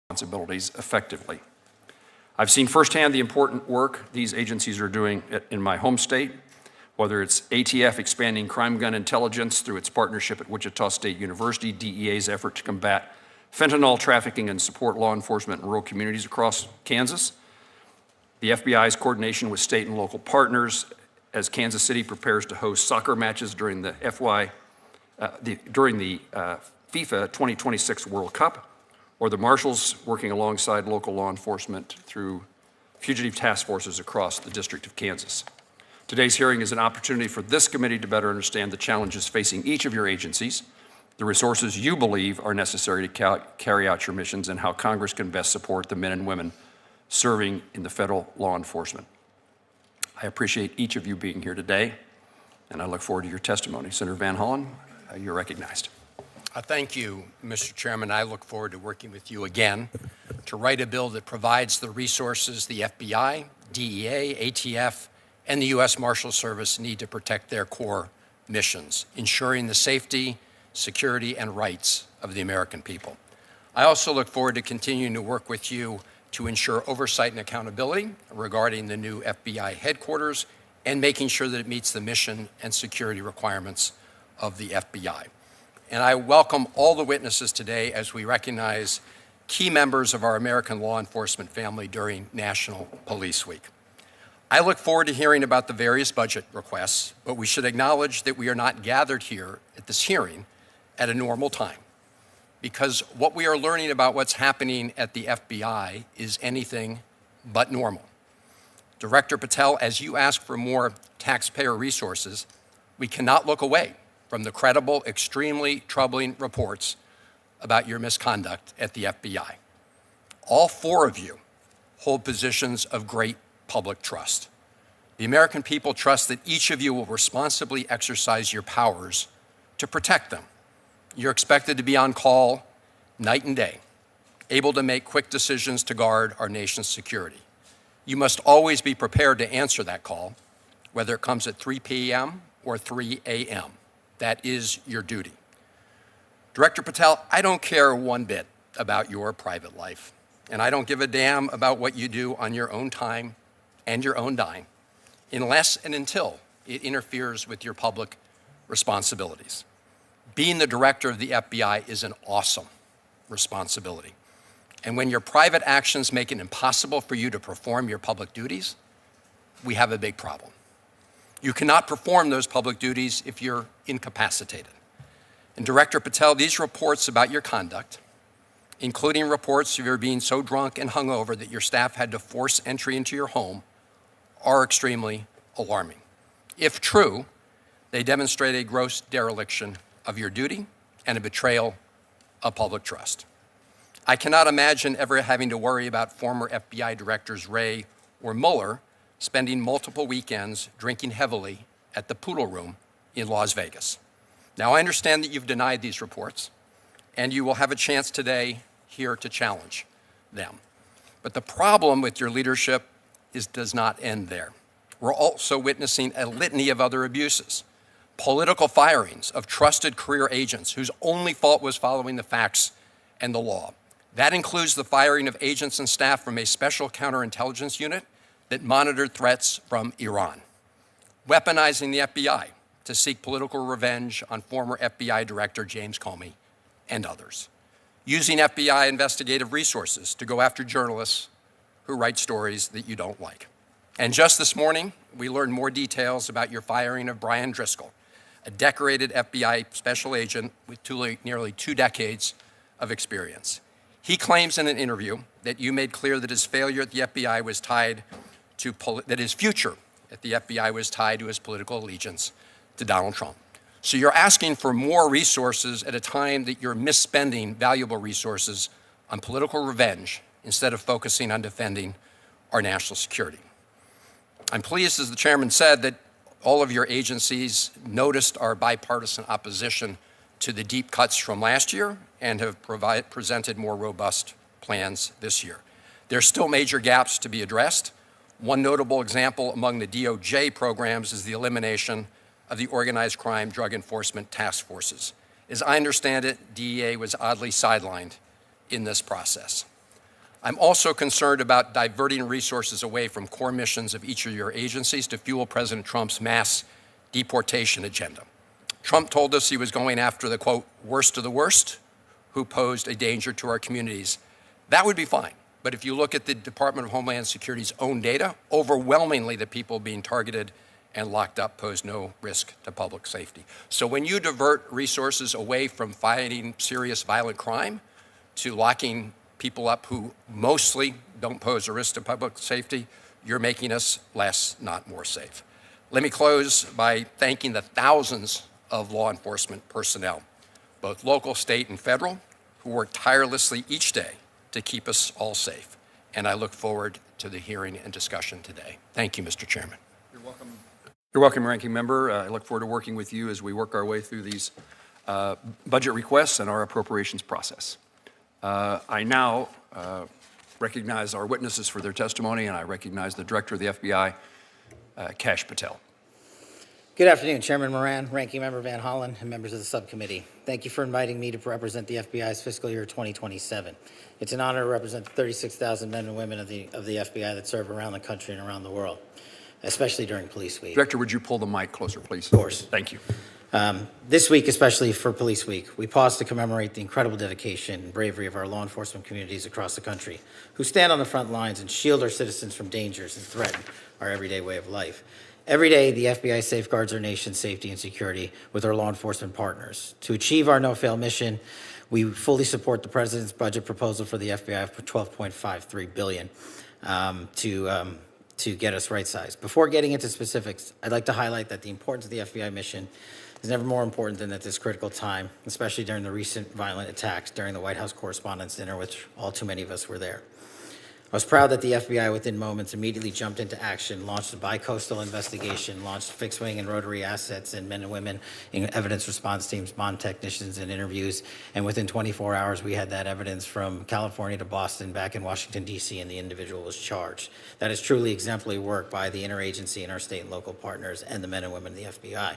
responsibilities effectively. I've seen firsthand the important work these agencies are doing in my home state, whether it's ATF expanding crime gun intelligence through its partnership at Wichita State University, DEA's effort to combat fentanyl trafficking and support law enforcement in rural communities across Kansas, the FBI's coordination with state and local partners as Kansas City prepares to host soccer matches during the FIFA 2026 World Cup, or the Marshals working alongside local law enforcement through fugitive task forces across the District of Kansas. Today's hearing is an opportunity for this committee to better understand the challenges facing each of your agencies, the resources you believe are necessary to carry out your missions, and how Congress can best support the men and women serving in the federal law enforcement. I appreciate each of you being here today, and I look forward to your testimony. Senator Van Hollen, you're recognized. Thank you, Mr. Chairman. I look forward to working with you again to write a bill that provides the resources the FBI, DEA, ATF, and the U.S. Marshals Service need to protect their core missions, ensuring the safety, security, and rights of the American people. I also look forward to continuing to work with you to ensure oversight and accountability regarding the new FBI headquarters and making sure that it meets the mission and security requirements of the FBI. And I welcome all the witnesses today as we recognize key members of our American law enforcement family during National Police Week. I look forward to hearing about the various budget requests, but we should acknowledge that we are not gathered here at this hearing at a normal time, because what we are learning about what's happening at the FBI is anything but normal. Director Patel, as you ask for more taxpayer resources, we cannot look away from the credible, extremely troubling reports about your misconduct at the FBI. All four of you hold positions of great public trust. The American people trust that each of you will responsibly exercise your powers to protect them. You're expected to be on call night and day, able to make quick decisions to guard our nation's security. You must always be prepared to answer that call, whether it comes at 3 p.m. or 3 a.m. That is your duty. Director Patel, I don't care one bit about your private life, and I don't give a damn about what you do on your own time and your own dime, unless and until it interferes with your public responsibilities. Being the director of the FBI is an awesome responsibility. And when your private actions make it impossible for you to perform your public duties, we have a big problem. You cannot perform those public duties if you're incapacitated. And Director Patel, these reports about your conduct, including reports of your being so drunk and hungover that your staff had to force entry into your home, are extremely alarming. If true, they demonstrate a gross dereliction of your duty and a betrayal of public trust. I cannot imagine ever having to worry about former FBI Directors Wray or Mueller spending multiple weekends drinking heavily at the Poodle Room in Las Vegas. Now, I understand that you've denied these reports, and you will have a chance today here to challenge them. But the problem with your leadership does not end there. We're also witnessing a litany of other abuses. Political firings of trusted career agents whose only fault was following the facts and the law. That includes the firing of agents and staff from a special counterintelligence unit that monitored threats from Iran, weaponizing the FBI to seek political revenge on former FBI Director James Comey and others, using FBI investigative resources to go after journalists who write stories that you don't like. And just this morning, we learned more details about your firing of Brian Driscoll, a decorated FBI special agent with nearly 2 decades of experience. He claims in an interview that you made clear that his failure at the FBI was tied to that his future at the FBI was tied to his political allegiance to Donald Trump. So you're asking for more resources at a time that you're misspending valuable resources on political revenge instead of focusing on defending our national security. I'm pleased, as the chairman said, that all of your agencies noticed our bipartisan opposition to the deep cuts from last year and have presented more robust plans this year. There are still major gaps to be addressed. One notable example among the DOJ programs is the elimination of the Organized Crime Drug Enforcement Task Forces. As I understand it, DEA was oddly sidelined in this process. I'm also concerned about diverting resources away from core missions of each of your agencies to fuel President Trump's mass deportation agenda. Trump told us he was going after the, quote, worst of the worst who posed a danger to our communities. That would be fine. But if you look at the Department of Homeland Security's own data, overwhelmingly the people being targeted and locked up pose no risk to public safety. So when you divert resources away from fighting serious violent crime to locking people up who mostly don't pose a risk to public safety, you're making us less, not more safe. Let me close by thanking the thousands of law enforcement personnel, both local, state, and federal, who work tirelessly each day to keep us all safe. And I look forward to the hearing and discussion today. Thank you, Mr. Chairman. You're welcome. You're welcome, Ranking Member. I look forward to working with you as we work our way through these budget requests and our appropriations process. I now recognize our witnesses for their testimony, and I recognize the Director of the FBI, Kash Patel. Good afternoon, Chairman Moran, Ranking Member Van Hollen, and members of the subcommittee. Thank you for inviting me to represent the FBI's fiscal year 2027. It's an honor to represent the 36,000 men and women of the FBI that serve around the country and around the world, especially during Police Week. Director, would you pull the mic closer, please? Of course. Thank you. This week, especially for Police Week, we pause to commemorate the incredible dedication and bravery of our law enforcement communities across the country, who stand on the front lines and shield our citizens from dangers and threaten our everyday way of life. Every day, the FBI safeguards our nation's safety and security with our law enforcement partners. To achieve our no-fail mission, we fully support the President's budget proposal for the FBI for $12.53 billion to get us right-sized. Before getting into specifics, I'd like to highlight that the importance of the FBI mission is never more important than at this critical time, especially during the recent violent attacks during the White House Correspondents' Dinner, which all too many of us were there. I was proud that the FBI, within moments, immediately jumped into action, launched a bi-coastal investigation, launched fixed-wing and rotary assets and men and women in evidence response teams, bond technicians, and interviews. And within 24 hours, we had that evidence from California to Boston, back in Washington, D.C., and the individual was charged. That is truly exemplary work by the interagency and our state and local partners and the men and women of the FBI.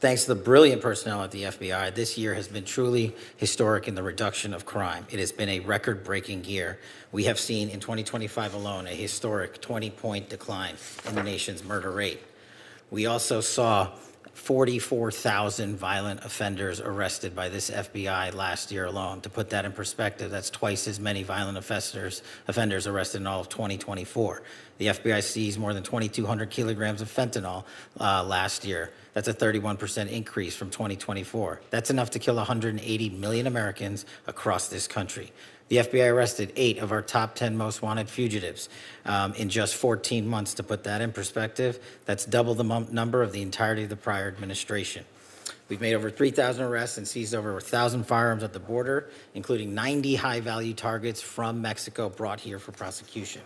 Thanks to the brilliant personnel at the FBI, this year has been truly historic in the reduction of crime. It has been a record-breaking year. We have seen in 2025 alone a historic 20-point decline in the nation's murder rate. We also saw 44,000 violent offenders arrested by this FBI last year alone. To put that in perspective, that's twice as many violent offenders arrested in all of 2024. The FBI seized more than 2,200 kilograms of fentanyl last year. That's a 31% increase from 2024. That's enough to kill 180 million Americans across this country. The FBI arrested 8 of our top 10 most wanted fugitives in just 14 months. To put that in perspective, that's double the number of the entirety of the prior administration. We've made over 3,000 arrests and seized over 1,000 firearms at the border, including 90 high-value targets from Mexico brought here for prosecution.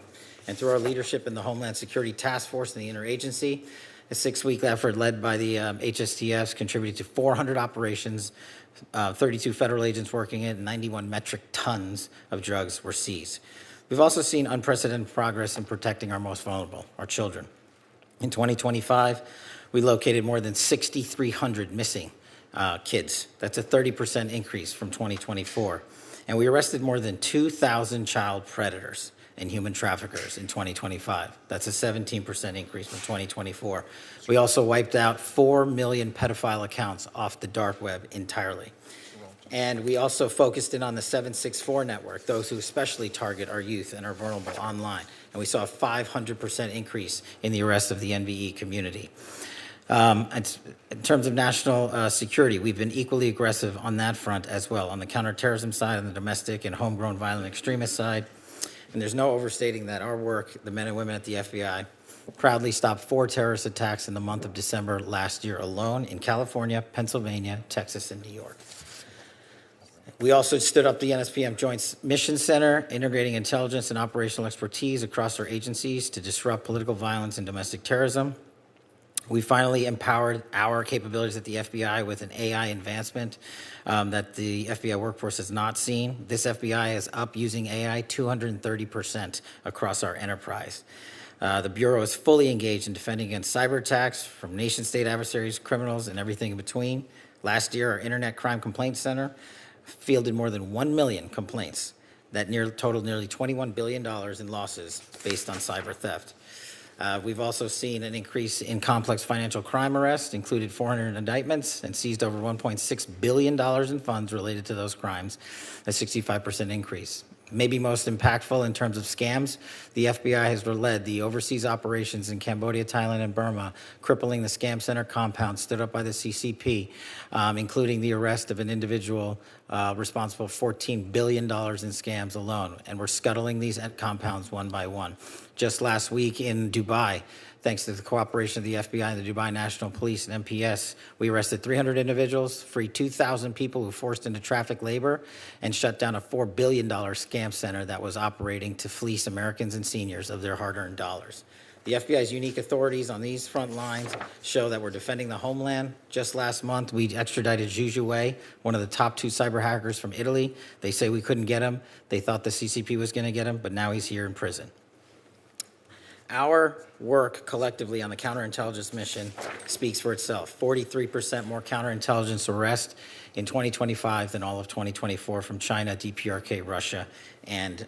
And through our leadership in the Homeland Security Task Force and the interagency, a 6-week effort led by the HSTFs contributed to 400 operations, 32 federal agents working it, and 91 metric tons of drugs were seized. We've also seen unprecedented progress in protecting our most vulnerable, our children. In 2025, we located more than 6,300 missing kids. That's a 30% increase from 2024. And we arrested more than 2,000 child predators and human traffickers in 2025. That's a 17% increase from 2024. We also wiped out 4 million pedophile accounts off the dark web entirely. And we also focused in on the 764 network, those who especially target our youth and are vulnerable online. And we saw a 500% increase in the arrest of the NVE community. In terms of national security, we've been equally aggressive on that front as well, on the counterterrorism side, on the domestic and homegrown violent extremist side. And there's no overstating that our work, the men and women at the FBI, proudly stopped 4 terrorist attacks in the month of December last year alone in California, Pennsylvania, Texas, and New York. We also stood up the NSPM Joint Mission Center, integrating intelligence and operational expertise across our agencies to disrupt political violence and domestic terrorism. We finally empowered our capabilities at the FBI with an AI advancement that the FBI workforce has not seen. This FBI is up using AI 230% across our enterprise. The Bureau is fully engaged in defending against cyber attacks from nation-state adversaries, criminals, and everything in between. Last year, our Internet Crime Complaint Center fielded more than 1 million complaints. that totaled nearly $21 billion in losses based on cyber theft. We've also seen an increase in complex financial crime arrests, included 400 indictments, and seized over $1.6 billion in funds related to those crimes, a 65% increase. Maybe most impactful in terms of scams, the FBI has led the overseas operations in Cambodia, Thailand, and Burma, crippling the scam center compound stood up by the CCP, including the arrest of an individual responsible for $14 billion in scams alone. And we're scuttling these compounds one by one. Just last week in Dubai, thanks to the cooperation of the FBI and the Dubai National Police and MPS, we arrested 300 individuals, freed 2,000 people who forced into traffic labor, and shut down a $4 billion scam center that was operating to fleece Americans and seniors of their hard-earned dollars. The FBI's unique authorities on these front lines show that we're defending the homeland. Just last month, we extradited Zhu Zhuwei, one of the top 2 cyber hackers from Italy. They say we couldn't get him. They thought the CCP was going to get him, but now he's here in prison. Our work collectively on the counterintelligence mission speaks for itself. 43% more counterintelligence arrests in 2025 than all of 2024 from China, DPRK, Russia, and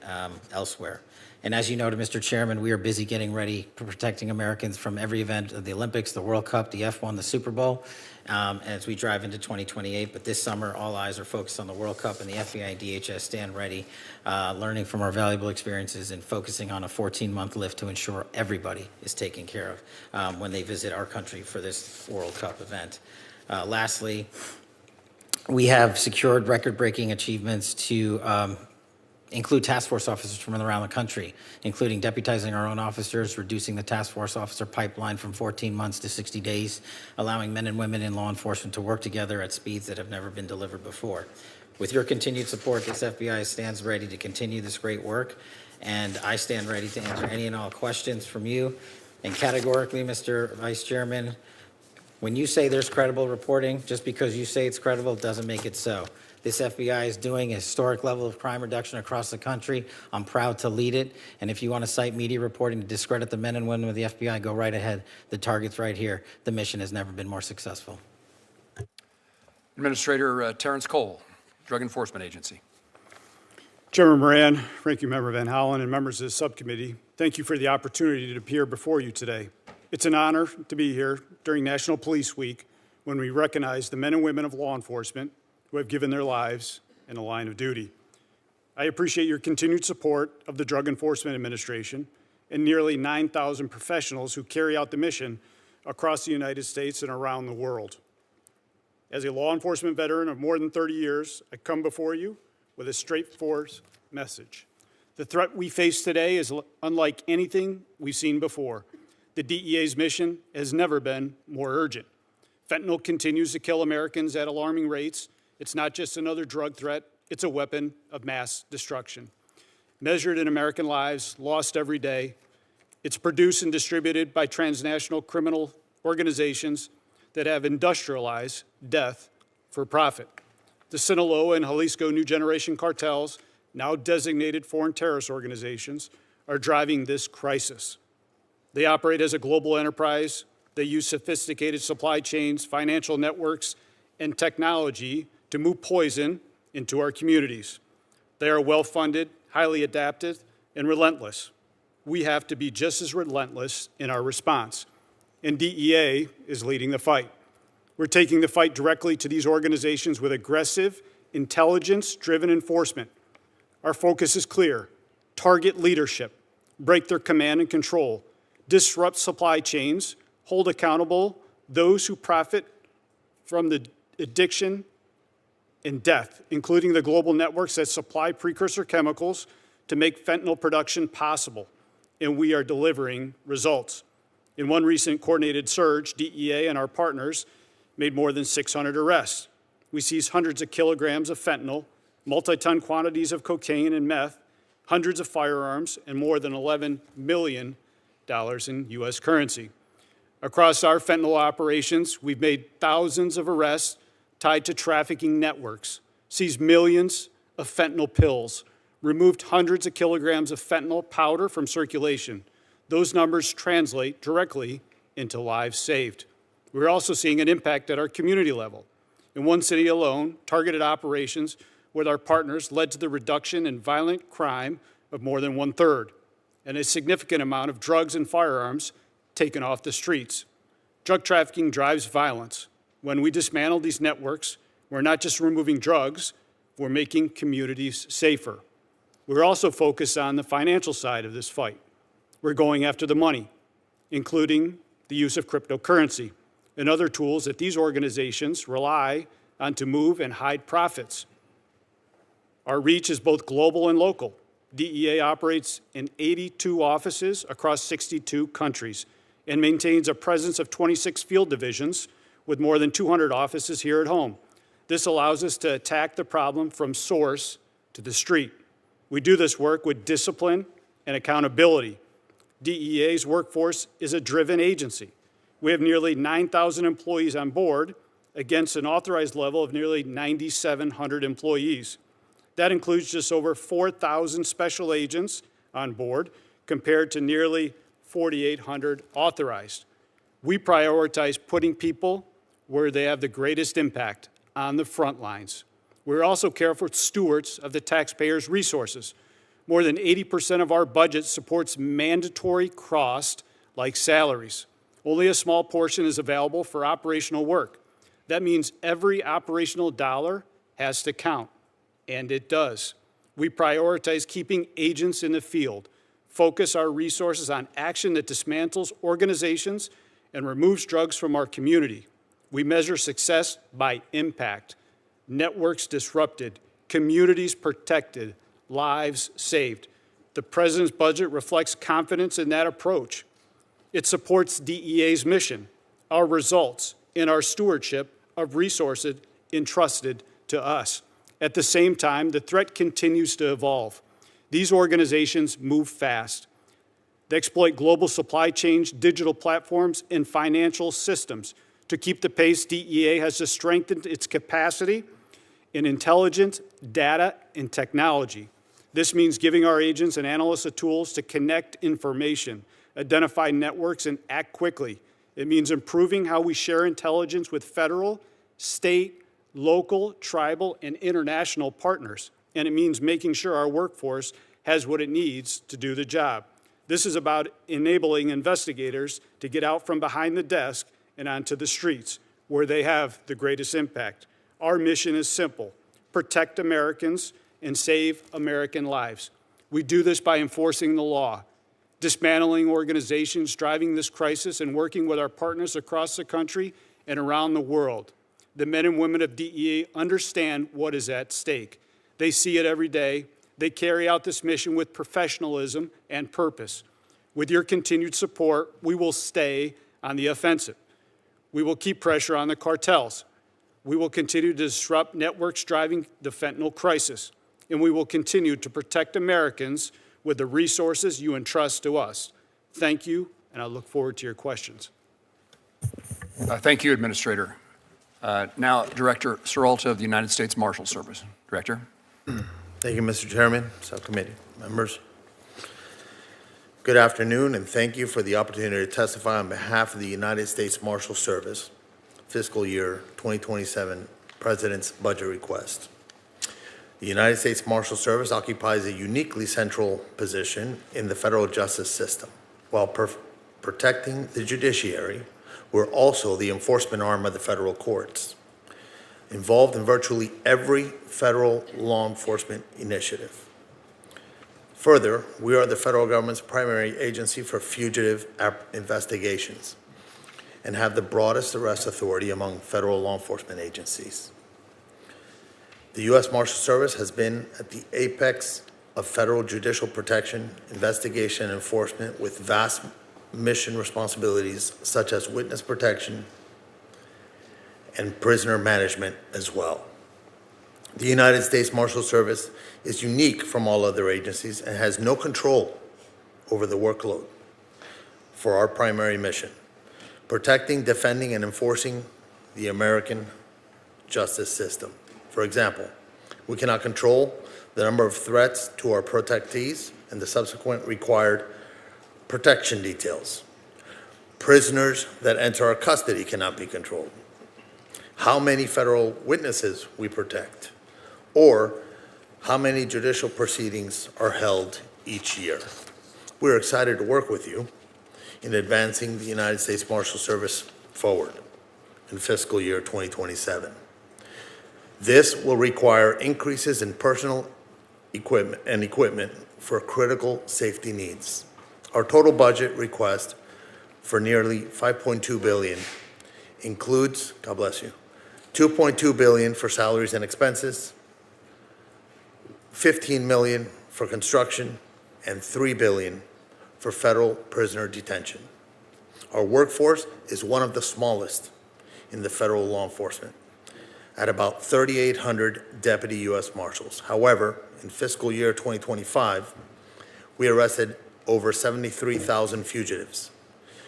elsewhere. And as you know, Mr. Chairman, we are busy getting ready for protecting Americans from every event of the Olympics, the World Cup, the F1, the Super Bowl, as we drive into 2028. But this summer, all eyes are focused on the World Cup, and the FBI and DHS stand ready, learning from our valuable experiences and focusing on a 14-month lift to ensure everybody is taken care of when they visit our country for this World Cup event. Lastly, we have secured record-breaking achievements to include task force officers from around the country, including deputizing our own officers, reducing the task force officer pipeline from 14 months to 60 days, allowing men and women in law enforcement to work together at speeds that have never been delivered before. With your continued support, this FBI stands ready to continue this great work, and I stand ready to answer any and all questions from you. And categorically, Mr. Vice Chairman, when you say there's credible reporting, just because you say it's credible doesn't make it so. This FBI is doing a historic level of crime reduction across the country. I'm proud to lead it. And if you want to cite media reporting to discredit the men and women of the FBI, go right ahead. The target's right here. The mission has never been more successful. Administrator Terrance Cole, Drug Enforcement Agency. Chairman Moran, Ranking Member Van Hollen, and members of the subcommittee, thank you for the opportunity to appear before you today. It's an honor to be here during National Police Week when we recognize the men and women of law enforcement who have given their lives in the line of duty. I appreciate your continued support of the Drug Enforcement Administration and nearly 9,000 professionals who carry out the mission across the United States and around the world. As a law enforcement veteran of more than 30 years, I come before you with a straightforward message. The threat we face today is unlike anything we've seen before. The DEA's mission has never been more urgent. Fentanyl continues to kill Americans at alarming rates. It's not just another drug threat, it's a weapon of mass destruction. Measured in American lives lost every day, it's produced and distributed by transnational criminal organizations that have industrialized death for profit. The Sinaloa and Jalisco New Generation cartels, now designated foreign terrorist organizations, are driving this crisis. They operate as a global enterprise. They use sophisticated supply chains, financial networks, and technology to move poison into our communities. They are well-funded, highly adapted, and relentless. We have to be just as relentless in our response, and DEA is leading the fight. We're taking the fight directly to these organizations with aggressive, intelligence-driven enforcement. Our focus is clear: target leadership, break their command and control, disrupt supply chains, hold accountable those who profit from the addiction and death, including the global networks that supply precursor chemicals to make fentanyl production possible. And we are delivering results. In one recent coordinated surge, DEA and our partners made more than 600 arrests. We seized hundreds of kilograms of fentanyl, multi-ton quantities of cocaine and meth, hundreds of firearms, and more than $11 million in U.S. currency. Across our fentanyl operations, we've made thousands of arrests tied to trafficking networks, seized millions of fentanyl pills, removed hundreds of kilograms of fentanyl powder from circulation. Those numbers translate directly into lives saved. We're also seeing an impact at our community level. In one city alone, targeted operations with our partners led to the reduction in violent crime of more than 1/3, and a significant amount of drugs and firearms taken off the streets. Drug trafficking drives violence. When we dismantle these networks, we're not just removing drugs, we're making communities safer. We're also focused on the financial side of this fight. We're going after the money, including the use of cryptocurrency and other tools that these organizations rely on to move and hide profits. Our reach is both global and local. DEA operates in 82 offices across 62 countries and maintains a presence of 26 field divisions with more than 200 offices here at home. This allows us to attack the problem from source to the street. We do this work with discipline and accountability. DEA's workforce is a driven agency. We have nearly 9,000 employees on board against an authorized level of nearly 9,700 employees. That includes just over 4,000 special agents on board compared to nearly 4,800 authorized. We prioritize putting people where they have the greatest impact, on the front lines. We're also careful stewards of the taxpayers' resources. More than 80% of our budget supports mandatory costs like salaries. Only a small portion is available for operational work. That means every operational dollar has to count, and it does. We prioritize keeping agents in the field, focus our resources on action that dismantles organizations and removes drugs from our community. We measure success by impact. Networks disrupted, communities protected, lives saved. The President's budget reflects confidence in that approach. It supports DEA's mission, our results, and our stewardship of resources entrusted to us. At the same time, the threat continues to evolve. These organizations move fast. They exploit global supply chains, digital platforms, and financial systems. To keep the pace, DEA has to strengthen its capacity in intelligence, data, and technology. This means giving our agents and analysts the tools to connect information, identify networks, and act quickly. It means improving how we share intelligence with federal, state, local, tribal, and international partners. And it means making sure our workforce has what it needs to do the job. This is about enabling investigators to get out from behind the desk and onto the streets, where they have the greatest impact. Our mission is simple: protect Americans and save American lives. We do this by enforcing the law, dismantling organizations driving this crisis, and working with our partners across the country and around the world. The men and women of DEA understand what is at stake. They see it every day. They carry out this mission with professionalism and purpose. With your continued support, we will stay on the offensive. We will keep pressure on the cartels. We will continue to disrupt networks driving the fentanyl crisis. And we will continue to protect Americans with the resources you entrust to us. Thank you, and I look forward to your questions. Thank you, Administrator. Now, Director Serralta of the United States Marshals Service. Director. Thank you, Mr. Chairman, subcommittee members. Good afternoon, and thank you for the opportunity to testify on behalf of the United States Marshals Service fiscal year 2027 President's budget request. The United States Marshals Service occupies a uniquely central position in the federal justice system. While protecting the judiciary, we're also the enforcement arm of the federal courts, involved in virtually every federal law enforcement initiative. Further, we are the federal government's primary agency for fugitive investigations and have the broadest arrest authority among federal law enforcement agencies. The U.S. Marshals Service has been at the apex of federal judicial protection, investigation, and enforcement with vast mission responsibilities such as witness protection and prisoner management as well. The United States Marshals Service is unique from all other agencies and has no control over the workload for our primary mission: protecting, defending, and enforcing the American justice system. For example, we cannot control the number of threats to our protectees and the subsequent required protection details. Prisoners that enter our custody cannot be controlled. How many federal witnesses we protect, or how many judicial proceedings are held each year. We're excited to work with you in advancing the United States Marshal Service forward in fiscal year 2027. This will require increases in personal equipment for critical safety needs. Our total budget request for nearly $5.2 billion includes, God bless you, $2.2 billion for salaries and expenses, $15 million for construction, and $3 billion for federal prisoner detention. Our workforce is one of the smallest in the federal law enforcement, at about 3,800 deputy U.S. Marshals. However, in fiscal year 2025, we arrested over 73,000 fugitives,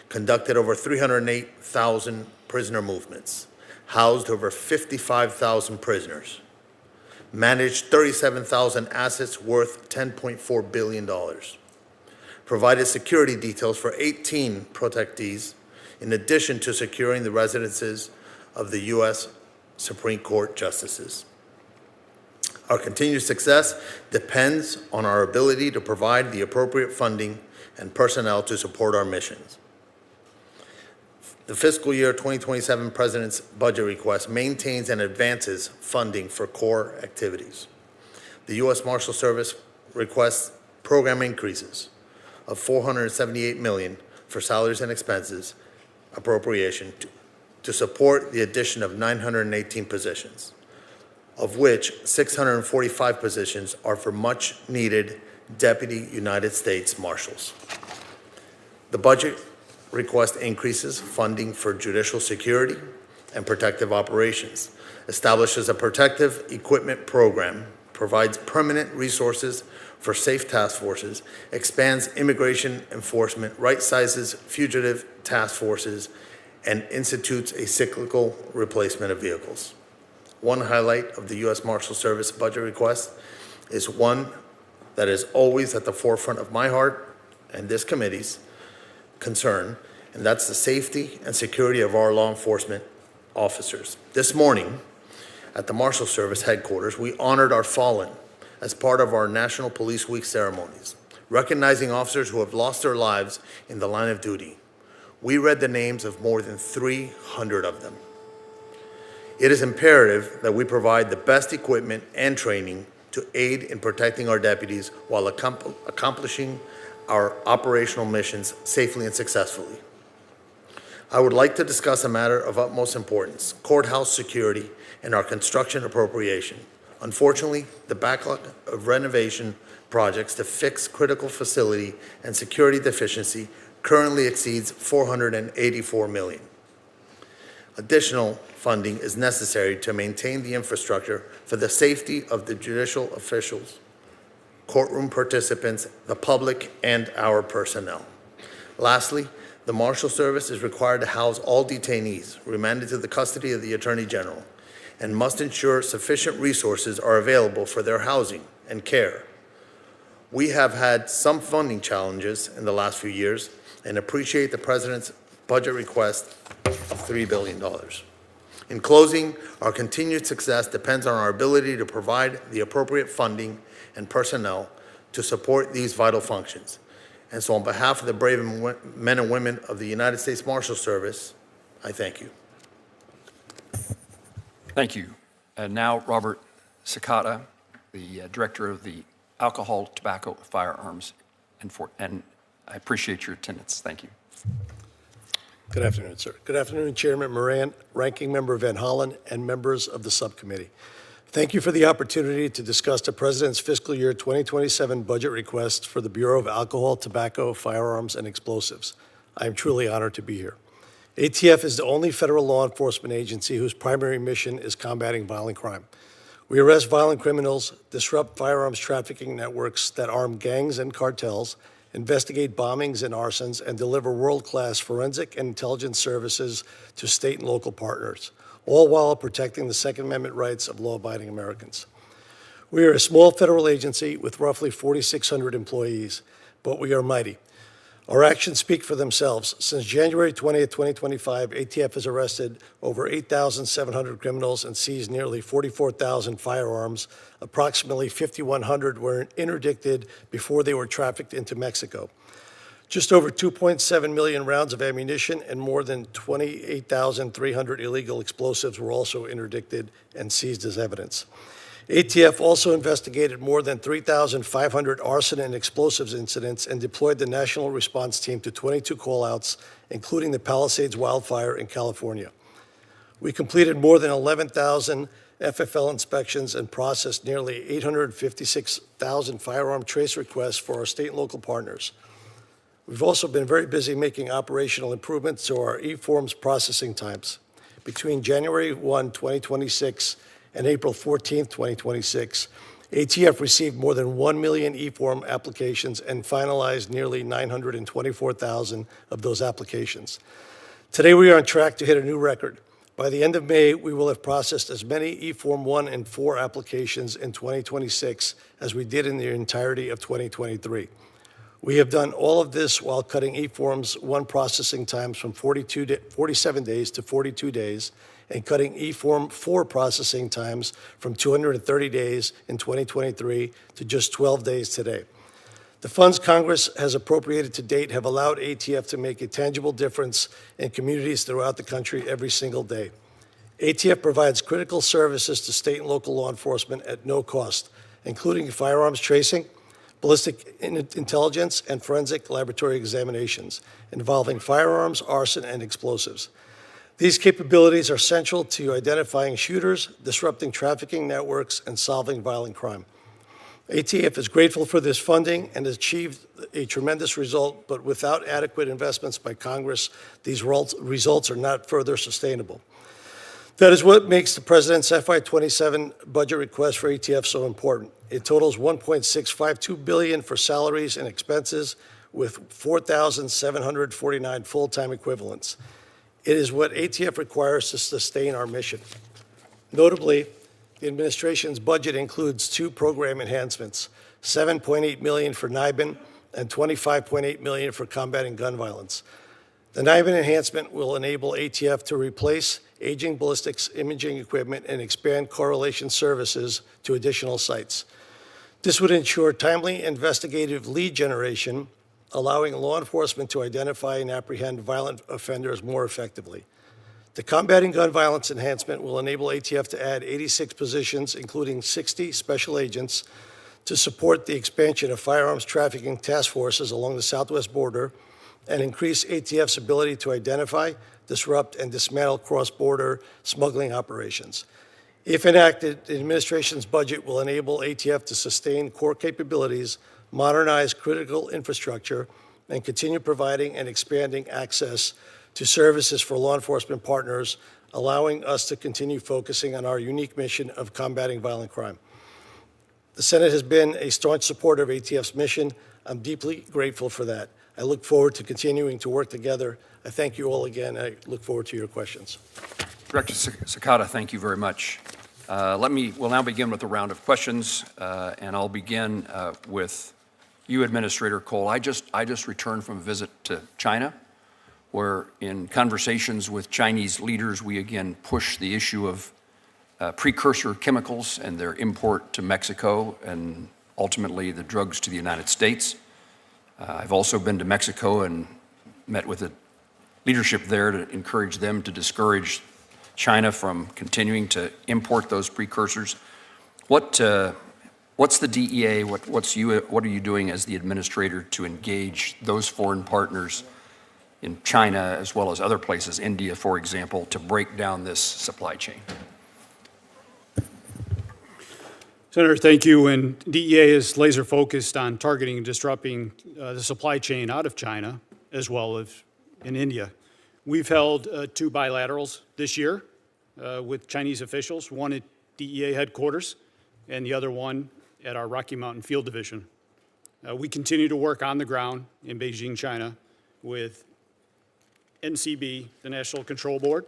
conducted over 308,000 prisoner movements, housed over 55,000 prisoners, managed 37,000 assets worth $10.4 billion, provided security details for 18 protectees, in addition to securing the residences of the U.S. Supreme Court justices. Our continued success depends on our ability to provide the appropriate funding and personnel to support our missions. The fiscal year 2027 President's budget request maintains and advances funding for core activities. The U.S. Marshal Service requests program increases of $478 million for salaries and expenses appropriation to support the addition of 918 positions, of which 645 positions are for much-needed Deputy United States Marshals. The budget request increases funding for judicial security and protective operations, establishes a protective equipment program, provides permanent resources for safe task forces, expands immigration enforcement, right-sizes fugitive task forces, and institutes a cyclical replacement of vehicles. One highlight of the U.S. Marshal Service budget request is one that is always at the forefront of my heart and this committee's concern, and that's the safety and security of our law enforcement officers. This morning, at the Marshal Service headquarters, we honored our fallen as part of our National Police Week ceremonies, recognizing officers who have lost their lives in the line of duty. We read the names of more than 300 of them. It is imperative that we provide the best equipment and training to aid in protecting our deputies while accomplishing our operational missions safely and successfully. I would like to discuss a matter of utmost importance: courthouse security and our construction appropriation. Unfortunately, the backlog of renovation projects to fix critical facility and security deficiency currently exceeds $484 million. Additional funding is necessary to maintain the infrastructure for the safety of the judicial officials, courtroom participants, the public, and our personnel. Lastly, the Marshal Service is required to house all detainees remanded to the custody of the Attorney General and must ensure sufficient resources are available for their housing and care. We have had some funding challenges in the last few years and appreciate the President's budget request of $3 billion. In closing, our continued success depends on our ability to provide the appropriate funding and personnel to support these vital functions. And so on behalf of the brave men and women of the United States Marshal Service, I thank you. Thank you. And now, Robert Cekada, the Director of the Alcohol, Tobacco, Firearms, and I appreciate your attendance. Thank you. Good afternoon, sir. Good afternoon, Chairman Moran, Ranking Member Van Hollen, and members of the subcommittee. Thank you for the opportunity to discuss the President's fiscal year 2027 budget request for the Bureau of Alcohol, Tobacco, Firearms, and Explosives. I am truly honored to be here. ATF is the only federal law enforcement agency whose primary mission is combating violent crime. We arrest violent criminals, disrupt firearms trafficking networks that arm gangs and cartels, investigate bombings and arsons, and deliver world-class forensic and intelligence services to state and local partners, all while protecting the Second Amendment rights of law-abiding Americans. We are a small federal agency with roughly 4,600 employees, but we are mighty. Our actions speak for themselves. Since January 20th, 2025, ATF has arrested over 8,700 criminals and seized nearly 44,000 firearms. Approximately 5,100 were interdicted before they were trafficked into Mexico. Just over 2.7 million rounds of ammunition and more than 28,300 illegal explosives were also interdicted and seized as evidence. ATF also investigated more than 3,500 arson and explosives incidents and deployed the National Response Team to 22 callouts, including the Palisades wildfire in California. We completed more than 11,000 FFL inspections and processed nearly 856,000 firearm trace requests for our state and local partners. We've also been very busy making operational improvements to our e-forms processing times. Between January 1, 2026 and April 14, 2026, ATF received more than 1 million e-form applications and finalized nearly 924,000 of those applications. Today, we are on track to hit a new record. By the end of May, we will have processed as many e-form 1 and 4 applications in 2026 as we did in the entirety of 2023. We have done all of this while cutting e-forms 1 processing times from 47 days to 42 days, and cutting e-form 4 processing times from 230 days in 2023 to just 12 days today. The funds Congress has appropriated to date have allowed ATF to make a tangible difference in communities throughout the country every single day. ATF provides critical services to state and local law enforcement at no cost, including firearms tracing, ballistic intelligence, and forensic laboratory examinations involving firearms, arson, and explosives. These capabilities are central to identifying shooters, disrupting trafficking networks, and solving violent crime. ATF is grateful for this funding and has achieved a tremendous result, but without adequate investments by Congress, these results are not further sustainable. That is what makes the President's FY27 budget request for ATF so important. It totals $1.652 billion for salaries and expenses with 4,749 full-time equivalents. It is what ATF requires to sustain our mission. Notably, the administration's budget includes 2 program enhancements, $7.8 million for NIBIN and $25.8 million for combating gun violence. The NIBIN enhancement will enable ATF to replace aging ballistics imaging equipment and expand correlation services to additional sites. This would ensure timely investigative lead generation, allowing law enforcement to identify and apprehend violent offenders more effectively. The combating gun violence enhancement will enable ATF to add 86 positions, including 60 special agents, to support the expansion of firearms trafficking task forces along the southwest border and increase ATF's ability to identify, disrupt, and dismantle cross-border smuggling operations. If enacted, the administration's budget will enable ATF to sustain core capabilities, modernize critical infrastructure, and continue providing and expanding access to services for law enforcement partners, allowing us to continue focusing on our unique mission of combating violent crime. The Senate has been a staunch supporter of ATF's mission. I'm deeply grateful for that. I look forward to continuing to work together. I thank you all again. I look forward to your questions. Director Cekada, thank you very much. We'll now begin with a round of questions, and I'll begin with you, Administrator Cole. I just returned from a visit to China, where in conversations with Chinese leaders, we again push the issue of precursor chemicals and their import to Mexico and ultimately the drugs to the United States. I've also been to Mexico and met with the leadership there to encourage them to discourage China from continuing to import those precursors. What's the DEA? What are you doing as the administrator to engage those foreign partners in China as well as other places, India, for example, to break down this supply chain? Senator, thank you. And DEA is laser focused on targeting and disrupting the supply chain out of China as well as in India. We've held 2 bilaterals this year with Chinese officials, one at DEA headquarters and the other one at our Rocky Mountain Field Division. We continue to work on the ground in Beijing, China, with NCB, the National Control Board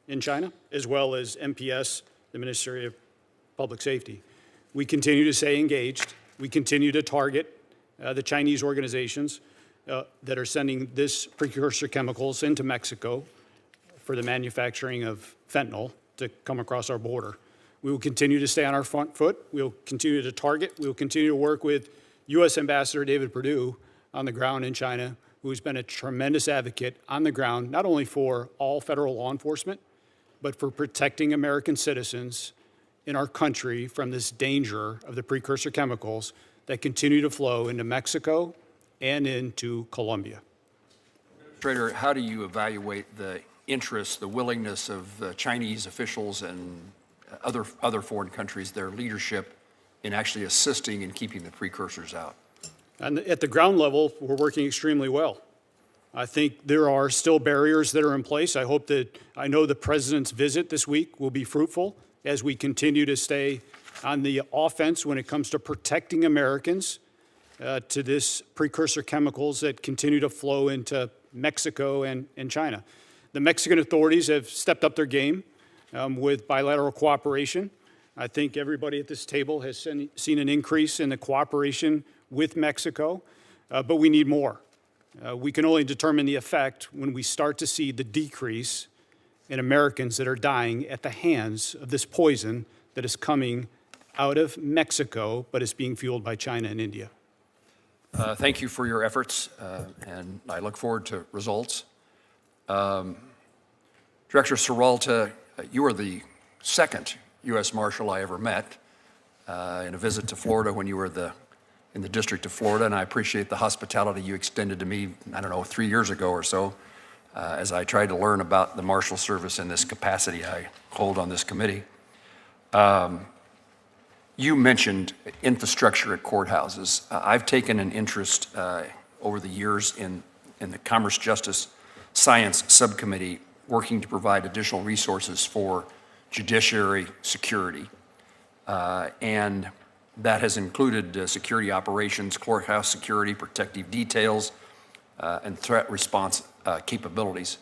in China, as well as MPS, the Ministry of Public Safety. We continue to stay engaged. We continue to target the Chinese organizations that are sending this precursor chemicals into Mexico for the manufacturing of fentanyl to come across our border. We will continue to stay on our front foot. We will continue to target. We will continue to work with U.S. Ambassador David Perdue on the ground in China, who's been a tremendous advocate on the ground, not only for all federal law enforcement, but for protecting American citizens in our country from this danger of the precursor chemicals that continue to flow into Mexico and into Colombia. Administrator, how do you evaluate the interest, the willingness of Chinese officials and other foreign countries, their leadership in actually assisting in keeping the precursors out? And at the ground level, we're working extremely well. I think there are still barriers that are in place. I know the president's visit this week will be fruitful as we continue to stay on the offense when it comes to protecting Americans to this precursor chemicals that continue to flow into Mexico and China. The Mexican authorities have stepped up their game with bilateral cooperation. I think everybody at this table has seen an increase in the cooperation with Mexico, but we need more. We can only determine the effect when we start to see the decrease in Americans that are dying at the hands of this poison that is coming out of Mexico, but is being fueled by China and India. Thank you for your efforts, and I look forward to results. Director Serralta, you are the second U.S. Marshal I ever met in a visit to Florida when you were in the District of Florida, and I appreciate the hospitality you extended to me, 3 years ago or so, as I tried to learn about the Marshal Service in this capacity I hold on this committee. You mentioned infrastructure at courthouses. I've taken an interest over the years in the Commerce, Justice, Science Subcommittee working to provide additional resources for judiciary security. And that has included security operations, courthouse security, protective details, and threat response capabilities.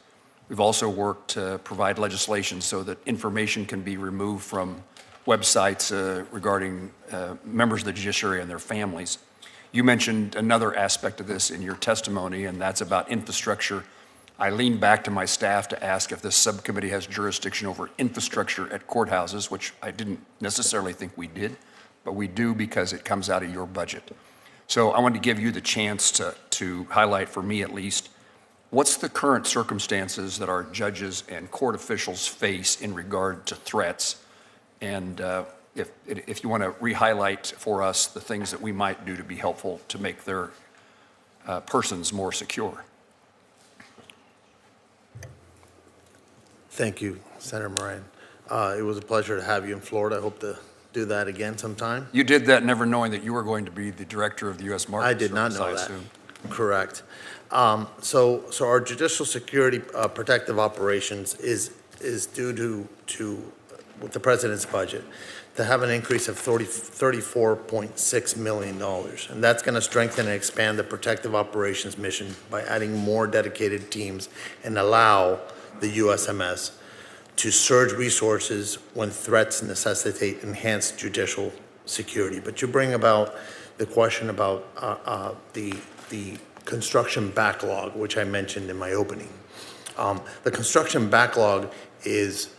We've also worked to provide legislation so that information can be removed from websites regarding members of the judiciary and their families. You mentioned another aspect of this in your testimony, and that's about infrastructure. I leaned back to my staff to ask if this subcommittee has jurisdiction over infrastructure at courthouses, which I didn't necessarily think we did, but we do because it comes out of your budget. So I wanted to give you the chance to highlight, for me at least, what's the current circumstances that our judges and court officials face in regard to threats, and if you want to re-highlight for us the things that we might do to be helpful to make their persons more secure. Thank you, Senator Moran. It was a pleasure to have you in Florida. I hope to do that again sometime. You did that never knowing that you were going to be the director of the U.S. Marshals I did not Service, know I that. assume. Correct. So our judicial security protective operations is due to with the president's budget to have an increase of $34.6 million. And that's going to strengthen and expand the protective operations mission by adding more dedicated teams and allow the USMS to surge resources when threats necessitate enhanced judicial security. But you bring about the question about the construction backlog, which I mentioned in my opening. The construction backlog is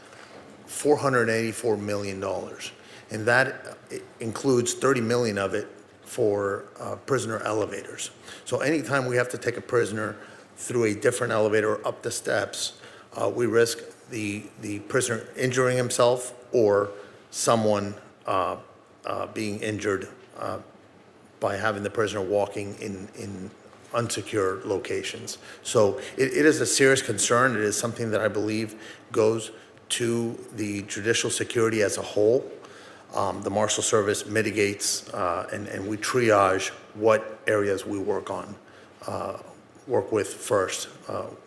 $484 million, and that includes $30 million of it for prisoner elevators. So anytime we have to take a prisoner through a different elevator or up the steps, we risk the prisoner injuring himself or someone being injured by having the prisoner walking in unsecure locations. So it is a serious concern. It is something that I believe goes to the judicial security as a whole. The Marshal Service mitigates and we triage what areas we work with first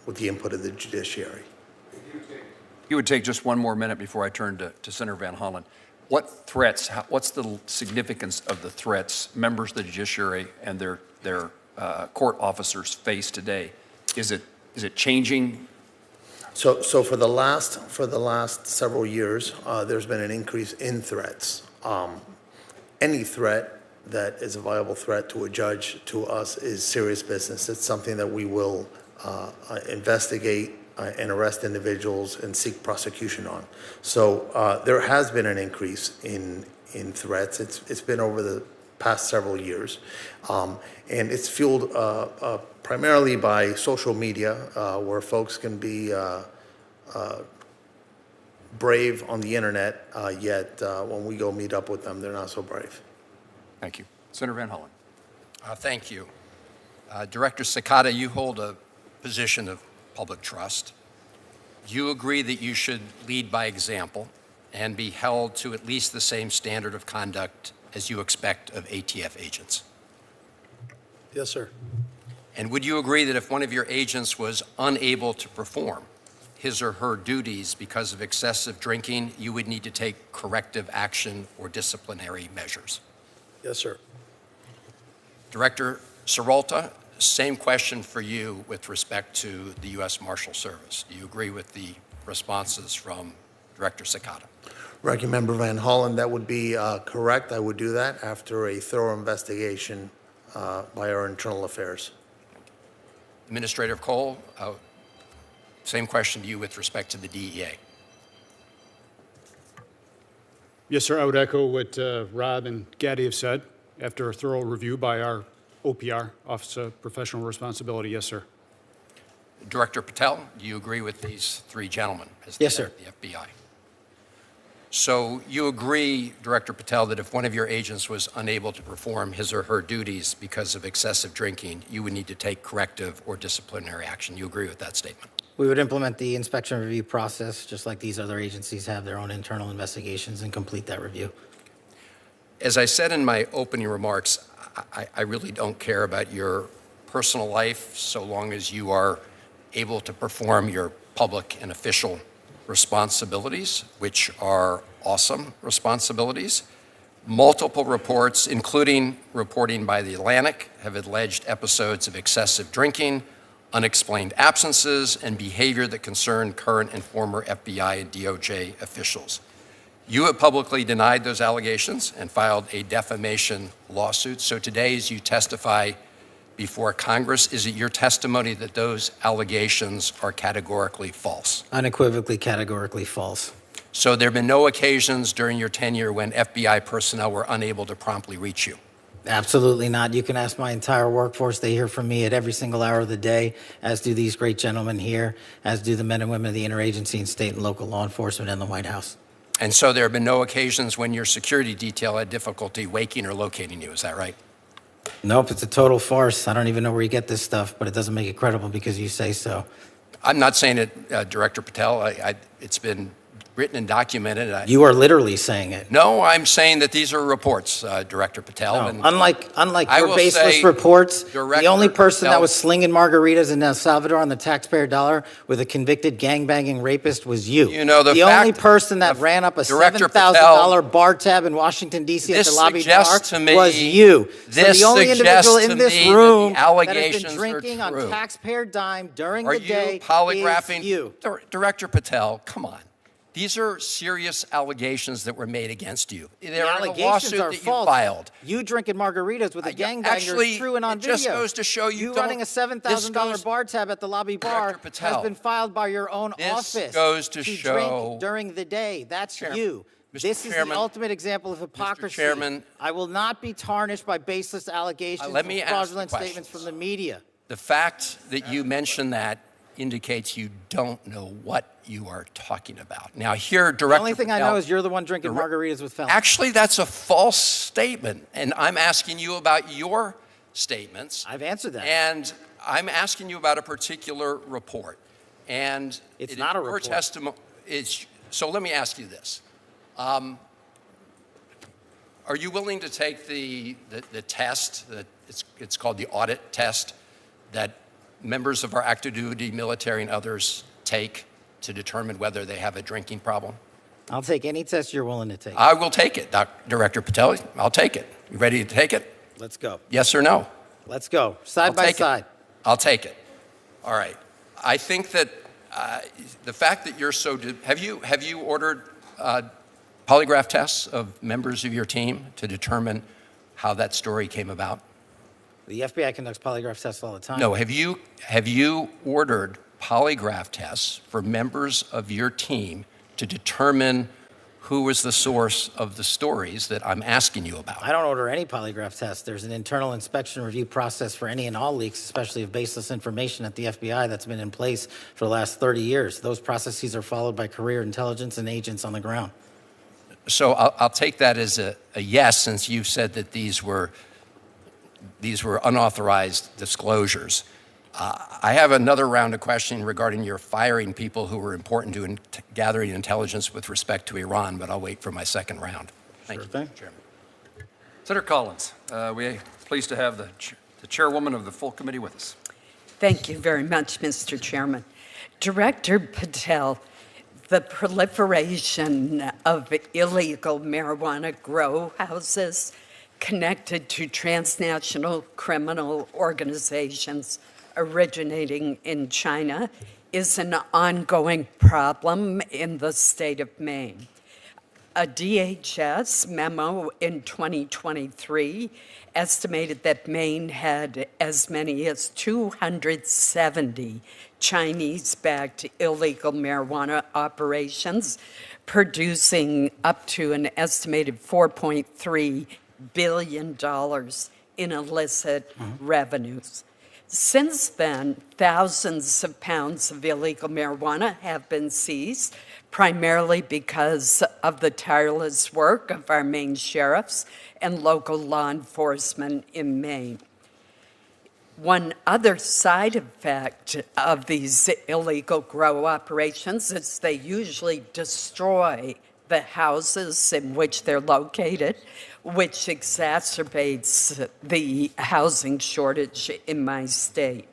with the input of the judiciary. You would take just one more minute before I turn to Senator Van Hollen. What threats, what's the significance of the threats members of the judiciary and their court officers face today? Is it changing? So for the last several years, there's been an increase in threats. Any threat that is a viable threat to a judge, to us, is serious business. It's something that we will investigate and arrest individuals and seek prosecution on. So there has been an increase in threats. It's been over the past several years, and it's fueled primarily by social media, where folks can be brave on the internet, yet when we go meet up with them, they're not so brave. Thank you. Senator Van Hollen. Thank you. Director Cekada, you hold a position of public trust. Do you agree that you should lead by example and be held to at least the same standard of conduct as you expect of ATF agents? Yes, sir. And would you agree that if one of your agents was unable to perform his or her duties because of excessive drinking, you would need to take corrective action or disciplinary measures? Yes, sir. Director Serralta, same question for you with respect to the U.S. Marshal Service. Do you agree with the responses from Director Cekada? Ranking Member Van Hollen, that would be correct. I would do that after a thorough investigation by our internal affairs. Administrator Cole, same question to you with respect to the DEA. Yes, sir, I would echo what Rob and Gaddy have said. After a thorough review by our OPR, Office of Professional Responsibility, yes, sir. Director Patel, do you agree with these three gentlemen as the Yes, head sir. of the FBI? So you agree, Director Patel, that if one of your agents was unable to perform his or her duties because of excessive drinking, you would need to take corrective or disciplinary action. You agree with that statement? We would implement the inspection review process, just like these other agencies have their own internal investigations, and complete that review. As I said in my opening remarks, I really don't care about your personal life so long as you are able to perform your public and official responsibilities, which are awesome responsibilities. Multiple reports, including reporting by The Atlantic, have alleged episodes of excessive drinking, unexplained absences, and behavior that concern current and former FBI and DOJ officials. You have publicly denied those allegations and filed a defamation lawsuit. So today, as you testify before Congress, is it your testimony that those allegations are categorically false? Unequivocally, categorically false. So there have been no occasions during your tenure when FBI personnel were unable to promptly reach you? Absolutely not. You can ask my entire workforce. They hear from me at every single hour of the day, as do these great gentlemen here, as do the men and women of the interagency and state and local law enforcement and the White House. And so there have been no occasions when your security detail had difficulty waking or locating you, is that right? Nope, it's a total farce. I don't even know where you get this stuff, but it doesn't make it credible because you say so. I'm not saying it, Director Patel. It's been written and documented. You are literally saying it. No, I'm saying that these are reports, Director Patel. No, And unlike I your will baseless say, reports, Director the only person Patel- that was slinging margaritas in El Salvador on the taxpayer dollar with a convicted gangbanging rapist was you. You know, the only fact- person that ran up a Director $7,000 bar tab in Washington, D.C. at the This lobby bar suggests to me- was you. So this the only suggests individual to in this me that the room that has allegations been are drinking on true. taxpayer dime during Are the you day polygraphing? is you. Director Patel, come on. These are serious allegations that were made against you. The They're in a allegations lawsuit are that false. you filed. You drinking margaritas with a Yeah, gangbanger actually, is true and on it video. just goes to show you don't- running a $7,000 this goes- bar tab at the lobby bar Director Patel, has been filed by your own this office. goes to show- drink during the day. That's Chairman- you. Mr. This is Chairman- the ultimate example of hypocrisy. Chairman- I will not be tarnished by baseless allegations let me and ask the fraudulent statements questions. from the media. The fact that you mentioned that indicates you don't know what you are talking about. Now, here, Director The only thing I Patel- know is you're the one drinking margaritas with felons. Actually, that's a false statement, and I'm asking you about your statements. I've answered that. And I'm asking you about a particular report. And It's it not is a your report. testimony. So let me ask you this. Are you willing to take the test, it's called the audit test, that members of our active duty military and others take to determine whether they have a drinking problem? I'll take any test you're willing to take. I will take it, Director Patel. I'll take it. You ready to take it? Let's go. Yes or no? Let's go. Side I'll by take it. side. I'll take it. All right. I think that the fact that you're so, have you ordered polygraph tests of members of your team to determine how that story came about? The FBI conducts polygraph tests all the time. No, have you ordered polygraph tests for members of your team to determine who was the source of the stories that I'm asking you about? I don't order any polygraph tests. There's an internal inspection review process for any and all leaks, especially of baseless information at the FBI, that's been in place for the last 30 years. Those processes are followed by career intelligence and agents on the ground. So I'll take that as a yes, since you said that these were unauthorized disclosures. I have another round of questioning regarding your firing people who were important to gathering intelligence with respect to Iran, but I'll wait for my second round. Thank you, thing. Chairman. Senator Collins, we're pleased to have the chairwoman of the full committee with us. Thank you very much, Mr. Chairman. Director Patel, the proliferation of illegal marijuana grow houses connected to transnational criminal organizations originating in China is an ongoing problem in the state of Maine. A DHS memo in 2023 estimated that Maine had as many as 270 Chinese-backed illegal marijuana operations, producing up to an estimated $4.3 billion in illicit revenues. Since then, thousands of pounds of illegal marijuana have been seized, primarily because of the tireless work of our Maine sheriffs and local law enforcement in Maine. One other side effect of these illegal grow operations is they usually destroy the houses in which they're located, which exacerbates the housing shortage in my state.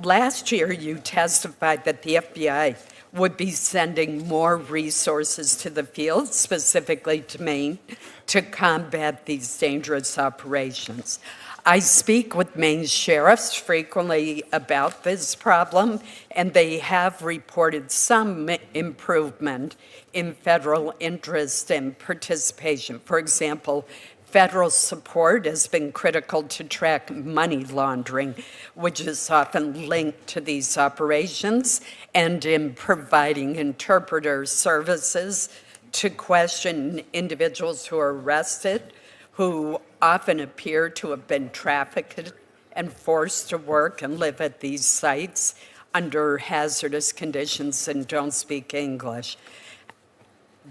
Last year, you testified that the FBI would be sending more resources to the field, specifically to Maine, to combat these dangerous operations. I speak with Maine sheriffs frequently about this problem, and they have reported some improvement in federal interest and participation. For example, federal support has been critical to track money laundering, which is often linked to these operations, and in providing interpreter services to question individuals who are arrested, who often appear to have been trafficked and forced to work and live at these sites under hazardous conditions and don't speak English.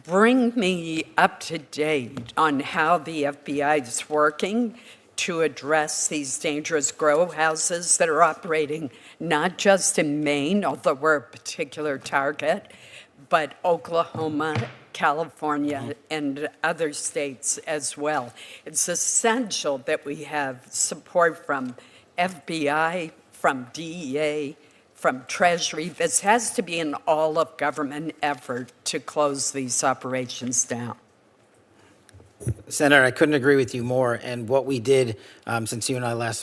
Bring me up to date on how the FBI is working to address these dangerous grow houses that are operating not just in Maine, although we're a particular target, but Oklahoma, California, and other states as well. It's essential that we have support from FBI, from DEA, from Treasury. This has to be an all-of-government effort to close these operations down. Senator, I couldn't agree with you more. And what we did since you and I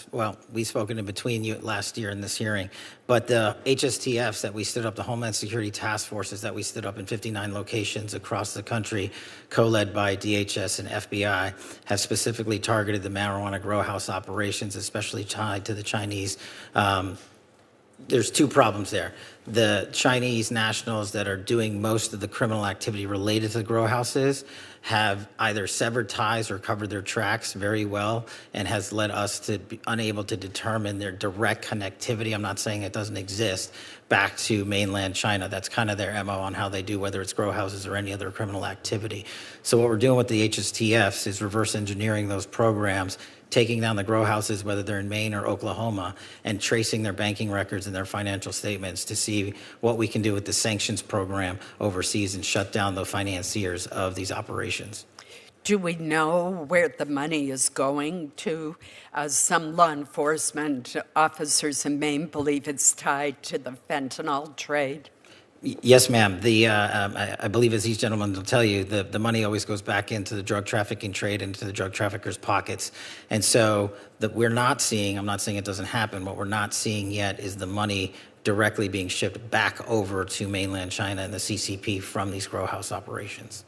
we've spoken in between you last year in this hearing, but the HSTFs that we stood up, the Homeland Security Task Forces that we stood up in 59 locations across the country, co-led by DHS and FBI, have specifically targeted the marijuana grow house operations, especially tied to the Chinese. There's two problems there. The Chinese nationals that are doing most of the criminal activity related to the grow houses have either severed ties or covered their tracks very well, and has led us to be unable to determine their direct connectivity. I'm not saying it doesn't exist, back to mainland China. That's kind of their MO on how they do, whether it's grow houses or any other criminal activity. So what we're doing with the HSTFs is reverse engineering those programs, taking down the grow houses, whether they're in Maine or Oklahoma, and tracing their banking records and their financial statements to see what we can do with the sanctions program overseas and shut down the financiers of these operations. Do we know where the money is going to? Some law enforcement officers in Maine believe it's tied to the fentanyl trade. Yes, ma'am. I believe, as these gentlemen will tell you, the money always goes back into the drug trafficking trade, into the drug traffickers' pockets. And so we're not seeing, I'm not saying it doesn't happen, what we're not seeing yet is the money directly being shipped back over to mainland China and the CCP from these grow house operations.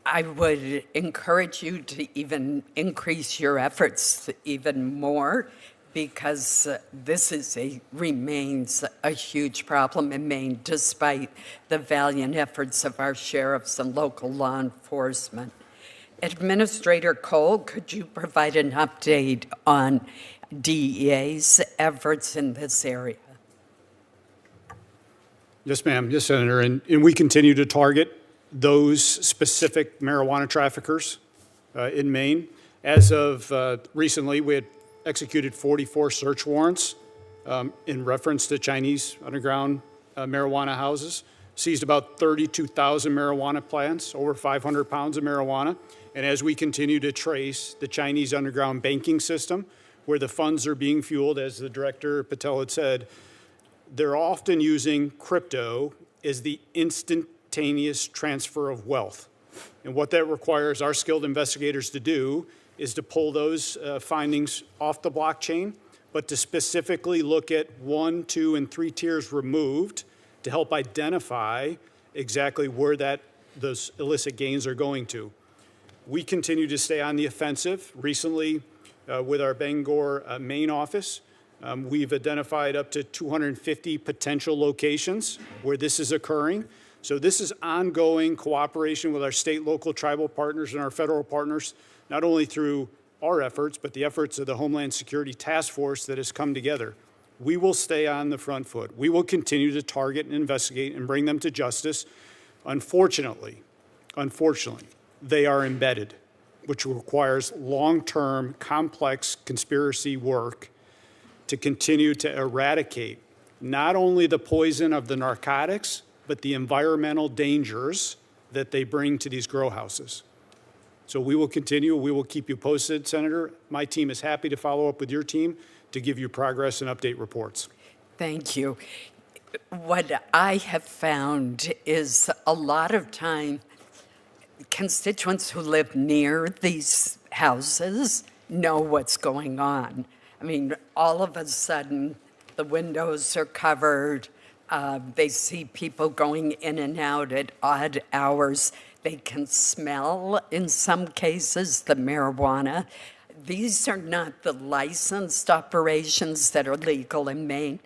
I would encourage you to even increase your efforts even more, because this remains a huge problem in Maine, despite the valiant efforts of our sheriffs and local law enforcement. Administrator Cole, could you provide an update on DEA's efforts in this area? Yes, ma'am. Yes, Senator. And we continue to target those specific marijuana traffickers in Maine. As of recently, we had executed 44 search warrants in reference to Chinese underground marijuana houses, seized about 32,000 marijuana plants, over 500 pounds of marijuana. And as we continue to trace the Chinese underground banking system, where the funds are being fueled, as the Director Patel had said, they're often using crypto as the instantaneous transfer of wealth. And what that requires our skilled investigators to do is to pull those findings off the blockchain, but to specifically look at 1, 2, and 3 tiers removed to help identify exactly where those illicit gains are going to. We continue to stay on the offensive. Recently, with our Bangor, Maine office, we've identified up to 250 potential locations where this is occurring. So this is ongoing cooperation with our state, local, tribal partners and our federal partners, not only through our efforts, but the efforts of the Homeland Security Task Force that has come together. We will stay on the front foot. We will continue to target and investigate and bring them to justice. Unfortunately, they are embedded, which requires long-term, complex conspiracy work to continue to eradicate not only the poison of the narcotics, but the environmental dangers that they bring to these grow houses. So we will continue. We will keep you posted, Senator. My team is happy to follow up with your team to give you progress and update reports. Thank you. What I have found is a lot of time constituents who live near these houses know what's going on. I mean, all of a sudden, the windows are covered. They see people going in and out at odd hours. They can smell, in some cases, the marijuana. These are not the licensed operations that are legal in Maine.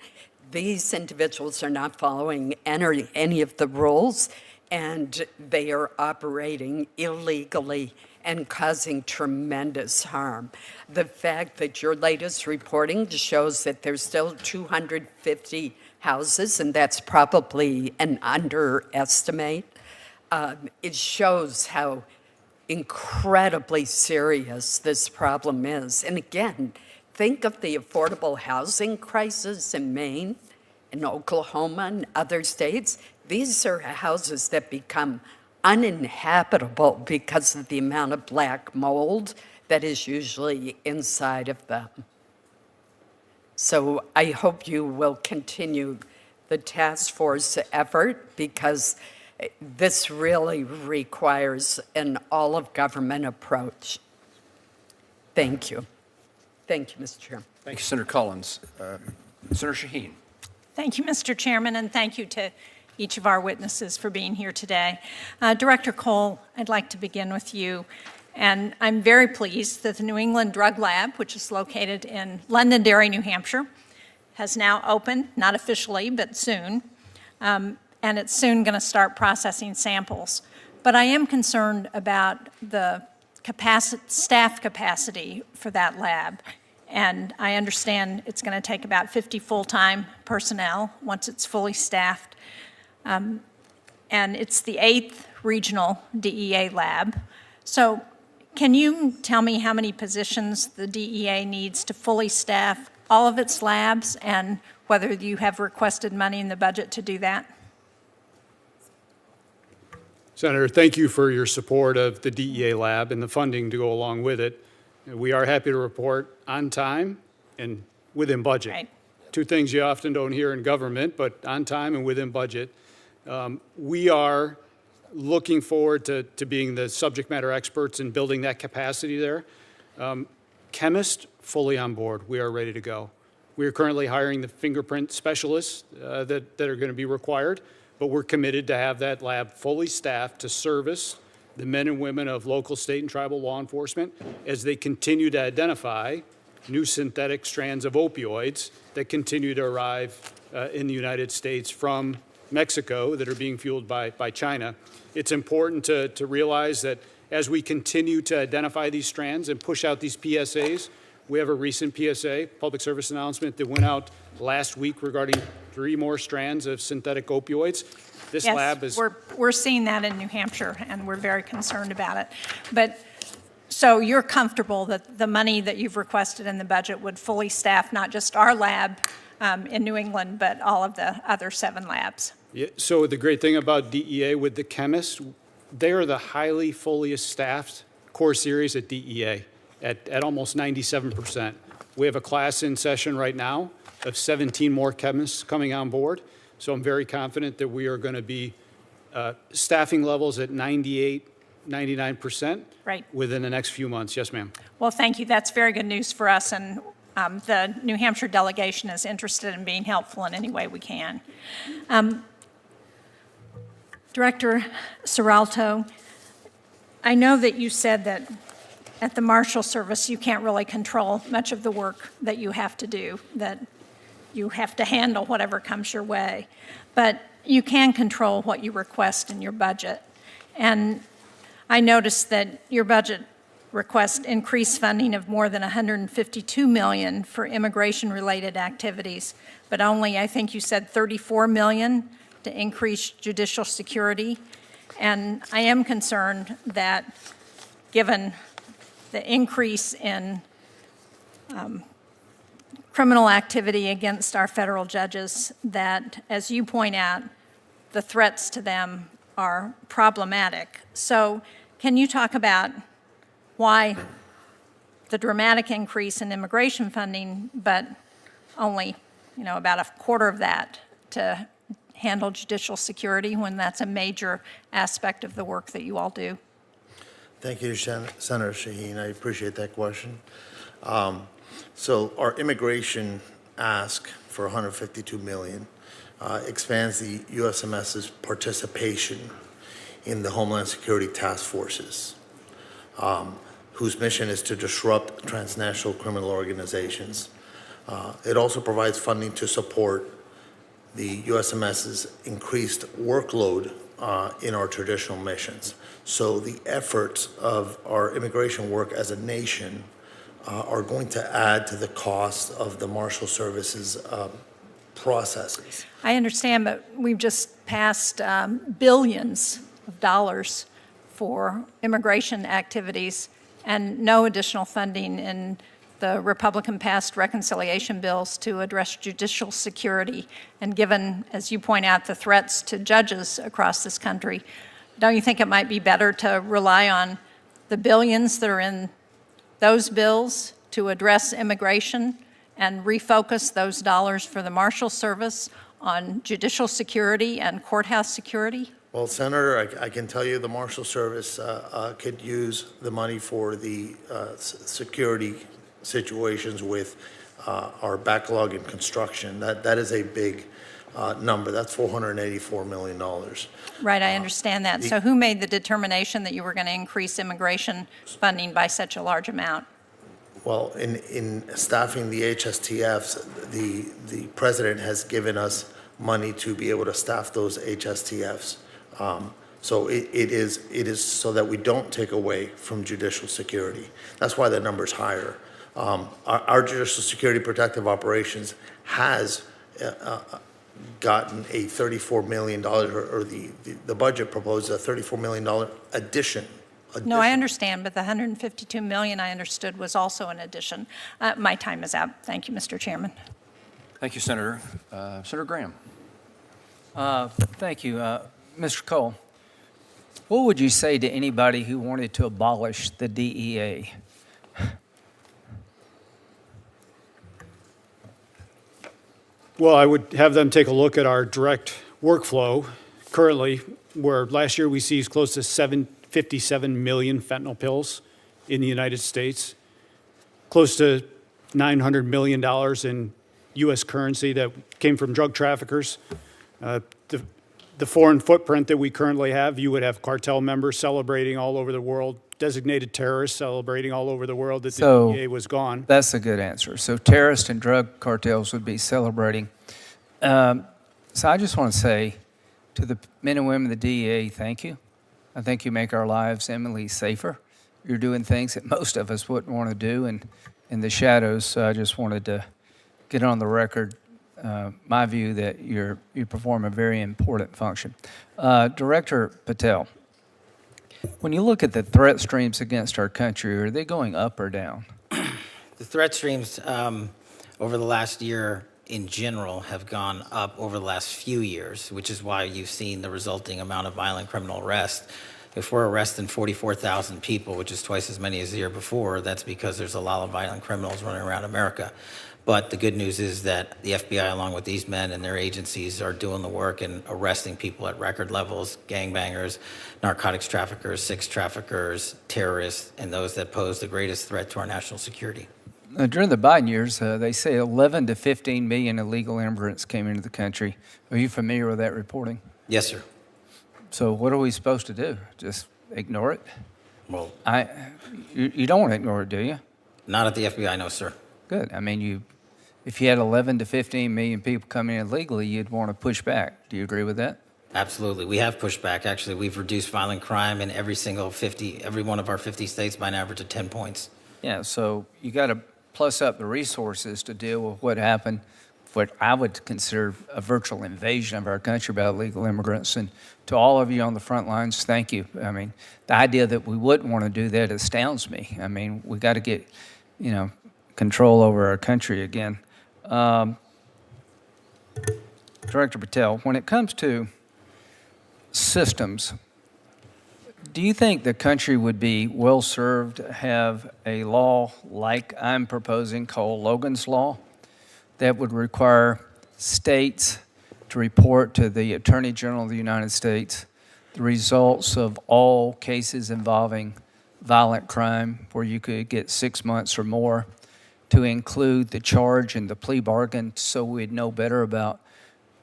These individuals are not following any of the rules, and they are operating illegally and causing tremendous harm. The fact that your latest reporting shows that there's still 250 houses, and that's probably an underestimate, it shows how incredibly serious this problem is. And again, think of the affordable housing crisis in Maine, in Oklahoma, and other states. These are houses that become uninhabitable because of the amount of black mold that is usually inside of them. So I hope you will continue the task force effort, because this really requires an all-of-government approach. Thank you. Thank you, Mr. Chairman. Thank you, Senator Collins. Senator Shaheen. Thank you, Mr. Chairman, and thank you to each of our witnesses for being here today. Director Cole, I'd like to begin with you. And I'm very pleased that the New England Drug Lab, which is located in Londonderry, New Hampshire, has now opened, not officially, but soon. And it's soon going to start processing samples. But I am concerned about the staff capacity for that lab. And I understand it's going to take about 50 full-time personnel once it's fully staffed. And it's the 8th regional DEA lab. So can you tell me how many positions the DEA needs to fully staff all of its labs, and whether you have requested money in the budget to do that? Senator, thank you for your support of the DEA lab and the funding to go along with it. We are happy to report on time and within budget. Right. Two things you often don't hear in government, but on time and within budget. We are looking forward to being the subject matter experts in building that capacity there. Chemists, fully on board. We are ready to go. We are currently hiring the fingerprint specialists that are going to be required, but we're committed to have that lab fully staffed to service the men and women of local, state, and tribal law enforcement as they continue to identify new synthetic strands of opioids that continue to arrive in the United States from Mexico that are being fueled by China. It's important to realize that as we continue to identify these strands and push out these PSAs, we have a recent PSA, public service announcement, that went out last week regarding 3 more strands of synthetic opioids. This lab is... We're seeing that in New Hampshire, and we're very concerned about it. But so you're comfortable that the money that you've requested in the budget would fully staff not just our lab in New England, but all of the other 7 labs? Yeah, so the great thing about DEA with the chemists, they are the highly fully staffed core series at DEA at almost 97%. We have a class in session right now of 17 more chemists coming on board. So I'm very confident that we are going to be staffing levels at 98, 99% within the next few months. Yes, ma'am. Well, thank you. That's very good news for us, and the New Hampshire delegation is interested in being helpful in any way we can. Director Serralta, I know that you said that at the Marshal Service you can't really control much of the work that you have to do, that you have to handle whatever comes your way, but you can control what you request in your budget. And I noticed that your budget request increased funding of more than $152 million for immigration-related activities, but only, I think you said, $34 million to increase judicial security. And I am concerned that given the increase in criminal activity against our federal judges, that, as you point out, the threats to them are problematic. So can you talk about why the dramatic increase in immigration funding, but only, about a quarter of that to handle judicial security, when that's a major aspect of the work that you all do? Thank you, Senator Shaheen. I appreciate that question. So our immigration ask for $152 million expands the USMS's participation in the Homeland Security task forces, whose mission is to disrupt transnational criminal organizations. It also provides funding to support the USMS's increased workload in our traditional missions. So the efforts of our immigration work as a nation are going to add to the cost of the Marshal Service's processes. I understand, but we've just passed billions of dollars for immigration activities and no additional funding in the Republican-passed reconciliation bills to address judicial security. And given, as you point out, the threats to judges across this country, don't you think it might be better to rely on the billions that are in those bills to address immigration and refocus those dollars for the Marshal Service on judicial security and courthouse security? Well, Senator, I can tell you the Marshal Service could use the money for the security situations with our backlog in construction. That is a big number. That's $484 million. Right, I understand that. So who made the determination that you were going to increase immigration funding by such a large amount? Well, in staffing the HSTFs, the president has given us money to be able to staff those HSTFs. So it is so that we don't take away from judicial security. That's why the number's higher. Our judicial security protective operations has gotten a $34 million, or the budget proposes a $34 million addition. No, I understand, but the $152 million I understood was also an addition. My time is out. Thank you, Mr. Chairman. Thank you, Senator. Senator Graham. Thank you. Mr. Cole, what would you say to anybody who wanted to abolish the DEA? Well, I would have them take a look at our direct workflow currently, where last year we seized close to 57 million fentanyl pills in the United States, close to $900 million in U.S. currency that came from drug traffickers. the foreign footprint that we currently have, you would have cartel members celebrating all over the world, designated terrorists celebrating all over the world that the DEA was gone. That's a good answer. So terrorists and drug cartels would be celebrating. So I just want to say to the men and women of the DEA, thank you. I think you make our lives eminently safer. You're doing things that most of us wouldn't want to do and in the shadows. So I just wanted to get on the record my view that you perform a very important function. Director Patel, when you look at the threat streams against our country, are they going up or down? The threat streams over the last year in general have gone up over the last few years, which is why you've seen the resulting amount of violent criminal arrests. If we're arresting 44,000 people, which is twice as many as the year before, that's because there's a lot of violent criminals running around America. But the good news is that the FBI, along with these men and their agencies, are doing the work and arresting people at record levels: gangbangers, narcotics traffickers, sex traffickers, terrorists, and those that pose the greatest threat to our national security. During the Biden years, they say 11 to 15 million illegal immigrants came into the country. Are you familiar with that reporting? Yes, sir. So what are we supposed to do? Just ignore it? Well, you don't want to ignore it, do you? not at the FBI, no, sir. Good. I mean, if you had 11 to 15 million people coming in illegally, you'd want to push back. Do you agree with that? Absolutely. We have pushed back. Actually, we've reduced violent crime in every one of our 50 states by an average of 10 points. Yeah, so you got to plus up the resources to deal with what happened, what I would consider a virtual invasion of our country by illegal immigrants. And to all of you on the front lines, thank you. I mean, the idea that we wouldn't want to do that astounds me. I mean, we got to get, control over our country again. Director Patel, when it comes to systems, do you think the country would be well served to have a law like I'm proposing called Logan's Law that would require states to report to the Attorney General of the United States the results of all cases involving violent crime where you could get 6 months or more, to include the charge and the plea bargain so we'd know better about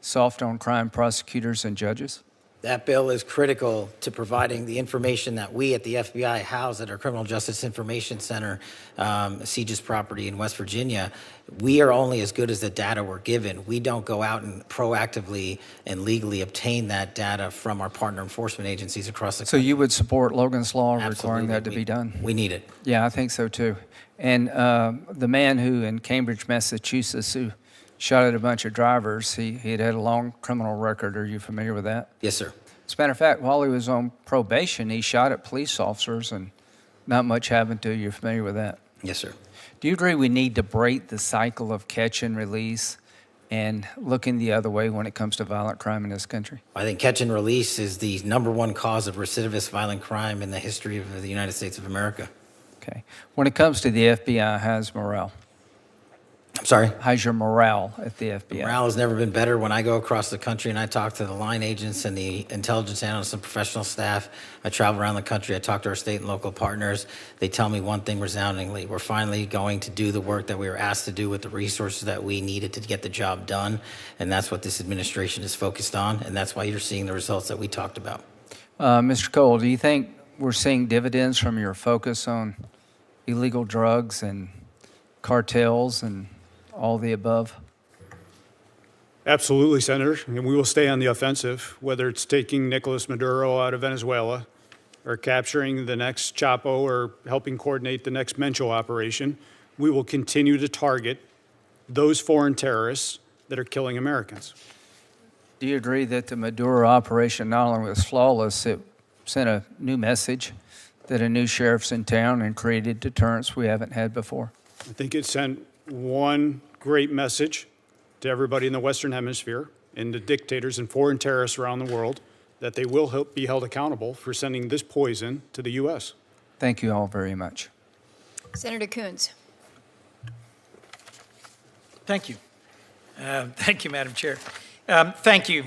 soft on crime prosecutors and judges? That bill is critical to providing the information that we at the FBI house at our Criminal Justice Information Center, Siege's property in West Virginia. We are only as good as the data we're given. We don't go out and proactively and legally obtain that data from our partner enforcement agencies across the country. So you would support Logan's Law requiring Absolutely. that to be done? We need it. Yeah, I think so too. And the man who in Cambridge, Massachusetts, who shot at a bunch of drivers, he had a long criminal record. Are you familiar with that? Yes, sir. As a matter of fact, while he was on probation, he shot at police officers and not much happened to you. You're familiar with that? Yes, sir. Do you agree we need to break the cycle of catch and release and looking the other way when it comes to violent crime in this country? I think catch and release is the #1 cause of recidivist violent crime in the history of the United States of America. Okay. When it comes to the FBI, how's morale? I'm sorry? How's your morale at the FBI? Morale has never been better. When I go across the country and I talk to the line agents and the intelligence analysts and professional staff, I travel around the country, I talk to our state and local partners, they tell me one thing resoundingly: we're finally going to do the work that we were asked to do with the resources that we needed to get the job done, and that's what this administration is focused on, and that's why you're seeing the results that we talked about. Mr. Cole, do you think we're seeing dividends from your focus on illegal drugs and cartels and all the above? Absolutely, Senator, and we will stay on the offensive, whether it's taking Nicolas Maduro out of Venezuela or capturing the next Chapo or helping coordinate the next Mencho operation. We will continue to target those foreign terrorists that are killing Americans. Do you agree that the Maduro operation not only was flawless, it sent a new message that a new sheriff's in town and created deterrence we haven't had before? I think it sent one great message to everybody in the Western Hemisphere and the dictators and foreign terrorists around the world that they will be held accountable for sending this poison to the U.S. Thank you all very much. Senator Coons. Thank you. Thank you, Madam Chair. Thank you,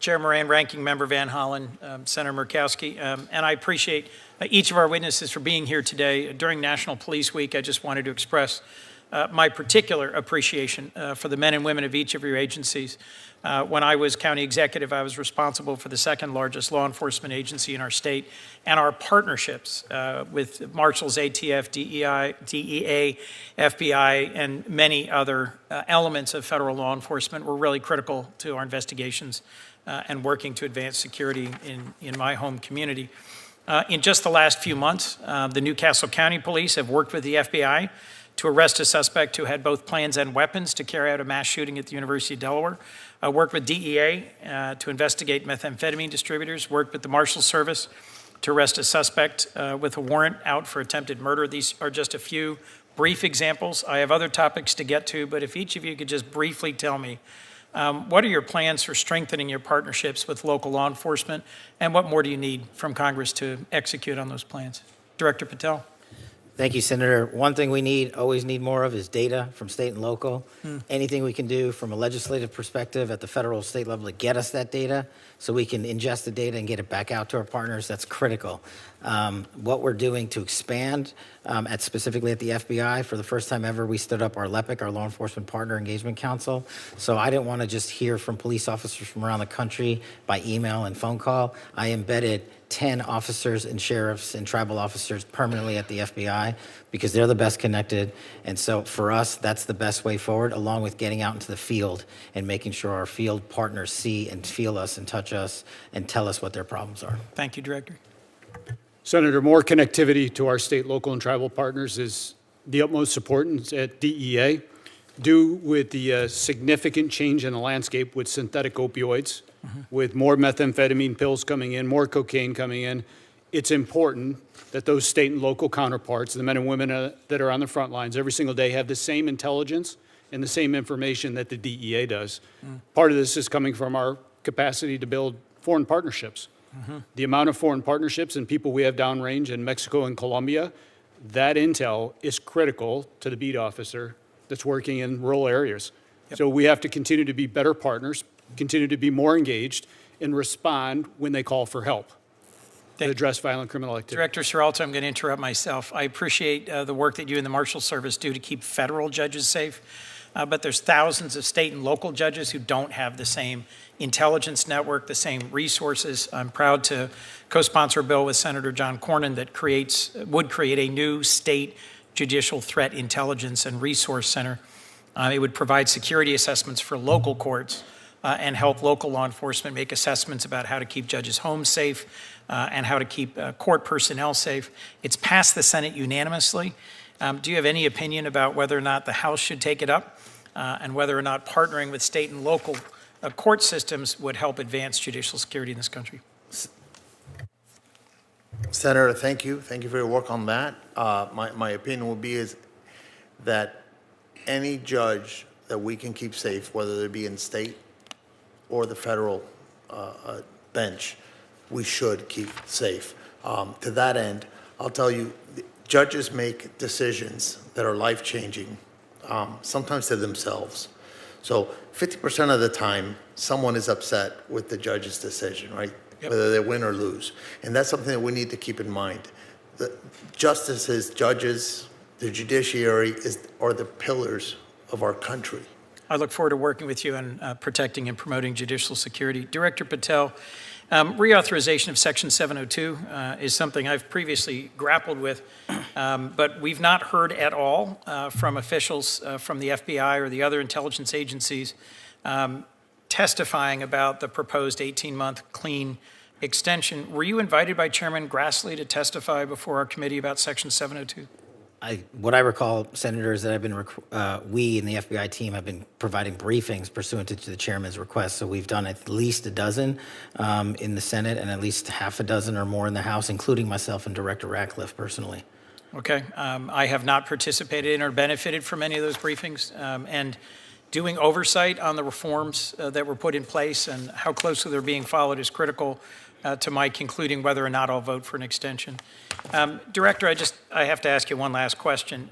Chair Moran, Ranking Member Van Hollen, Senator Murkowski, and I appreciate each of our witnesses for being here today. During National Police Week, I just wanted to express my particular appreciation for the men and women of each of your agencies. When I was county executive, I was responsible for the second largest law enforcement agency in our state, and our partnerships with Marshals, ATF, DEA, FBI, and many other elements of federal law enforcement were really critical to our investigations and working to advance security in my home community. In just the last few months, the Newcastle County Police have worked with the FBI to arrest a suspect who had both plans and weapons to carry out a mass shooting at the University of Delaware. Worked with DEA to investigate methamphetamine distributors. Worked with the Marshals Service to arrest a suspect with a warrant out for attempted murder. These are just a few brief examples. I have other topics to get to, but if each of you could just briefly tell me, what are your plans for strengthening your partnerships with local law enforcement, and what more do you need from Congress to execute on those plans? Director Patel. Thank you, Senator. One thing we always need more of is data from state and local. Anything we can do from a legislative perspective at the federal state level to get us that data so we can ingest the data and get it back out to our partners, that's critical. What we're doing to expand specifically at the FBI, for the first time ever, we stood up our LEPIC, our Law Enforcement Partner Engagement Council. So I didn't want to just hear from police officers from around the country by email and phone call. I embedded 10 officers and sheriffs and tribal officers permanently at the FBI because they're the best connected. And so for us, that's the best way forward, along with getting out into the field and making sure our field partners see and feel us and touch us and tell us what their problems are. Thank you, Director. Senator, more connectivity to our state, local, and tribal partners is the utmost importance at DEA. Due with the significant change in the landscape with synthetic opioids, with more methamphetamine pills coming in, more cocaine coming in, it's important that those state and local counterparts, the men and women that are on the front lines every single day, have the same intelligence and the same information that the DEA does. Part of this is coming from our capacity to build foreign partnerships. The amount of foreign partnerships and people we have downrange in Mexico and Colombia, that intel is critical to the beat officer that's working in rural areas. So we have to continue to be better partners, continue to be more engaged, and respond when they call for help to address violent criminal activity. Director Serralta, I'm going to interrupt myself. I appreciate the work that you and the Marshals Service do to keep federal judges safe, but there's thousands of state and local judges who don't have the same intelligence network, the same resources. I'm proud to co-sponsor a bill with Senator John Cornyn that would create a new state judicial threat intelligence and resource center. It would provide security assessments for local courts and help local law enforcement make assessments about how to keep judges' homes safe and how to keep court personnel safe. It's passed the Senate unanimously. Do you have any opinion about whether or not the House should take it up and whether or not partnering with state and local court systems would help advance judicial security in this country? Senator, thank you. Thank you for your work on that. My opinion will be is that any judge that we can keep safe, whether it be in state or the federal bench, we should keep safe. To that end, I'll tell you, judges make decisions that are life-changing, sometimes to themselves. So 50% of the time, someone is upset with the judge's decision, right? Yep. Whether they win or lose. And that's something that we need to keep in mind. The justices, judges, the judiciary are the pillars of our country. I look forward to working with you on protecting and promoting judicial security. Director Patel, reauthorization of Section 702 is something I've previously grappled with, but we've not heard at all from officials from the FBI or the other intelligence agencies testifying about the proposed 18-month clean extension. Were you invited by Chairman Grassley to testify before our committee about Section 702? What I recall, Senator, is that we in the FBI team have been providing briefings pursuant to the chairman's request. So we've done at least a dozen in the Senate and at least half a dozen or more in the House, including myself and Director Ratcliffe personally. Okay. I have not participated in or benefited from any of those briefings. And doing oversight on the reforms that were put in place and how closely they're being followed is critical to my concluding whether or not I'll vote for an extension. Director, I have to ask you one last question.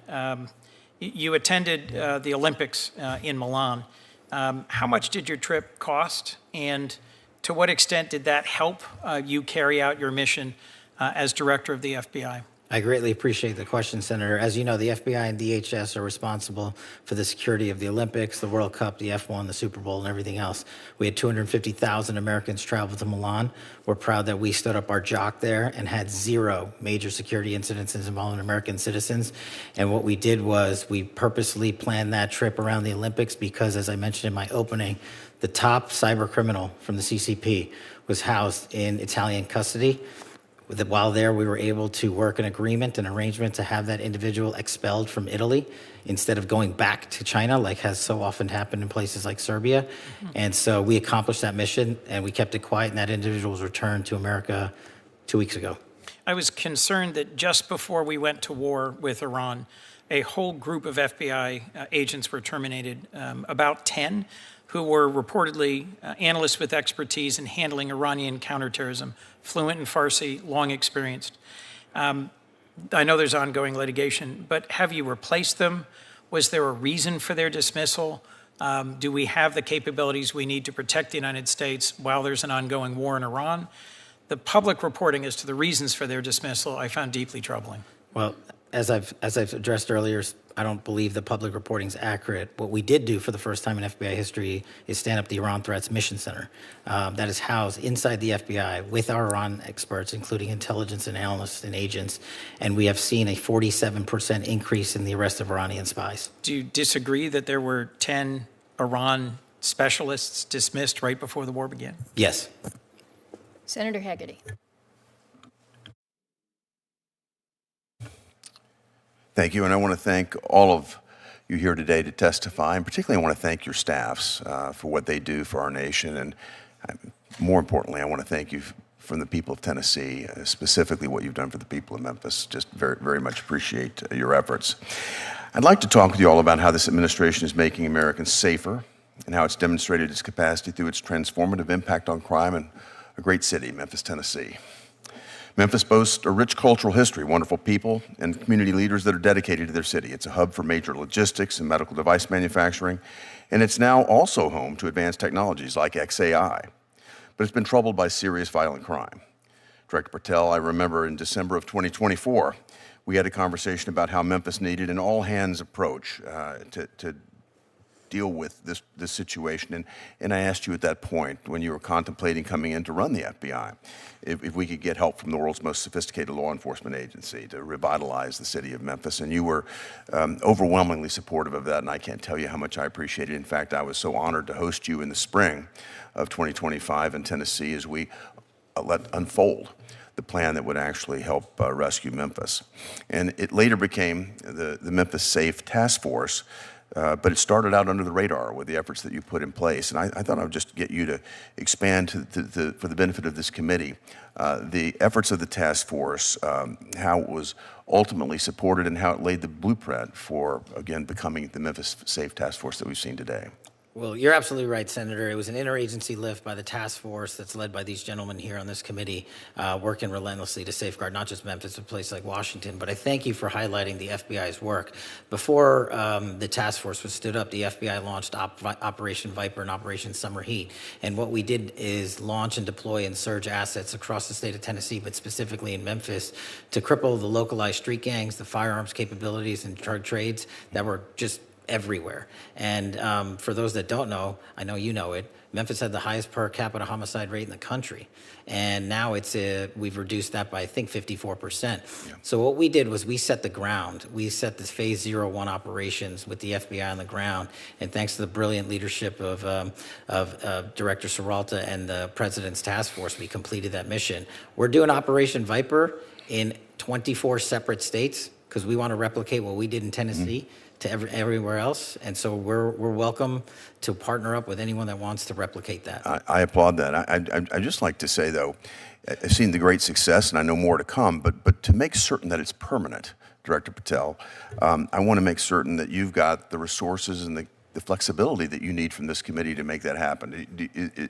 You attended the Olympics in Milan. How much did your trip cost, and to what extent did that help you carry out your mission as director of the FBI? I greatly appreciate the question, Senator. As you know, the FBI and DHS are responsible for the security of the Olympics, the World Cup, the F1, the Super Bowl, and everything else. We had 250,000 Americans travel to Milan. We're proud that we stood up our jock there and had 0 major security incidents involving American citizens. And what we did was we purposely planned that trip around the Olympics because, as I mentioned in my opening, the top cyber criminal from the CCP was housed in Italian custody. While there, we were able to work an agreement, an arrangement to have that individual expelled from Italy instead of going back to China, like has so often happened in places like Serbia. And so we accomplished that mission, and we kept it quiet, and that individual was returned to America 2 weeks ago. I was concerned that just before we went to war with Iran, a whole group of FBI agents were terminated, about 10, who were reportedly analysts with expertise in handling Iranian counterterrorism, fluent in Farsi, long experienced. I know there's ongoing litigation, but have you replaced them? Was there a reason for their dismissal? Do we have the capabilities we need to protect the United States while there's an ongoing war in Iran? The public reporting as to the reasons for their dismissal I found deeply troubling. Well, as I've addressed earlier, I don't believe the public reporting is accurate. What we did do for the first time in FBI history is stand up the Iran Threats Mission Center. That is housed inside the FBI with our Iran experts, including intelligence and analysts and agents, and we have seen a 47% increase in the arrest of Iranian spies. Do you disagree that there were 10 Iran specialists dismissed right before the war began? Yes. Senator Haggerty. Thank you, and I want to thank all of you here today to testify, and particularly I want to thank your staffs for what they do for our nation, and more importantly, I want to thank you from the people of Tennessee, specifically what you've done for the people of Memphis. Just very, very much appreciate your efforts. I'd like to talk with you all about how this administration is making Americans safer and how it's demonstrated its capacity through its transformative impact on crime in a great city, Memphis, Tennessee. Memphis boasts a rich cultural history, wonderful people, and community leaders that are dedicated to their city. It's a hub for major logistics and medical device manufacturing, and it's now also home to advanced technologies like XAI. But it's been troubled by serious violent crime. Director Patel, I remember in December of 2024, we had a conversation about how Memphis needed an all-hands approach to deal with this situation. And I asked you at that point, when you were contemplating coming in to run the FBI, if we could get help from the world's most sophisticated law enforcement agency to revitalize the city of Memphis. And you were overwhelmingly supportive of that, and I can't tell you how much I appreciate it. In fact, I was so honored to host you in the spring of 2025 in Tennessee as we let unfold the plan that would actually help rescue Memphis. And it later became the Memphis Safe Task Force, but it started out under the radar with the efforts that you put in place. And I thought I would just get you to expand for the benefit of this committee, the efforts of the task force, how it was ultimately supported and how it laid the blueprint for, again, becoming the Memphis Safe Task Force that we've seen today. Well, you're absolutely right, Senator. It was an interagency lift by the task force that's led by these gentlemen here on this committee, working relentlessly to safeguard not just Memphis, but places like Washington. But I thank you for highlighting the FBI's work. Before the task force was stood up, the FBI launched Operation Viper and Operation Summer Heat. And what we did is launch and deploy and surge assets across the state of Tennessee, but specifically in Memphis, to cripple the localized street gangs, the firearms capabilities, and drug trades that were just everywhere. And for those that don't know, I know you know it, Memphis had the highest per capita homicide rate in the country. And now we've reduced that by, I think, 54%. Yeah. So what we did was we set the ground. We set this phase 01 operations with the FBI on the ground. And thanks to the brilliant leadership of Director Serralta and the President's task force, we completed that mission. We're doing Operation Viper in 24 separate states because we want to replicate what we did in Tennessee. Mm-hmm. To everywhere else, and so we're welcome to partner up with anyone that wants to replicate that. I applaud that. I'd just like to say, though, I've seen the great success, and I know more to come, but to make certain that it's permanent, Director Patel, I want to make certain that you've got the resources and the flexibility that you need from this committee to make that happen.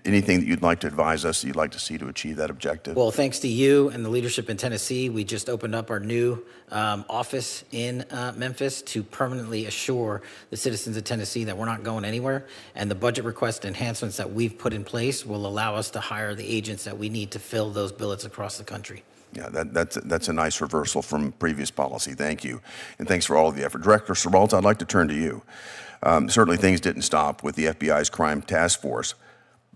Anything that you'd like to advise us that you'd like to see to achieve that objective? Well, thanks to you and the leadership in Tennessee, we just opened up our new office in Memphis to permanently assure the citizens of Tennessee that we're not going anywhere. And the budget request enhancements that we've put in place will allow us to hire the agents that we need to fill those billets across the country. Yeah, that's a nice reversal from previous policy. Thank you. And thanks for all of the effort. Director Serralta, I'd like to turn to you. Certainly things didn't stop with the FBI's crime task force.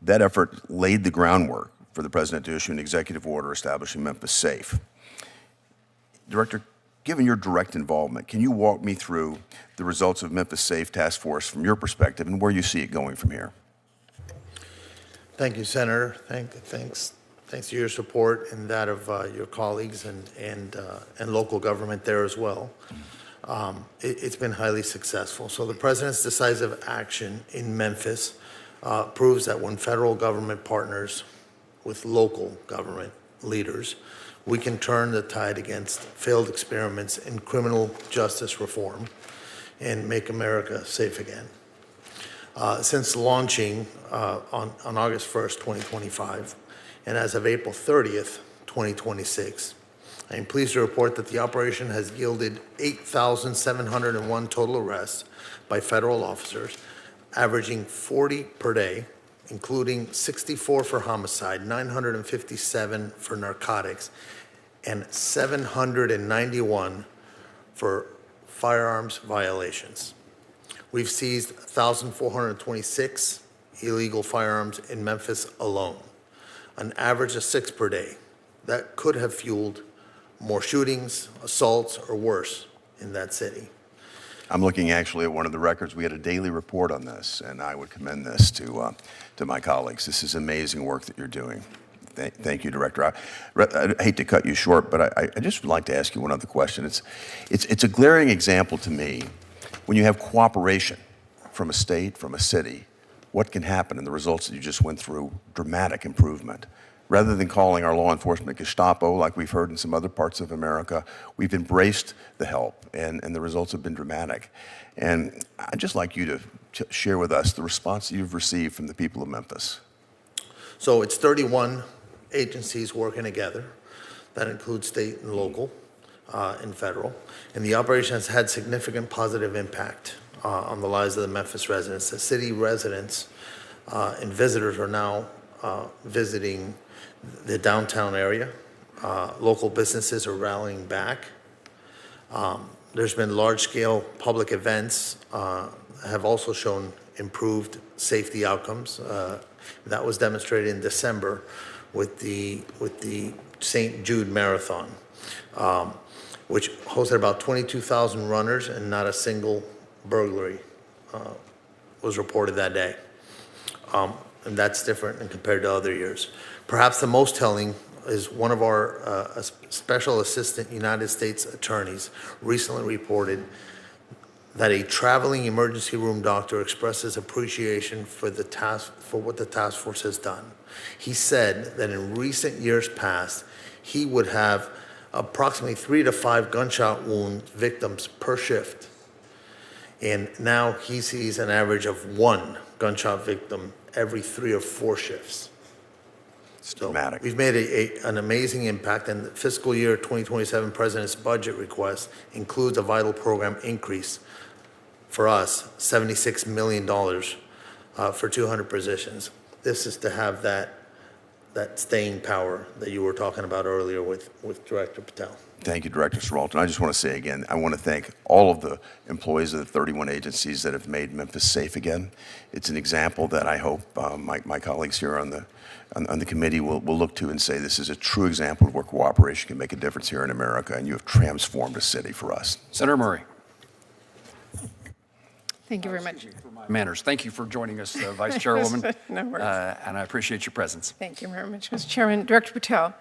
That effort laid the groundwork for the president to issue an executive order establishing Memphis safe. Director, given your direct involvement, can you walk me through the results of Memphis Safe Task Force from your perspective and where you see it going from here? Thank you, Senator. Thanks to your support and that of your colleagues and local government there as well. It's been highly successful. So the president's decisive action in Memphis proves that when federal government partners with local government leaders, we can turn the tide against failed experiments in criminal justice reform and make America safe again. Since launching on August 1st, 2025, and as of April 30th, 2026, I am pleased to report that the operation has yielded 8,701 total arrests by federal officers, averaging 40 per day, including 64 for homicide, 957 for narcotics, and 791 for firearms violations. We've seized 1,426 illegal firearms in Memphis alone, an average of 6 per day. That could have fueled more shootings, assaults, or worse in that city. I'm looking actually at one of the records. We had a daily report on this, and I would commend this to my colleagues. This is amazing work that you're doing. Thank you, Director. I hate to cut you short, but I just would like to ask you one other question. It's a glaring example to me when you have cooperation from a state, from a city, what can happen, and the results that you just went through, dramatic improvement. Rather than calling our law enforcement Gestapo, like we've heard in some other parts of America, we've embraced the help, and the results have been dramatic. And I'd just like you to share with us the response that you've received from the people of Memphis. So it's 31 agencies working together. That includes state and local and federal. And the operation has had significant positive impact on the lives of the Memphis residents. The city residents and visitors are now visiting the downtown area. Local businesses are rallying back. There's been large-scale public events have also shown improved safety outcomes. That was demonstrated in December with the St. Jude Marathon, which hosted about 22,000 runners, and not a single burglary was reported that day. And that's different compared to other years. Perhaps the most telling is one of our special assistant United States attorneys recently reported that a traveling emergency room doctor expresses appreciation for what the task force has done. He said that in recent years past, he would have approximately 3 to 5 gunshot wound victims per shift. And now he sees an average of 1 gunshot victim every 3 or 4 shifts. It's dramatic. We've made an amazing impact, and the fiscal year 2027 President's budget request includes a vital program increase for us, $76 million for 200 positions. This is to have that staying power that you were talking about earlier with Director Patel. Thank you, Director Serralta. And I just want to say again, I want to thank all of the employees of the 31 agencies that have made Memphis safe again. It's an example that I hope my colleagues here on the committee will look to and say this is a true example of where cooperation can make a difference here in America, and you have transformed a city for us. Senator Murray. Thank you very much. Manners. Thank you for joining us, Vice Chairwoman. No worries. And I appreciate your presence. Thank you very much, Mr. Chairman. Director Patel,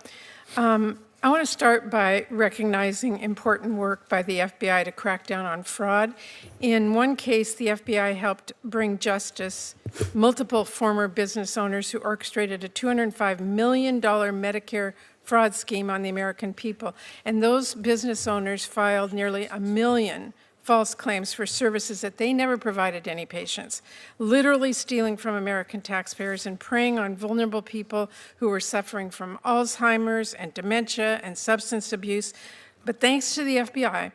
I want to start by recognizing important work by the FBI to crack down on fraud. In one case, the FBI helped bring justice multiple former business owners who orchestrated a $205 million Medicare fraud scheme on the American people. And those business owners filed nearly 1 million false claims for services that they never provided to any patients, literally stealing from American taxpayers and preying on vulnerable people who were suffering from Alzheimer's and dementia and substance abuse. But thanks to the FBI,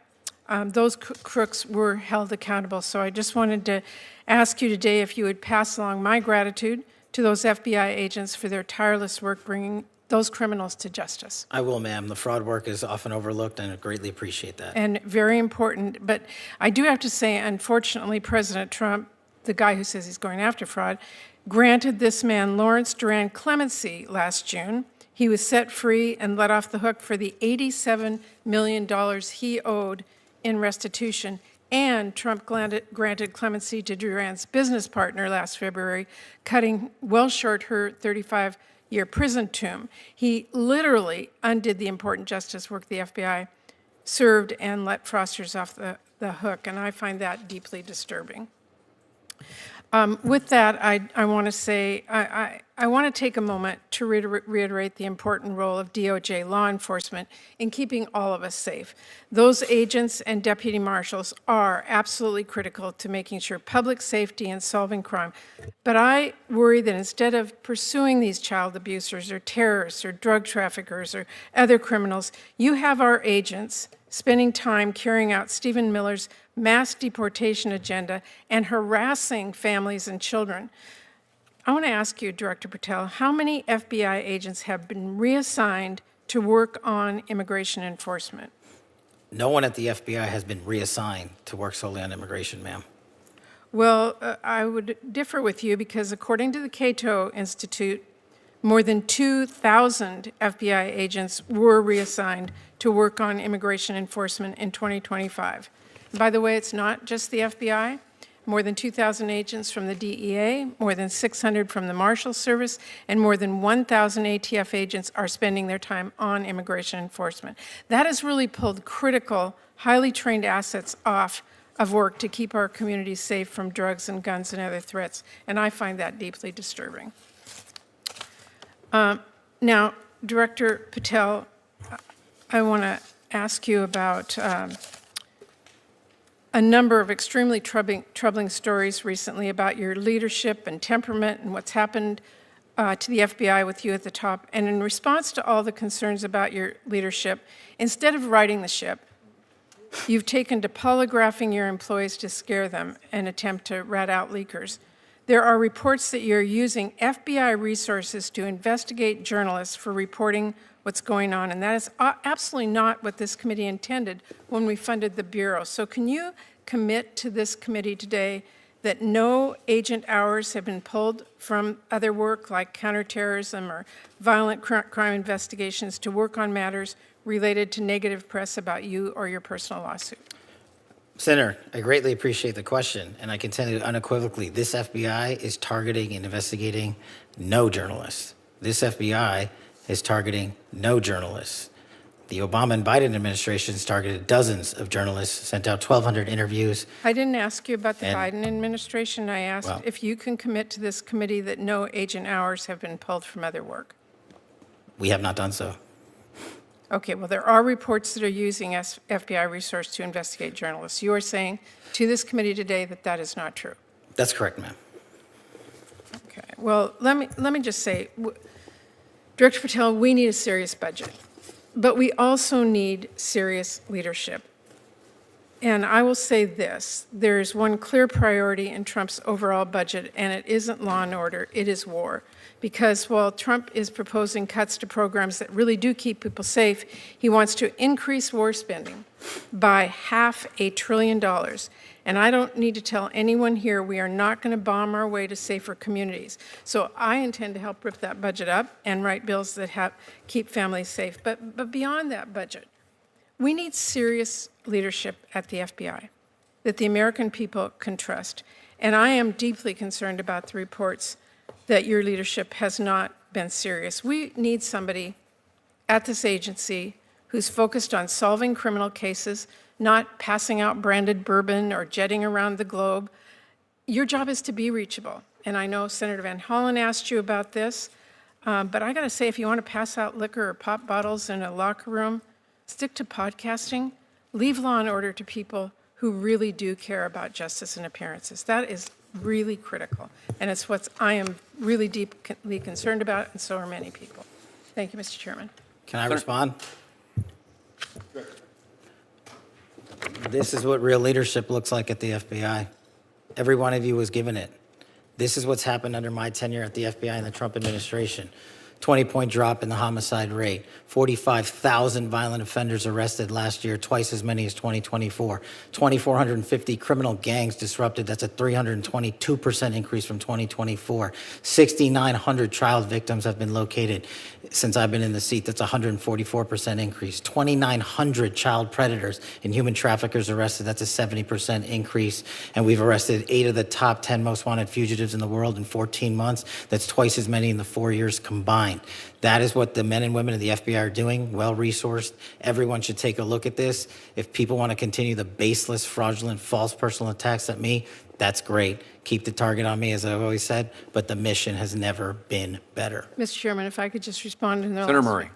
those crooks were held accountable. So I just wanted to ask you today if you would pass along my gratitude to those FBI agents for their tireless work bringing those criminals to justice. I will, ma'am. The fraud work is often overlooked, and I greatly appreciate that. And very important. But I do have to say, unfortunately, President Trump, the guy who says he's going after fraud, granted this man, Lawrence Duran, clemency last June. He was set free and let off the hook for the $87 million he owed in restitution. And Trump granted clemency to Duran's business partner last February, cutting well short her 35-year prison term. He literally undid the important justice work the FBI served and let fraudsters off the hook, and I find that deeply disturbing. With that, I want to say, I want to take a moment to reiterate the important role of DOJ law enforcement in keeping all of us safe. Those agents and deputy marshals are absolutely critical to making sure public safety and solving crime. But I worry that instead of pursuing these child abusers or terrorists or drug traffickers or other criminals, you have our agents spending time carrying out Stephen Miller's mass deportation agenda and harassing families and children. I want to ask you, Director Patel, how many FBI agents have been reassigned to work on immigration enforcement? No one at the FBI has been reassigned to work solely on immigration, ma'am. Well, I would differ with you because according to the Cato Institute, more than 2,000 FBI agents were reassigned to work on immigration enforcement in 2025. By the way, it's not just the FBI. More than 2,000 agents from the DEA, more than 600 from the Marshals Service, and more than 1,000 ATF agents are spending their time on immigration enforcement. That has really pulled critical, highly trained assets off of work to keep our communities safe from drugs and guns and other threats, and I find that deeply disturbing. Now, Director Patel, I want to ask you about a number of extremely troubling stories recently about your leadership and temperament and what's happened to the FBI with you at the top. And in response to all the concerns about your leadership, instead of righting the ship, you've taken to polygraphing your employees to scare them and attempt to rat out leakers. There are reports that you're using FBI resources to investigate journalists for reporting what's going on, and that is absolutely not what this committee intended when we funded the Bureau. So can you commit to this committee today that no agent hours have been pulled from other work like counterterrorism or violent crime investigations to work on matters related to negative press about you or your personal lawsuit? Senator, I greatly appreciate the question, and I can tell you unequivocally, this FBI is targeting and investigating no journalists. This FBI is targeting no journalists. The Obama and Biden administrations targeted dozens of journalists, sent out 1,200 interviews. I didn't ask you about the Biden administration. I asked if you can commit to this committee that no agent hours have been pulled from other work. We have not done so. Okay, well, there are reports that are using FBI resources to investigate journalists. You are saying to this committee today that that is not true. That's correct, ma'am. Okay, well, let me just say, Director Patel, we need a serious budget, but we also need serious leadership. And I will say this, there's one clear priority in Trump's overall budget, and it isn't law and order, it is war. Because while Trump is proposing cuts to programs that really do keep people safe, he wants to increase war spending by $500 billion. And I don't need to tell anyone here we are not going to bomb our way to safer communities. So I intend to help rip that budget up and write bills that keep families safe. But beyond that budget, we need serious leadership at the FBI that the American people can trust. And I am deeply concerned about the reports that your leadership has not been serious. We need somebody at this agency who's focused on solving criminal cases, not passing out branded bourbon or jetting around the globe. Your job is to be reachable. And I know Senator Van Hollen asked you about this, but I gotta say, if you want to pass out liquor or pop bottles in a locker room, stick to podcasting, leave law and order to people who really do care about justice and appearances. That is really critical, and it's what I am really deeply concerned about, and so are many people. Thank you, Mr. Chairman. Can I respond? This is what real leadership looks like at the FBI. Every one of you was given it. This is what's happened under my tenure at the FBI and the Trump administration. 20-point drop in the homicide rate, 45,000 violent offenders arrested last year, twice as many as 2024, 2,450 criminal gangs disrupted, that's a 322% increase from 2024, 6,900 child victims have been located since I've been in the seat, that's a 144% increase, 2,900 child predators and human traffickers arrested, that's a 70% increase, and we've arrested 8 of the top 10 most wanted fugitives in the world in 14 months, that's twice as many in the 4 years combined. That is what the men and women of the FBI are doing, well-resourced. Everyone should take a look at this. If people want to continue the baseless, fraudulent, false personal attacks at me, that's great. Keep the target on me, as I've always said, but the mission has never been better. Mr. Chairman, if I could just respond in the Senator last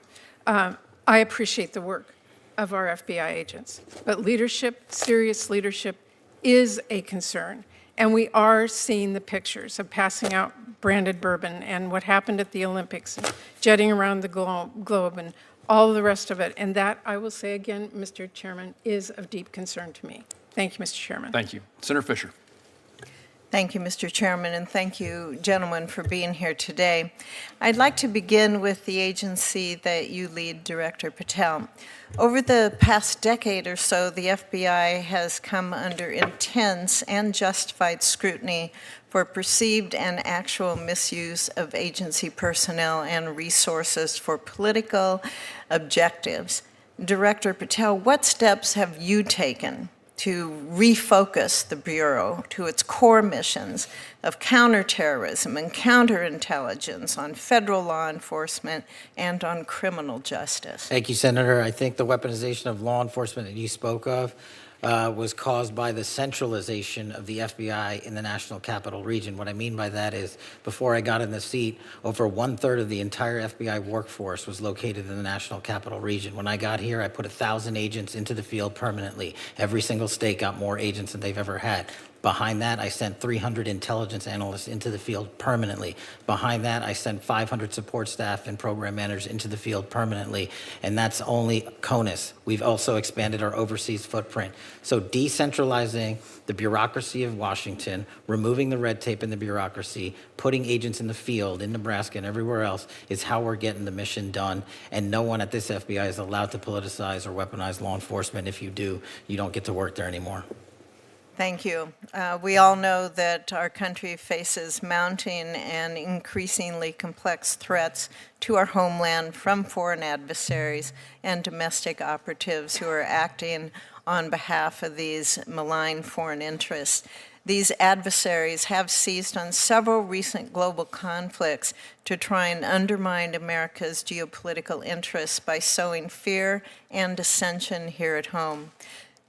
Murray. I appreciate the work of our FBI agents, but leadership, serious leadership, is a concern. And we are seeing the pictures of passing out branded bourbon and what happened at the Olympics, and jetting around the globe and all the rest of it. And that, I will say again, Mr. Chairman, is of deep concern to me. Thank you, Mr. Chairman. Thank you. Senator Fisher. Thank you, Mr. Chairman, and thank you, gentlemen, for being here today. I'd like to begin with the agency that you lead, Director Patel. Over the past decade or so, the FBI has come under intense and justified scrutiny for perceived and actual misuse of agency personnel and resources for political objectives. Director Patel, what steps have you taken to refocus the Bureau to its core missions of counterterrorism and counterintelligence on federal law enforcement and on criminal justice? Thank you, Senator. I think the weaponization of law enforcement that you spoke of was caused by the centralization of the FBI in the National Capital Region. What I mean by that is, before I got in the seat, over 1/3 of the entire FBI workforce was located in the National Capital Region. When I got here, I put 1,000 agents into the field permanently. Every single state got more agents than they've ever had. Behind that, I sent 300 intelligence analysts into the field permanently. Behind that, I sent 500 support staff and program managers into the field permanently. And that's only CONUS. We've also expanded our overseas footprint. So decentralizing the bureaucracy of Washington, removing the red tape in the bureaucracy, putting agents in the field in Nebraska and everywhere else is how we're getting the mission done. And no one at this FBI is allowed to politicize or weaponize law enforcement. If you do, you don't get to work there anymore. Thank you. We all know that our country faces mounting and increasingly complex threats to our homeland from foreign adversaries and domestic operatives who are acting on behalf of these malign foreign interests. These adversaries have seized on several recent global conflicts to try and undermine America's geopolitical interests by sowing fear and dissension here at home.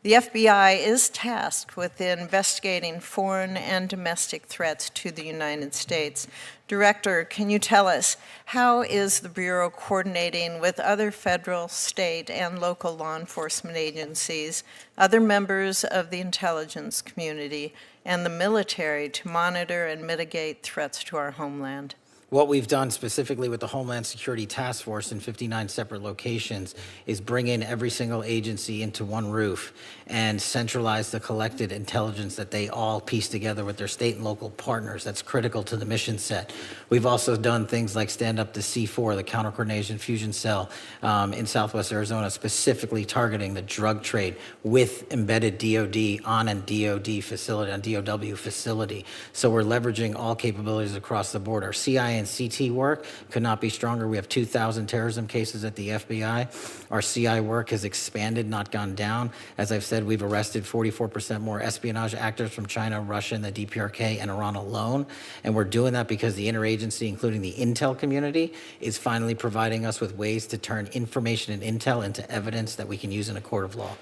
The FBI is tasked with investigating foreign and domestic threats to the United States. Director, can you tell us, how is the Bureau coordinating with other federal, state, and local law enforcement agencies, other members of the intelligence community, and the military to monitor and mitigate threats to our homeland? What we've done specifically with the Homeland Security Task Force in 59 separate locations is bring in every single agency into one roof and centralize the collected intelligence that they all piece together with their state and local partners. That's critical to the mission set. We've also done things like stand up the C4, the Counter Coordination Fusion Cell in Southwest Arizona, specifically targeting the drug trade with embedded DOD on a DOD facility, on DOW facility. So we're leveraging all capabilities across the board. Our CIA and CT work could not be stronger. We have 2,000 terrorism cases at the FBI. Our CI work has expanded, not gone down. As I've said, we've arrested 44% more espionage actors from China, Russia, and the DPRK and Iran alone. And we're doing that because the interagency, including the intel community, is finally providing us with ways to turn information and intel into evidence that we can use in a court of law.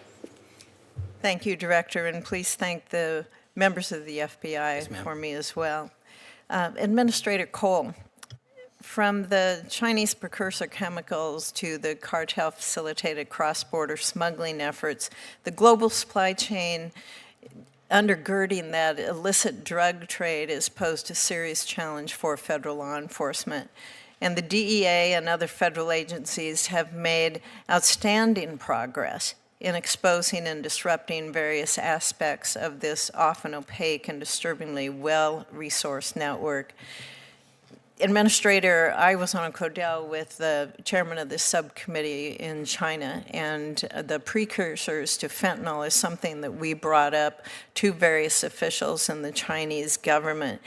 Thank you, Director, and please thank the members of the FBI for me as well. Administrator Cole, from the Chinese precursor chemicals to the cartel-facilitated cross-border smuggling efforts, the global supply chain undergirding that illicit drug trade is posed a serious challenge for federal law enforcement. And the DEA and other federal agencies have made outstanding progress in exposing and disrupting various aspects of this often opaque and disturbingly well-resourced network. Administrator, I was on a CODEL with the chairman of this subcommittee in China, and the precursors to fentanyl is something that we brought up to various officials in the Chinese government.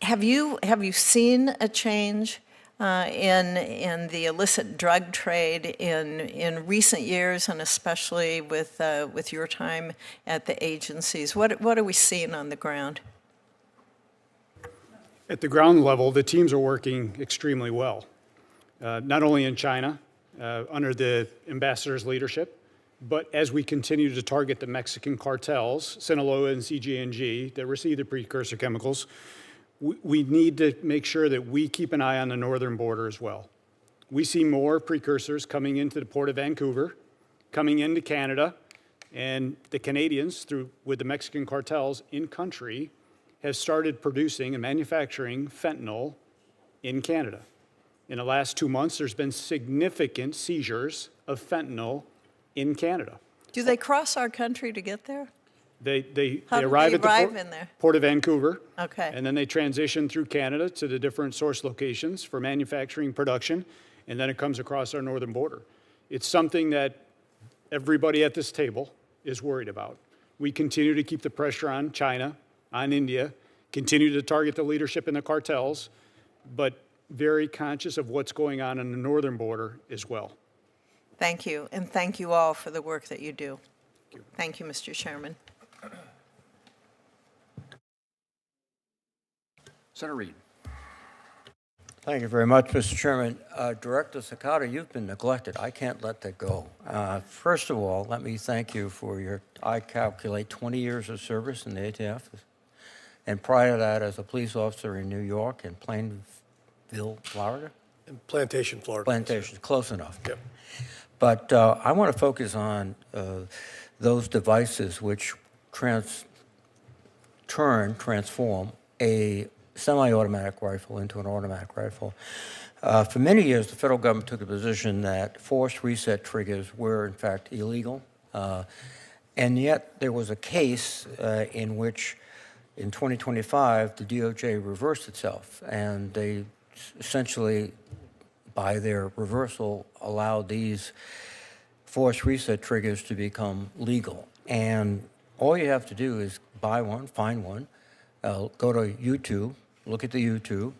Have you seen a change in the illicit drug trade in recent years, and especially with your time at the agencies? What are we seeing on the ground? At the ground level, the teams are working extremely well, not only in China under the ambassador's leadership, but as we continue to target the Mexican cartels, Sinaloa and CG&G, that receive the precursor chemicals. We need to make sure that we keep an eye on the northern border as well. We see more precursors coming into the Port of Vancouver, coming into Canada, and the Canadians, with the Mexican cartels in country, have started producing and manufacturing fentanyl in Canada. In the last 2 months, there's been significant seizures of fentanyl in Canada. Do they cross our country to get there? They How do arrive they at the arrive in there? Port of Vancouver. Okay. And then they transition through Canada to the different source locations for manufacturing production, and then it comes across our northern border. It's something that everybody at this table is worried about. We continue to keep the pressure on China, on India, continue to target the leadership in the cartels, but very conscious of what's going on the northern border as well. Thank you, and thank you all for the work that you do. Thank you, Mr. Chairman. Senator Reed. Thank you very much, Mr. Chairman. Director Cekada, you've been neglected. I can't let that go. First of all, let me thank you for your, I calculate, 20 years of service in the ATF. And prior to that, as a police officer in New York and Plainville, Florida? In Plantation, Florida. Plantation, close enough. Yep. But I want to focus on those devices which transform a semi-automatic rifle into an automatic rifle. For many years, the federal government took a position that forced reset triggers were, in fact, illegal. And yet, there was a case in which, in 2025, the DOJ reversed itself, and they essentially, by their reversal, allowed these forced reset triggers to become legal. And all you have to do is buy one, find one, go to YouTube, look at the YouTube.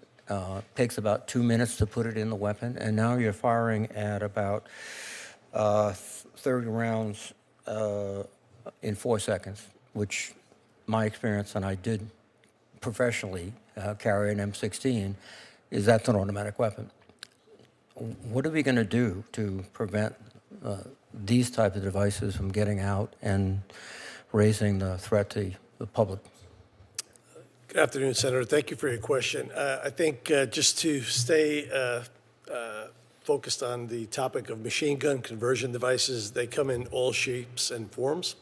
Takes about 2 minutes to put it in the weapon, and now you're firing at about 30 rounds in 4 seconds, which my experience, and I did professionally carry an M16, is that's an automatic weapon. What are we going to do to prevent these type of devices from getting out and raising the threat to the public? Good afternoon, Senator. Thank you for your question. I think just to stay focused on the topic of machine gun conversion devices, they come in all shapes and forms.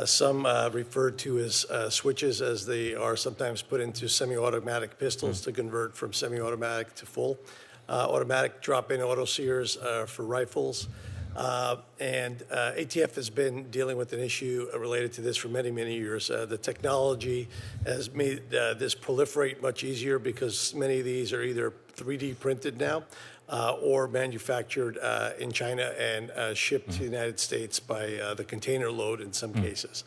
Some referred to as switches, as they are sometimes put into semi-automatic pistols to convert from semi-automatic to full automatic, drop-in auto sears for rifles. And ATF has been dealing with an issue related to this for many, many years. The technology has made this proliferate much easier because many of these are either 3D printed now or manufactured in China and shipped to the United States by the container load in some cases.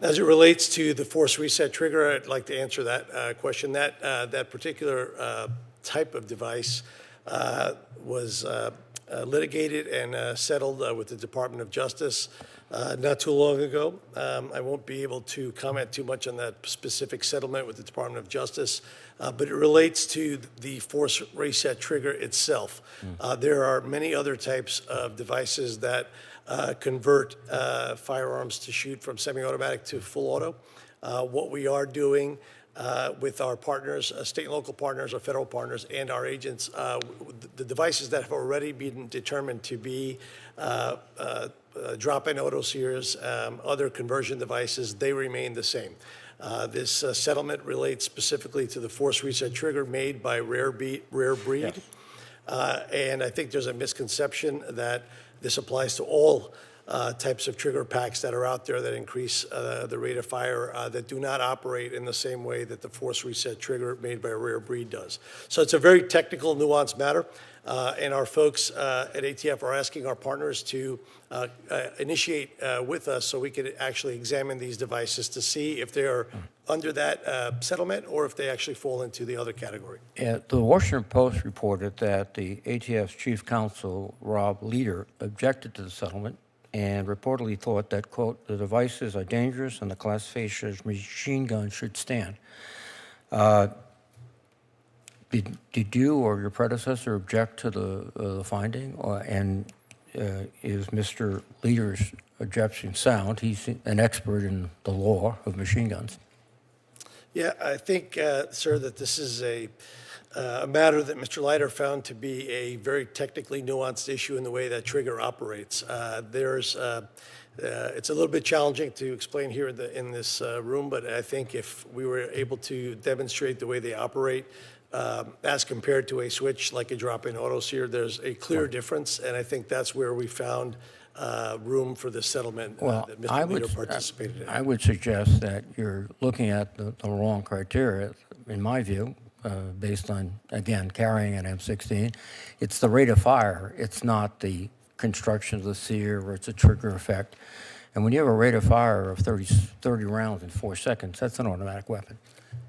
As it relates to the force reset trigger, I'd like to answer that question. That particular type of device was litigated and settled with the Department of Justice not too long ago. I won't be able to comment too much on that specific settlement with the Department of Justice, but it relates to the force reset trigger itself. There are many other types of devices that convert firearms to shoot from semi-automatic to full auto. What we are doing with our partners, state and local partners, our federal partners, and our agents, the devices that have already been determined to be drop-in auto sears, other conversion devices, they remain the same. This settlement relates specifically to the force reset trigger made by Rare Breed. Yes. And I think there's a misconception that this applies to all types of trigger packs that are out there that increase the rate of fire that do not operate in the same way that the force reset trigger made by a rare breed does. So it's a very technical, nuanced matter, and our folks at ATF are asking our partners to initiate with us so we could actually examine these devices to see if they are under that settlement or if they actually fall into the other category. The Washington Post reported that the ATF's chief counsel, Rob Leader, objected to the settlement and reportedly thought that, quote, the devices are dangerous and the classification as machine gun should stand. Did you or your predecessor object to the finding? Is Mr. Leader's objection sound? He's an expert in the law of machine guns. Yeah, I think, sir, that this is a matter that Mr. Leiter found to be a very technically nuanced issue in the way that trigger operates. It's a little bit challenging to explain here in this room, but I think if we were able to demonstrate the way they operate as compared to a switch like a drop-in auto sear, there's a clear difference, and I think that's where we found room for the settlement that Mr. Leader participated in. I would suggest that you're looking at the wrong criteria, in my view, based on, again, carrying an M16. It's the rate of fire. It's not the construction of the sear or it's a trigger effect. And when you have a rate of fire of 30 rounds in 4 seconds, that's an automatic weapon.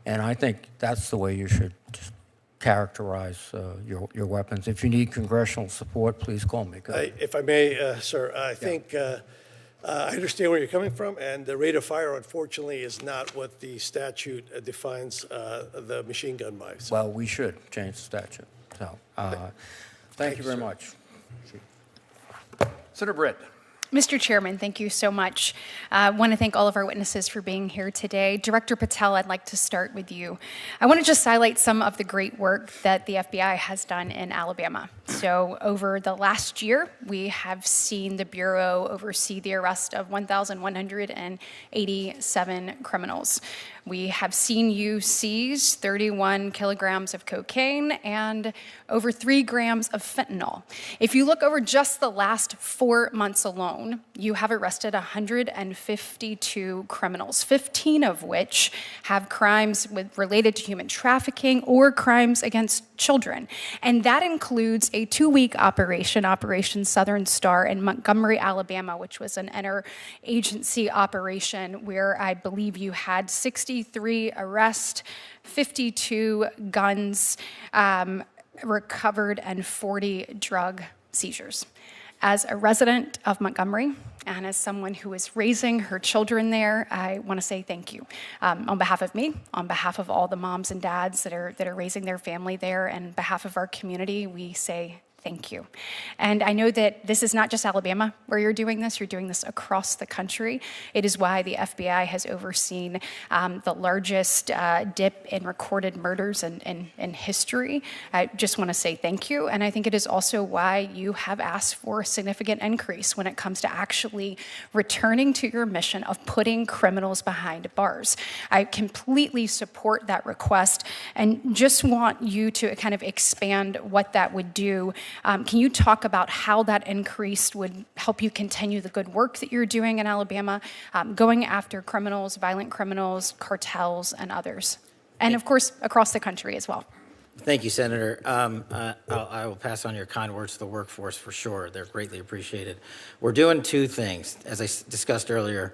And I think that's the way you should just characterize your weapons. If you need congressional support, please call me. If I may, sir, I think I understand where you're coming from, and the rate of fire, unfortunately, is not what the statute defines the machine gun by. So. Well, we should change the statute. So, thank you very much. Senator Britt. Mr. Chairman, thank you so much. I want to thank all of our witnesses for being here today. Director Patel, I'd like to start with you. I want to just highlight some of the great work that the FBI has done in Alabama. So over the last year, we have seen the Bureau oversee the arrest of 1,187 criminals. We have seen you seize 31 kilograms of cocaine and over 3 grams of fentanyl. If you look over just the last 4 months alone, you have arrested 152 criminals, 15 of which have crimes related to human trafficking or crimes against children. And that includes a 2-week operation, Operation Southern Star in Montgomery, Alabama, which was an interagency operation where I believe you had 63 arrests, 52 guns recovered, and 40 drug seizures. As a resident of Montgomery and as someone who is raising her children there, I want to say thank you. On behalf of me, on behalf of all the moms and dads that are raising their family there, and on behalf of our community, we say thank you. And I know that this is not just Alabama where you're doing this across the country. It is why the FBI has overseen the largest dip in recorded murders in history. I just want to say thank you. And I think it is also why you have asked for a significant increase when it comes to actually returning to your mission of putting criminals behind bars. I completely support that request and just want you to kind of expand what that would do. Can you talk about how that increase would help you continue the good work that you're doing in Alabama, going after criminals, violent criminals, cartels, and others? And of course, across the country as well. Thank you, Senator. I will pass on your kind words to the workforce for sure. They're greatly appreciated. We're doing 2 things, as I discussed earlier.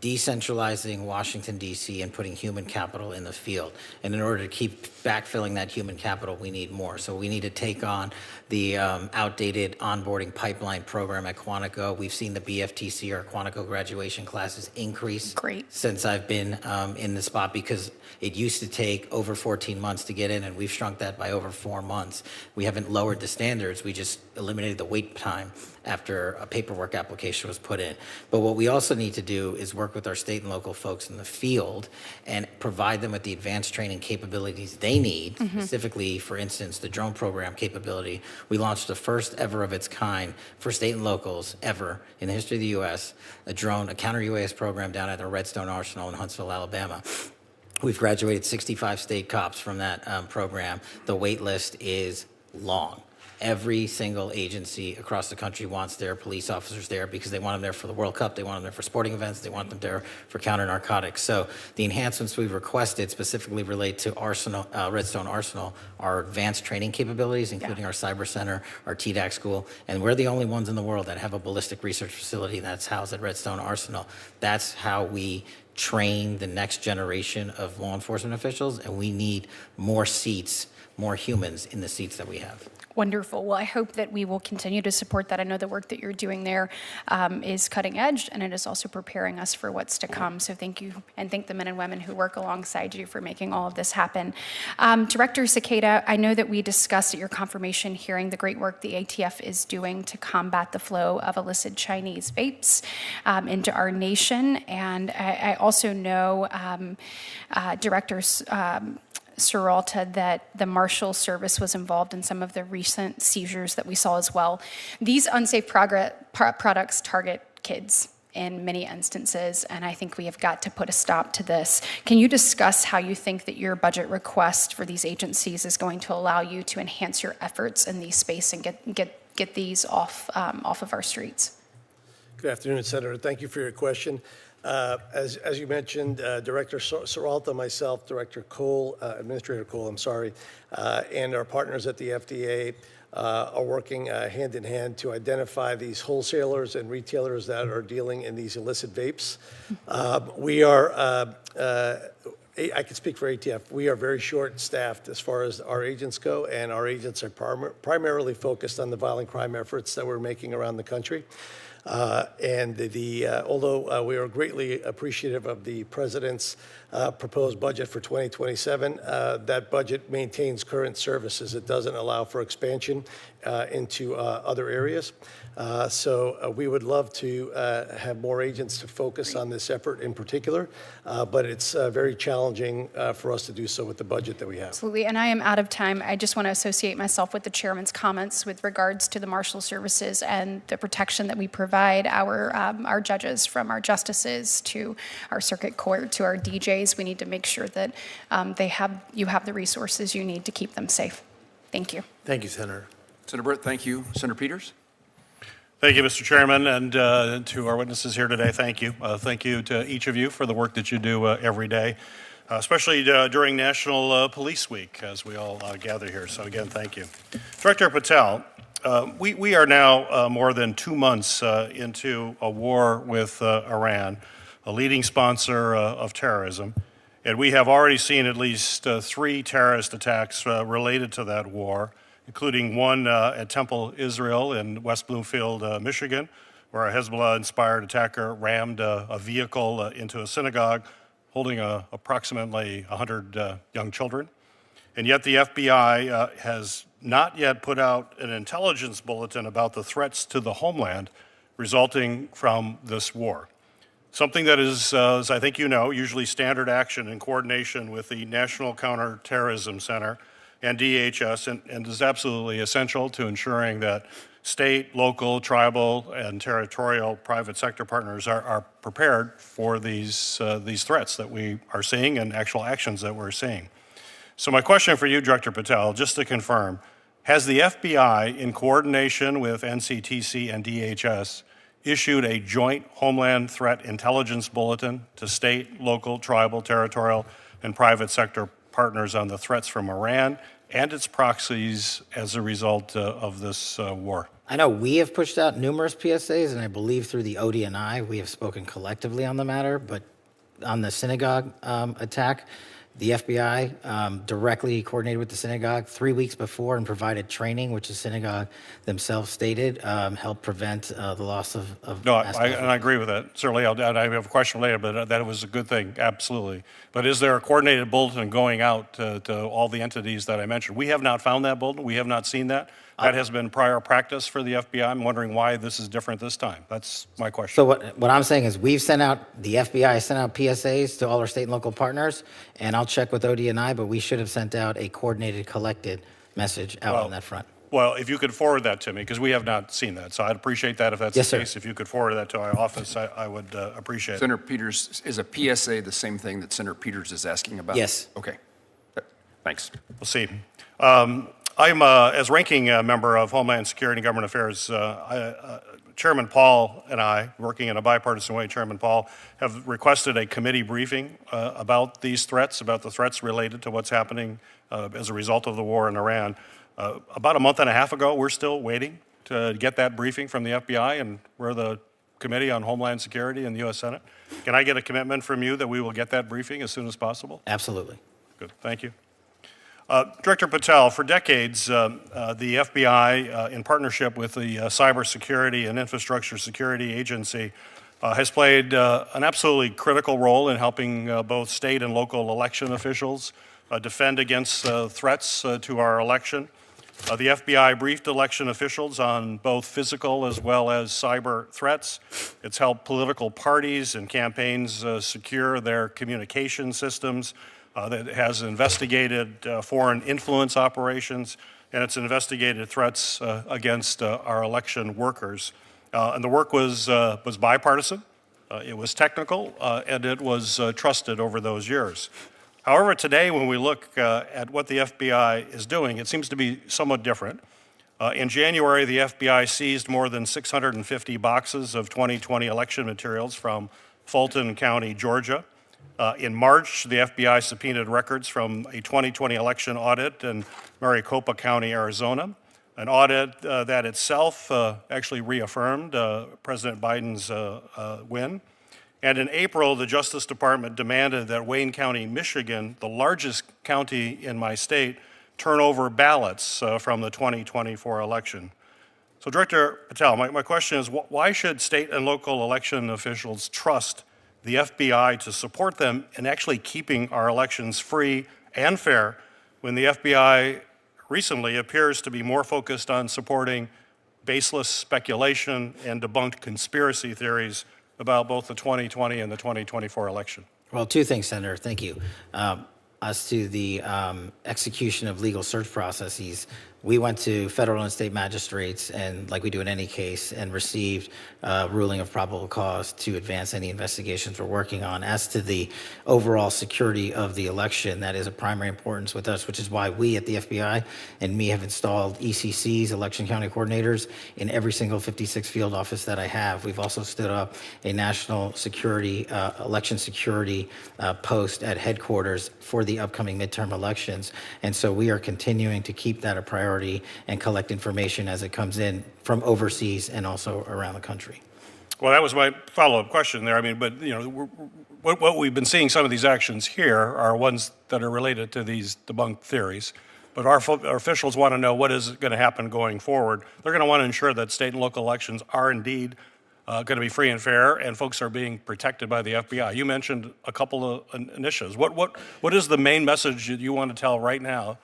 Decentralizing Washington, D.C., and putting human capital in the field. And in order to keep backfilling that human capital, we need more. So we need to take on the outdated onboarding pipeline program at Quantico. We've seen the BFTC, our Quantico graduation classes, increase since I've been in the spot, because it used to take over 14 months to get in, and we've shrunk that by over 4 months. We haven't lowered the standards. We just eliminated the wait time after a paperwork application was put in. But what we also need to do is work with our state and local folks in the field and provide them with the advanced training capabilities they need, specifically, for instance, the drone program capability. We launched the first ever of its kind for state and locals ever in the history of the U.S., a counter-UAS program down at the Redstone Arsenal in Huntsville, Alabama. We've graduated 65 state cops from that program. The wait list is long. Every single agency across the country wants their police officers there because they want them there for the World Cup, they want them there for sporting events, they want them there for counter-narcotics. So the enhancements we've requested specifically relate to Redstone Arsenal, our advanced training capabilities, including our cyber center, our TDAC school, and we're the only ones in the world that have a ballistic research facility that's housed at Redstone Arsenal. That's how we train the next generation of law enforcement officials, and we need more seats, more humans in the seats that we have. Wonderful. Well, I hope that we will continue to support that. I know the work that you're doing there is cutting edge, and it is also preparing us for what's to come. So thank you, and thank the men and women who work alongside you for making all of this happen. Director Cekada, I know that we discussed at your confirmation hearing the great work the ATF is doing to combat the flow of illicit Chinese vapes into our nation. And I also know Directors Serralta that the Marshals service was involved in some of the recent seizures that we saw as well. These unsafe products target kids in many instances, and I think we have got to put a stop to this. Can you discuss how you think that your budget request for these agencies is going to allow you to enhance your efforts in these space and get these off of our streets? Good afternoon, Senator. Thank you for your question. As you mentioned, Director Serralta, myself, Director Cole, Administrator Cole, and our partners at the FDA are working hand in hand to identify these wholesalers and retailers that are dealing in these illicit vapes. We are, I can speak for ATF, we are very short-staffed as far as our agents go, and our agents are primarily focused on the violent crime efforts that we're making around the country. Although we are greatly appreciative of the President's proposed budget for 2027, that budget maintains current services. It doesn't allow for expansion into other areas. So we would love to have more agents to focus on this effort in particular, but it's very challenging for us to do so with the budget that we have. Absolutely, and I am out of time. I just want to associate myself with the chairman's comments with regards to the Marshal services and the protection that we provide our judges, from our justices to our circuit court to our DJs. We need to make sure that you have the resources you need to keep them safe. Thank you. Thank you, Senator. Senator Britt, thank you. Senator Peters? Thank you, Mr. Chairman, and to our witnesses here today, thank you. Thank you to each of you for the work that you do every day, especially during National Police Week as we all gather here. So again, thank you. Director Patel, we are now more than 2 months into a war with Iran, a leading sponsor of terrorism, and we have already seen at least 3 terrorist attacks related to that war, including one at Temple, Israel in West Bloomfield, Michigan, where a Hezbollah-inspired attacker rammed a vehicle into a synagogue holding approximately 100 young children. And yet the FBI has not yet put out an intelligence bulletin about the threats to the homeland resulting from this war. Something that is, as I think you know, usually standard action in coordination with the National Counterterrorism Center and DHS, and is absolutely essential to ensuring that state, local, tribal, and territorial private sector partners are prepared for these threats that we are seeing and actual actions that we're seeing. So my question for you, Director Patel, just to confirm, has the FBI, in coordination with NCTC and DHS, issued a joint Homeland Threat Intelligence Bulletin to state, local, tribal, territorial, and private sector partners on the threats from Iran and its proxies as a result of this war? I know we have pushed out numerous PSAs, and I believe through the ODNI we have spoken collectively on the matter, but on the synagogue attack, the FBI directly coordinated with the synagogue 3 weeks before and provided training, which the synagogue themselves stated helped prevent the loss of No, I agree with that. Certainly, I have a question later, but that was a good thing, absolutely. But is there a coordinated bulletin going out to all the entities that I mentioned? We have not found that bulletin. We have not seen that. That has been prior practice for the FBI. I'm wondering why this is different this time. That's my question. So what I'm saying is the FBI sent out PSAs to all our state and local partners, and I'll check with ODNI, but we should have sent out a coordinated, collected message out on that front. Well, if you could forward that to me, because we have not seen that. So I'd appreciate that if that's the case. If you could forward that to our office, I would appreciate it. Senator Peters, is a PSA the same thing that Senator Peters is asking about? Yes. Okay. Thanks. We'll see. I'm, as ranking member of Homeland Security and Government Affairs, Chairman Paul and I, working in a bipartisan way, Chairman Paul, have requested a committee briefing about these threats, about the threats related to what's happening as a result of the war in Iran. About a month and a half ago, we're still waiting to get that briefing from the FBI, and we're the Committee on Homeland Security in the U.S. Senate. Can I get a commitment from you that we will get that briefing as soon as possible? Absolutely. Good, thank you. Director Patel, for decades, the FBI, in partnership with the Cybersecurity and Infrastructure Security Agency, has played an absolutely critical role in helping both state and local election officials defend against threats to our election. The FBI briefed election officials on both physical as well as cyber threats. It's helped political parties and campaigns secure their communication systems. That has investigated foreign influence operations, and it's investigated threats against our election workers. And the work was bipartisan, it was technical, and it was trusted over those years. However, today when we look at what the FBI is doing, it seems to be somewhat different. In January, the FBI seized more than 650 boxes of 2020 election materials from Fulton County, Georgia. In March, the FBI subpoenaed records from a 2020 election audit in Maricopa County, Arizona, an audit that itself actually reaffirmed President Biden's win. And in April, the Justice Department demanded that Wayne County, Michigan, the largest county in my state, turn over ballots from the 2024 election. So Director Patel, my question is, why should state and local election officials trust the FBI to support them in actually keeping our elections free and fair when the FBI recently appears to be more focused on supporting baseless speculation and debunked conspiracy theories about both the 2020 and the 2024 election? Well, two things, Senator. Thank you. As to the execution of legal search processes, we went to federal and state magistrates, and like we do in any case, and received a ruling of probable cause to advance any investigations we're working on. As to the overall security of the election, that is of primary importance with us, which is why we at the FBI and me have installed ECCs, election county coordinators, in every single 56 field office that I have. We've also stood up a national security, election security post at headquarters for the upcoming midterm elections. And so we are continuing to keep that a priority and collect information as it comes in from overseas and also around the country. Well, that was my follow-up question there. I mean, but you know, what we've been seeing, some of these actions here are ones that are related to these debunked theories. But our officials want to know what is going to happen going forward. They're going to want to ensure that state and local elections are indeed going to be free and fair, and folks are being protected by the FBI. You mentioned a couple of initiatives. What is the main message that you want to tell right now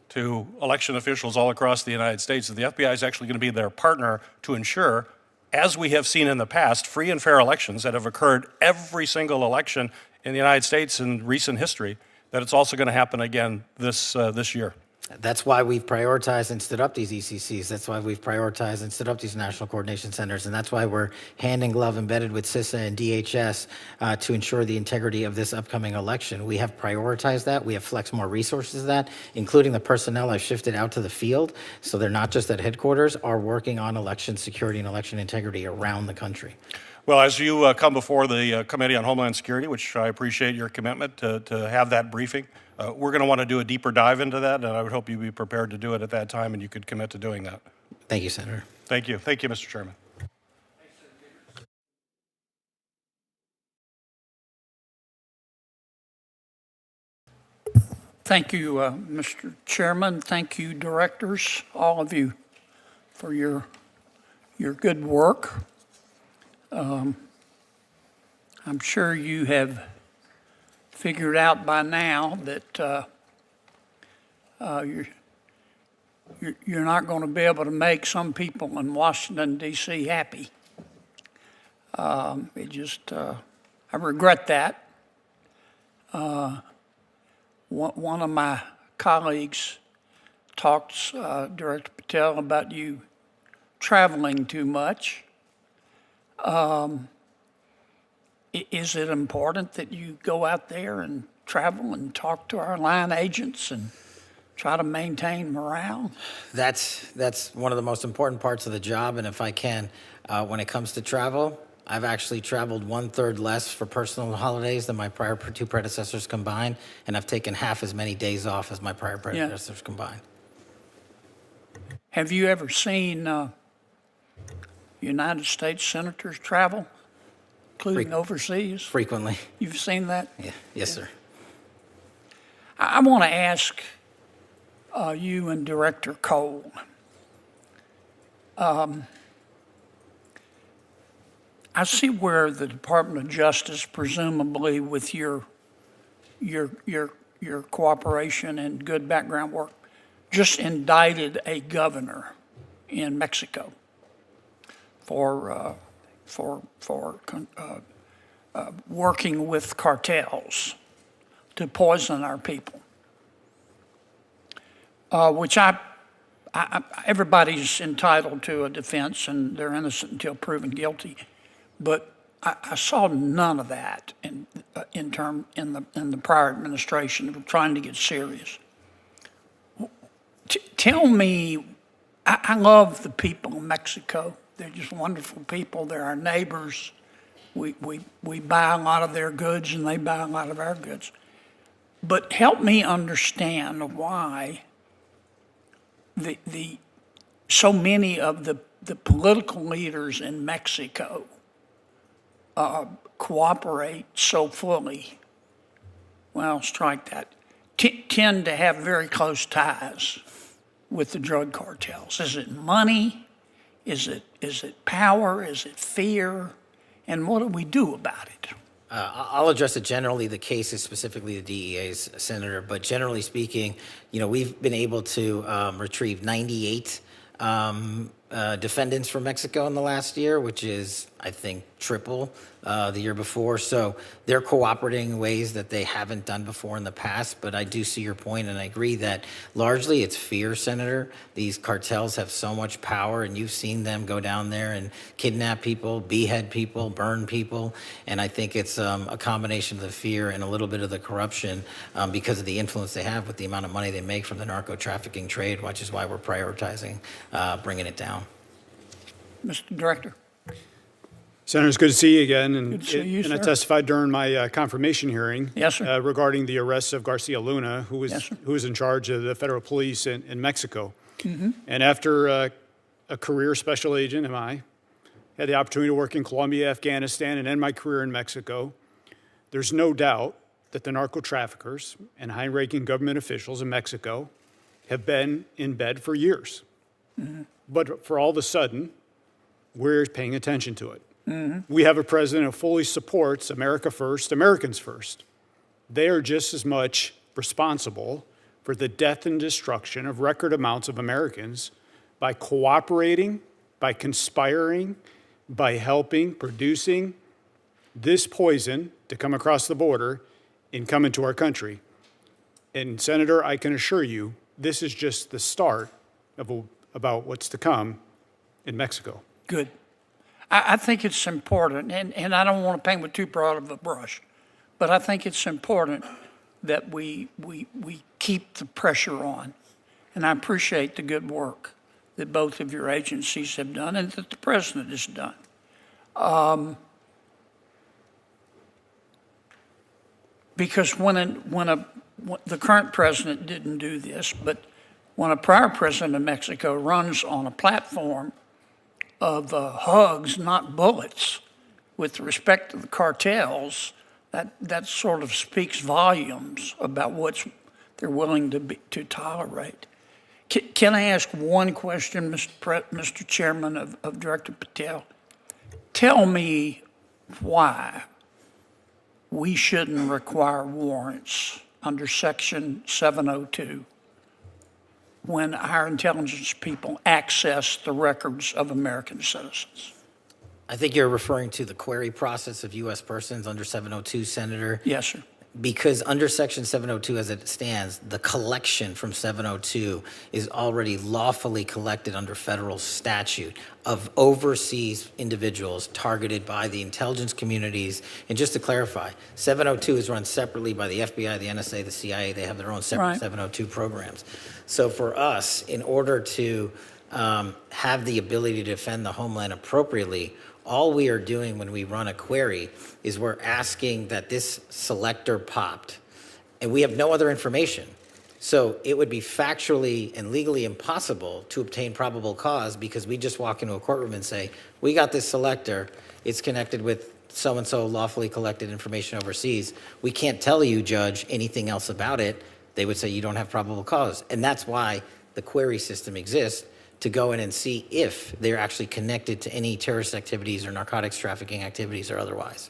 to election officials all across the United States that the FBI is actually going to be their partner to ensure, as we have seen in the past, free and fair elections that have occurred every single election in the United States in recent history, that it's also going to happen again this year? That's why we've prioritized and stood up these ECCs. That's why we've prioritized and stood up these national coordination centers. And that's why we're hand in glove embedded with CISA and DHS to ensure the integrity of this upcoming election. We have prioritized that. We have flexed more resources to that, including the personnel I've shifted out to the field. So they're not just at headquarters, are working on election security and election integrity around the country. Well, as you come before the Committee on Homeland Security, which I appreciate your commitment to have that briefing, we're going to want to do a deeper dive into that, and I would hope you'd be prepared to do it at that time, and you could commit to doing that. Thank you, Senator. Thank you. Thank you, Mr. Chairman. Thank you, Mr. Chairman. Thank you, directors, all of you, for your good work. I'm sure you have figured out by now that you're not going to be able to make some people in Washington, D.C. happy. I regret that. One of my colleagues talks, Director Patel, about you traveling too much. Is it important that you go out there and travel and talk to our line agents and try to maintain morale? That's one of the most important parts of the job, and if I can, when it comes to travel, I've actually traveled 1/3 less for personal holidays than my prior two predecessors combined, and I've taken half as many days off as my prior predecessors combined. Have you ever seen United States senators travel, including overseas? Frequently. You've seen that? Yeah. Yes, sir. I want to ask you and Director Cole. I see where the Department of Justice, presumably with your cooperation and good background work, just indicted a governor in Mexico for working with cartels to poison our people, which everybody's entitled to a defense and they're innocent until proven guilty. But I saw none of that in the prior administration of trying to get serious. Tell me, I love the people of Mexico. They're just wonderful people. They're our neighbors. We buy a lot of their goods and they buy a lot of our goods. But help me understand why so many of the political leaders in Mexico cooperate so fully, well, strike that, tend to have very close ties with the drug cartels. Is it money? Is it power? Is it fear? And what do we do about it? I'll address it generally. The case is specifically the DEA's, Senator, but generally speaking, we've been able to retrieve 98 defendants from Mexico in the last year, which is, I think, triple the year before. So they're cooperating in ways that they haven't done before in the past. But I do see your point, and I agree that largely it's fear, Senator. These cartels have so much power, and you've seen them go down there and kidnap people, behead people, burn people. And I think it's a combination of the fear and a little bit of the corruption because of the influence they have with the amount of money they make from the narco trafficking trade, which is why we're prioritizing bringing it down. Mr. Director. Senator, it's good to see you again. Good to see you, and I sir. testified during my confirmation hearing Yes, sir. Regarding the arrest of Garcia Luna, who was, Yes, sir. who was in charge of the federal police in Mexico. Mm-hmm. And after a career special agent, had the opportunity to work in Colombia, Afghanistan, and end my career in Mexico, there's no doubt that the narco traffickers and high-ranking government officials in Mexico have been in bed for years. Mm-hmm. But for all of a sudden, we're paying attention to it. Mm-hmm. We have a president who fully supports America first, Americans first. They are just as much responsible for the death and destruction of record amounts of Americans by cooperating, by conspiring, by helping, producing this poison to come across the border and come into our country. And Senator, I can assure you, this is just the start of about what's to come in Mexico. Good. I think it's important, and I don't want to paint with too broad of a brush, but I think it's important that we keep the pressure on. And I appreciate the good work that both of your agencies have done and that the president has done. Because the current president didn't do this, but when a prior president of Mexico runs on a platform of hugs, not bullets, with respect to the cartels, that sort of speaks volumes about what they're willing to tolerate. Can I ask one question, Mr. Chairman, of Director Patel? Tell me why we shouldn't require warrants under Section 702 when our intelligence people access the records of American citizens. I think you're referring to the query process of U.S. persons under 702, Senator. Yes, sir. because under Section 702 as it stands, the collection from 702 is already lawfully collected under federal statute of overseas individuals targeted by the intelligence communities. And just to clarify, 702 is run separately by the FBI, the NSA, the CIA. They have their own separate Right. 702 programs. So for us, in order to have the ability to defend the homeland appropriately, all we are doing when we run a query is we're asking that this selector popped, and we have no other information. So it would be factually and legally impossible to obtain probable cause because we just walk into a courtroom and say, we got this selector, it's connected with so-and-so lawfully collected information overseas. We can't tell you, Judge, anything else about it. They would say you don't have probable cause. And that's why the query system exists, to go in and see if they're actually connected to any terrorist activities or narcotics trafficking activities or otherwise.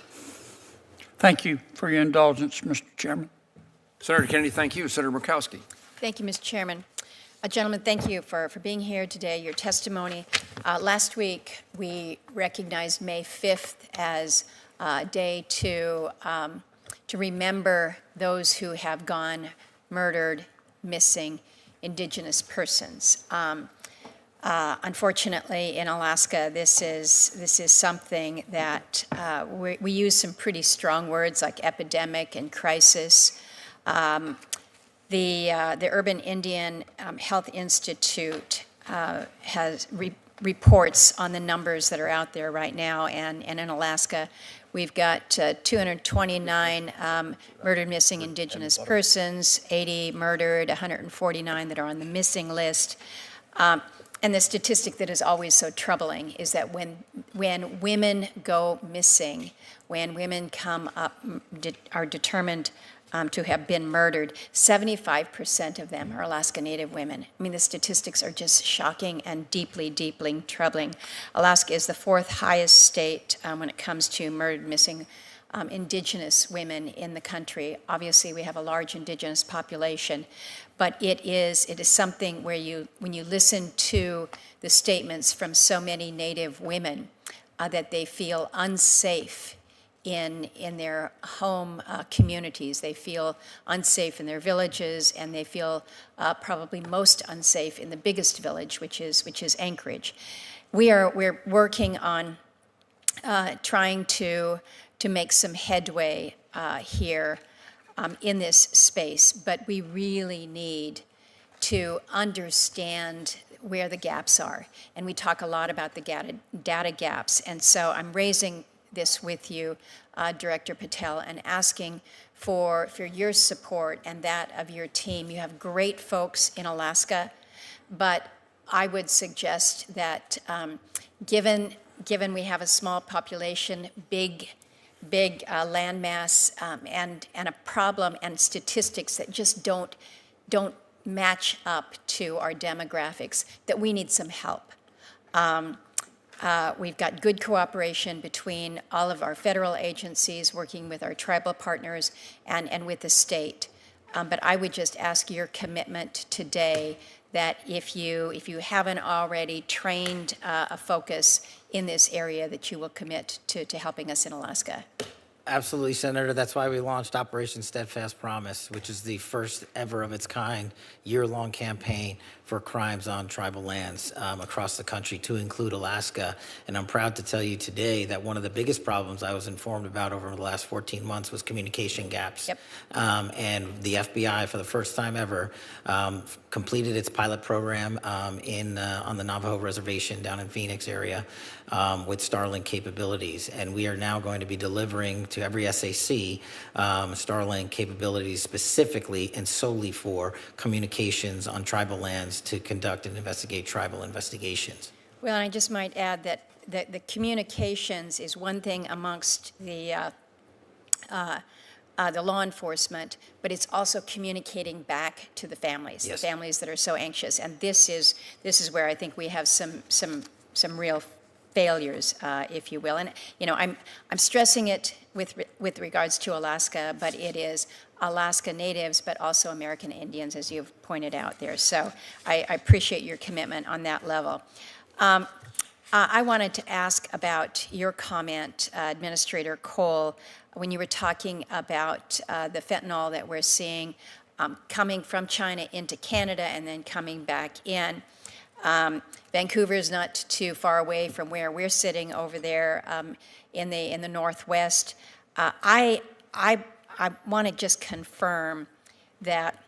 Thank you for your indulgence, Mr. Chairman. Senator Kennedy, thank you. Senator Murkowski. Thank you, Mr. Chairman. Gentlemen, thank you for being here today, your testimony. Last week, we recognized May 5th as a day to remember those who have gone murdered, missing, Indigenous persons. Unfortunately, in Alaska, this is something that we use some pretty strong words like epidemic and crisis. The Urban Indian Health Institute has reports on the numbers that are out there right now, and in Alaska, we've got 229 murdered, missing Indigenous persons, 80 murdered, 149 that are on the missing list. And the statistic that is always so troubling is that when women go missing, when women come up, are determined to have been murdered, 75% of them are Alaska Native women. I mean, the statistics are just shocking and deeply, deeply troubling. Alaska is the 4th highest state when it comes to murdered, missing Indigenous women in the country. Obviously, we have a large Indigenous population, but it is something where when you listen to the statements from so many Native women that they feel unsafe in their home communities. They feel unsafe in their villages, and they feel probably most unsafe in the biggest village, which is Anchorage. We're working on trying to make some headway here in this space, but we really need to understand where the gaps are. And we talk a lot about the data gaps. And so I'm raising this with you, Director Patel, and asking for your support and that of your team. You have great folks in Alaska, but I would suggest that given we have a small population, big landmass, and a problem and statistics that just don't match up to our demographics, that we need some help. We've got good cooperation between all of our federal agencies, working with our tribal partners and with the state. But I would just ask your commitment today that if you haven't already trained a focus in this area, that you will commit to helping us in Alaska. Absolutely, Senator. That's why we launched Operation Steadfast Promise, which is the first ever of its kind year-long campaign for crimes on tribal lands across the country, to include Alaska. And I'm proud to tell you today that one of the biggest problems I was informed about over the last 14 months was communication gaps. Yep. And the FBI, for the first time ever, completed its pilot program on the Navajo Reservation down in Phoenix area with Starlink capabilities. And we are now going to be delivering to every SAC Starlink capabilities specifically and solely for communications on tribal lands to conduct and investigate tribal investigations. Well, and I just might add that the communications is one thing amongst the law enforcement, but it's also communicating back to the families, Yes. the families that are so anxious. And this is where I think we have some real failures, if you will. And I'm stressing it with regards to Alaska, but it is Alaska Natives, but also American Indians, as you've pointed out there. So I appreciate your commitment on that level. I wanted to ask about your comment, Administrator Cole, when you were talking about the fentanyl that we're seeing coming from China into Canada and then coming back in. Vancouver is not too far away from where we're sitting over there in the Northwest. I want to just confirm that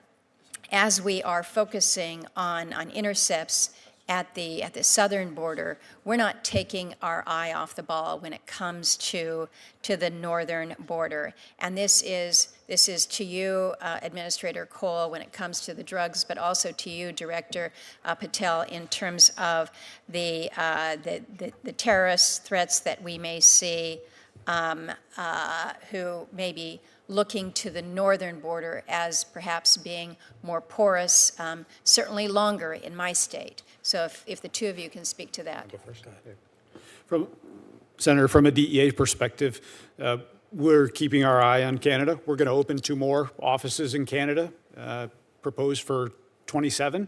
as we are focusing on intercepts at the southern border, we're not taking our eye off the ball when it comes to the northern border. And this is to you, Administrator Cole, when it comes to the drugs, but also to you, Director Patel, in terms of the terrorist threats that we may see, who may be looking to the northern border as perhaps being more porous, certainly longer in my state. So if the two of you can speak to that. Senator, from a DEA perspective, we're keeping our eye on Canada. We're going to open 2 more offices in Canada, proposed for 27.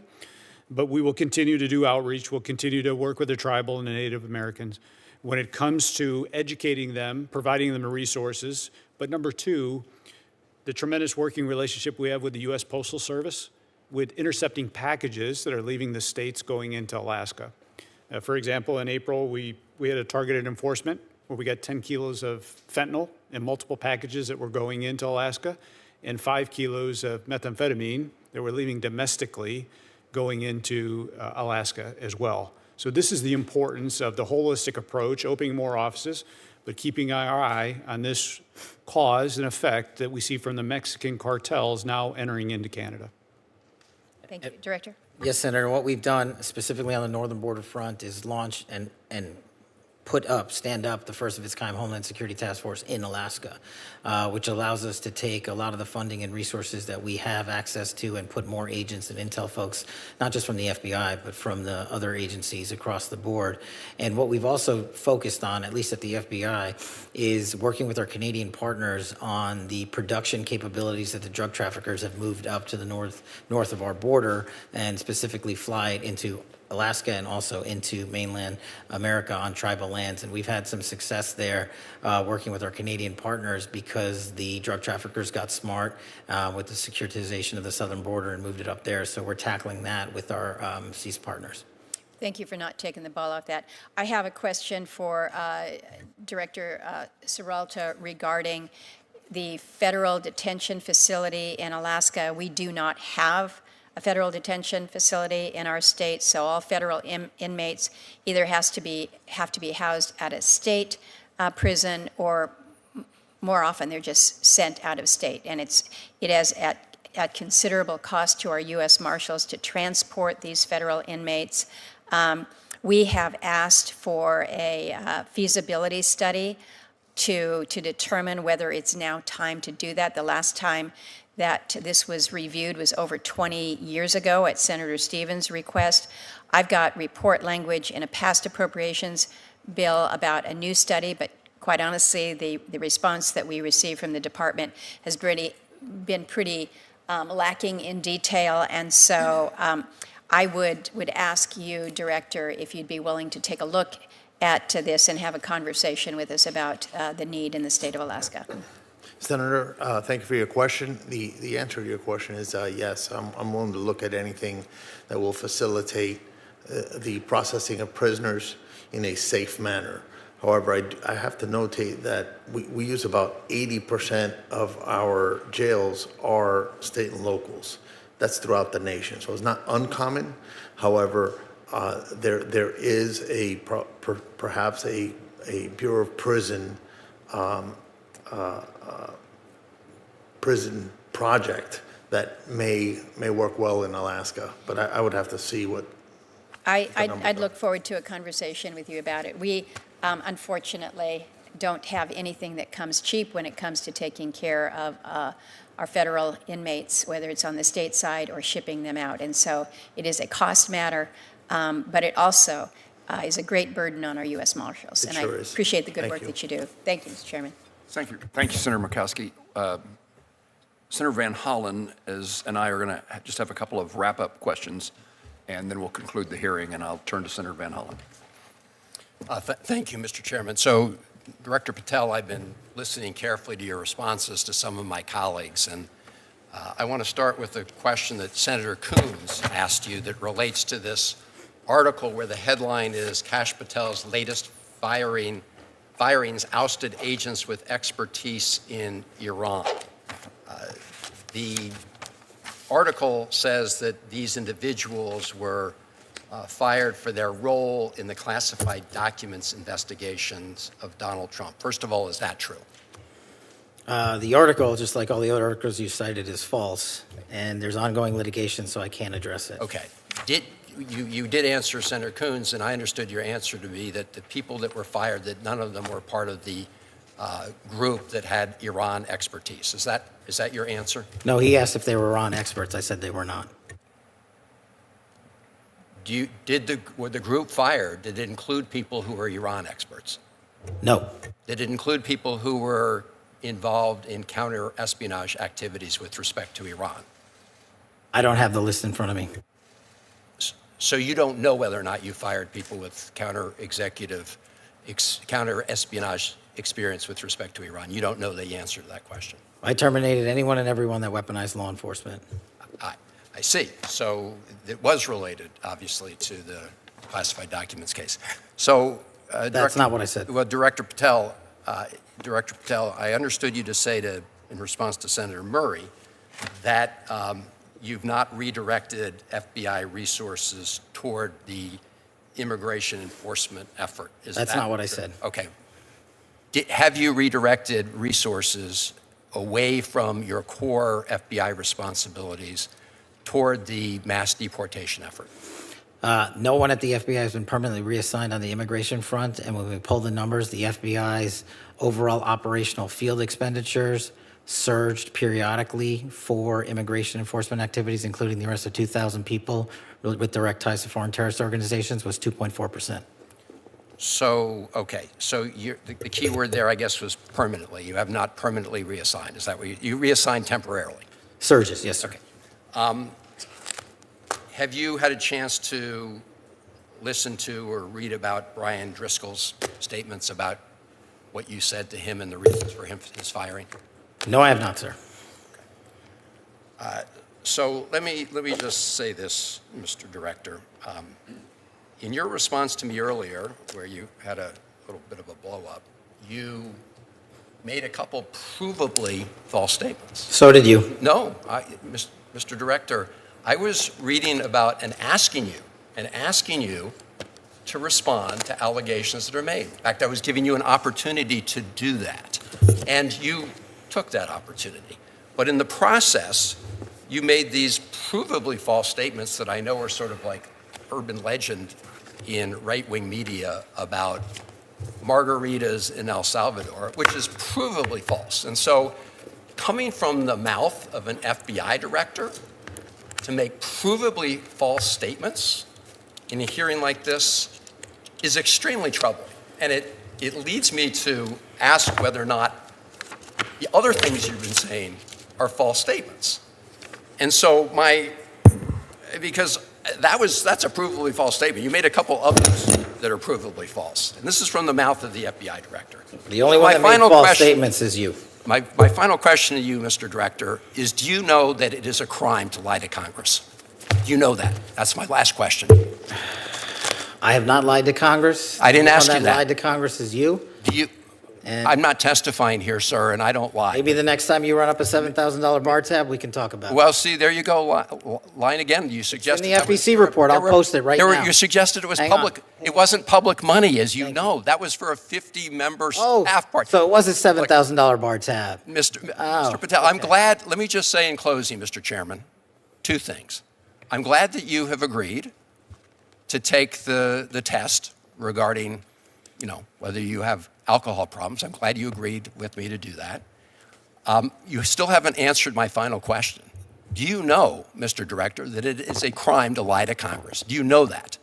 But we will continue to do outreach. We'll continue to work with the tribal and the Native Americans when it comes to educating them, providing them the resources. But number 2, the tremendous working relationship we have with the U.S. Postal Service with intercepting packages that are leaving the states going into Alaska. For example, in April, we had a targeted enforcement where we got 10 kilos of fentanyl in multiple packages that were going into Alaska and 5 kilos of methamphetamine that were leaving domestically going into Alaska as well. So this is the importance of the holistic approach, opening more offices, but keeping our eye on this cause and effect that we see from the Mexican cartels now entering into Canada. Thank you. Director? Yes, Senator. What we've done specifically on the northern border front is launch and stand up the first of its kind Homeland Security Task Force in Alaska, which allows us to take a lot of the funding and resources that we have access to and put more agents and intel folks, not just from the FBI, but from the other agencies across the board. And what we've also focused on, at least at the FBI, is working with our Canadian partners on the production capabilities that the drug traffickers have moved up to the north of our border, and specifically fly it into Alaska and also into mainland America on tribal lands. And we've had some success there working with our Canadian partners because the drug traffickers got smart with the securitization of the southern border and moved it up there. So we're tackling that with our CEAS partners. Thank you for not taking the ball off that. I have a question for Director Serralta regarding the federal detention facility in Alaska. We do not have a federal detention facility in our state, so all federal inmates either have to be housed at a state prison, or more often they're just sent out of state. And it is at considerable cost to our U.S. Marshals to transport these federal inmates. We have asked for a feasibility study to determine whether it's now time to do that. The last time that this was reviewed was over 20 years ago at Senator Stevens' request. I've got report language in a past appropriations bill about a new study, but quite honestly, the response that we received from the department has been pretty lacking in detail. And so I would ask you, Director, if you'd be willing to take a look at this and have a conversation with us about the need in the state of Alaska. Senator, thank you for your question. The answer to your question is yes. I'm willing to look at anything that will facilitate the processing of prisoners in a safe manner. However, I have to notate that we use about 80% of our jails are state and locals. That's throughout the nation, so it's not uncommon. However, there is perhaps a Bureau of Prison prison project that may work well in Alaska, but I would have to see what. I'd look forward to a conversation with you about it. We unfortunately don't have anything that comes cheap when it comes to taking care of our federal inmates, whether it's on the state side or shipping them out. And so it is a cost matter, but it also is a great burden on our U.S. Marshals. And I appreciate the good work that you do. Thank you, Mr. Chairman. Thank you. Thank you, Senator Murkowski. Senator Van Hollen and I are going to just have a couple of wrap-up questions, and then we'll conclude the hearing, and I'll turn to Senator Van Hollen. Thank you, Mr. Chairman. So, Director Patel, I've been listening carefully to your responses to some of my colleagues, and I want to start with a question that Senator Coons asked you that relates to this article where the headline is Kash Patel's latest firings ousted agents with expertise in Iran. The article says that these individuals were fired for their role in the classified documents investigations of Donald Trump. First of all, is that true? The article, just like all the other articles you cited, is false, and there's ongoing litigation, so I can't address it. Okay. You did answer Senator Coons, and I understood your answer to be that the people that were fired, that none of them were part of the group that had Iran expertise. Is that your answer? No, he asked if they were Iran experts. I said they were not. Were the group fired? Did it include people who were Iran experts? No. Did it include people who were involved in counter-espionage activities with respect to Iran? I don't have the list in front of me. So you don't know whether or not you fired people with counter-espionage experience with respect to Iran. You don't know the answer to that question. I terminated anyone and everyone that weaponized law enforcement. I see. So it was related, obviously, to the classified documents case. So that's not what I said. Well, Director Patel, I understood you to say in response to Senator Murray that you've not redirected FBI resources toward the immigration enforcement effort. That's not what I said. Okay. Have you redirected resources away from your core FBI responsibilities toward the mass deportation effort? No one at the FBI has been permanently reassigned on the immigration front, and when we pull the numbers, the FBI's overall operational field expenditures surged periodically for immigration enforcement activities, including the arrest of 2,000 people with direct ties to foreign terrorist organizations, was 2.4%. So, okay. So the key word there, I guess, was permanently. You have not permanently reassigned. Is that what you reassigned temporarily? Surges, yes, sir. Okay. Have you had a chance to listen to or read about Brian Driscoll's statements about what you said to him and the reasons for his firing? No, I have not, sir. So let me just say this, Mr. Director. In your response to me earlier, where you had a little bit of a blow-up, you made a couple provably false statements. So did you. No, Mr. Director, I was reading about and asking you to respond to allegations that are made. In fact, I was giving you an opportunity to do that, and you took that opportunity. But in the process, you made these provably false statements that I know are sort of like urban legend in right-wing media about margaritas in El Salvador, which is provably false. And so coming from the mouth of an FBI director to make provably false statements in a hearing like this is extremely troubling. And it leads me to ask whether or not the other things you've been saying are false statements. And so because that's a provably false statement. You made a couple others that are provably false. And this is from the mouth of the FBI director. The only one that made false statements is you. My final question to you, Mr. Director, is do you know that it is a crime to lie to Congress? Do you know that? That's my last question. I have not lied to Congress. I didn't ask you that. that. Lied to Congress is you. I'm not testifying here, sir, and I don't lie. Maybe the next time you run up a $7,000 bar tab, we can talk about it. Well, see, there you go, lying again. You suggested in the FEC report. I'll post it right now. You suggested it was public. It wasn't public money, as you know. That was for a 50-member staff party. So it was a $7,000 bar tab. Mr. Patel, I'm glad. Let me just say in closing, Mr. Chairman, two things. I'm glad that you have agreed to take the test regarding, whether you have alcohol problems. I'm glad you agreed with me to do that. You still haven't answered my final question. Do you know, Mr. Director, that it is a crime to lie to Congress? Do you know that?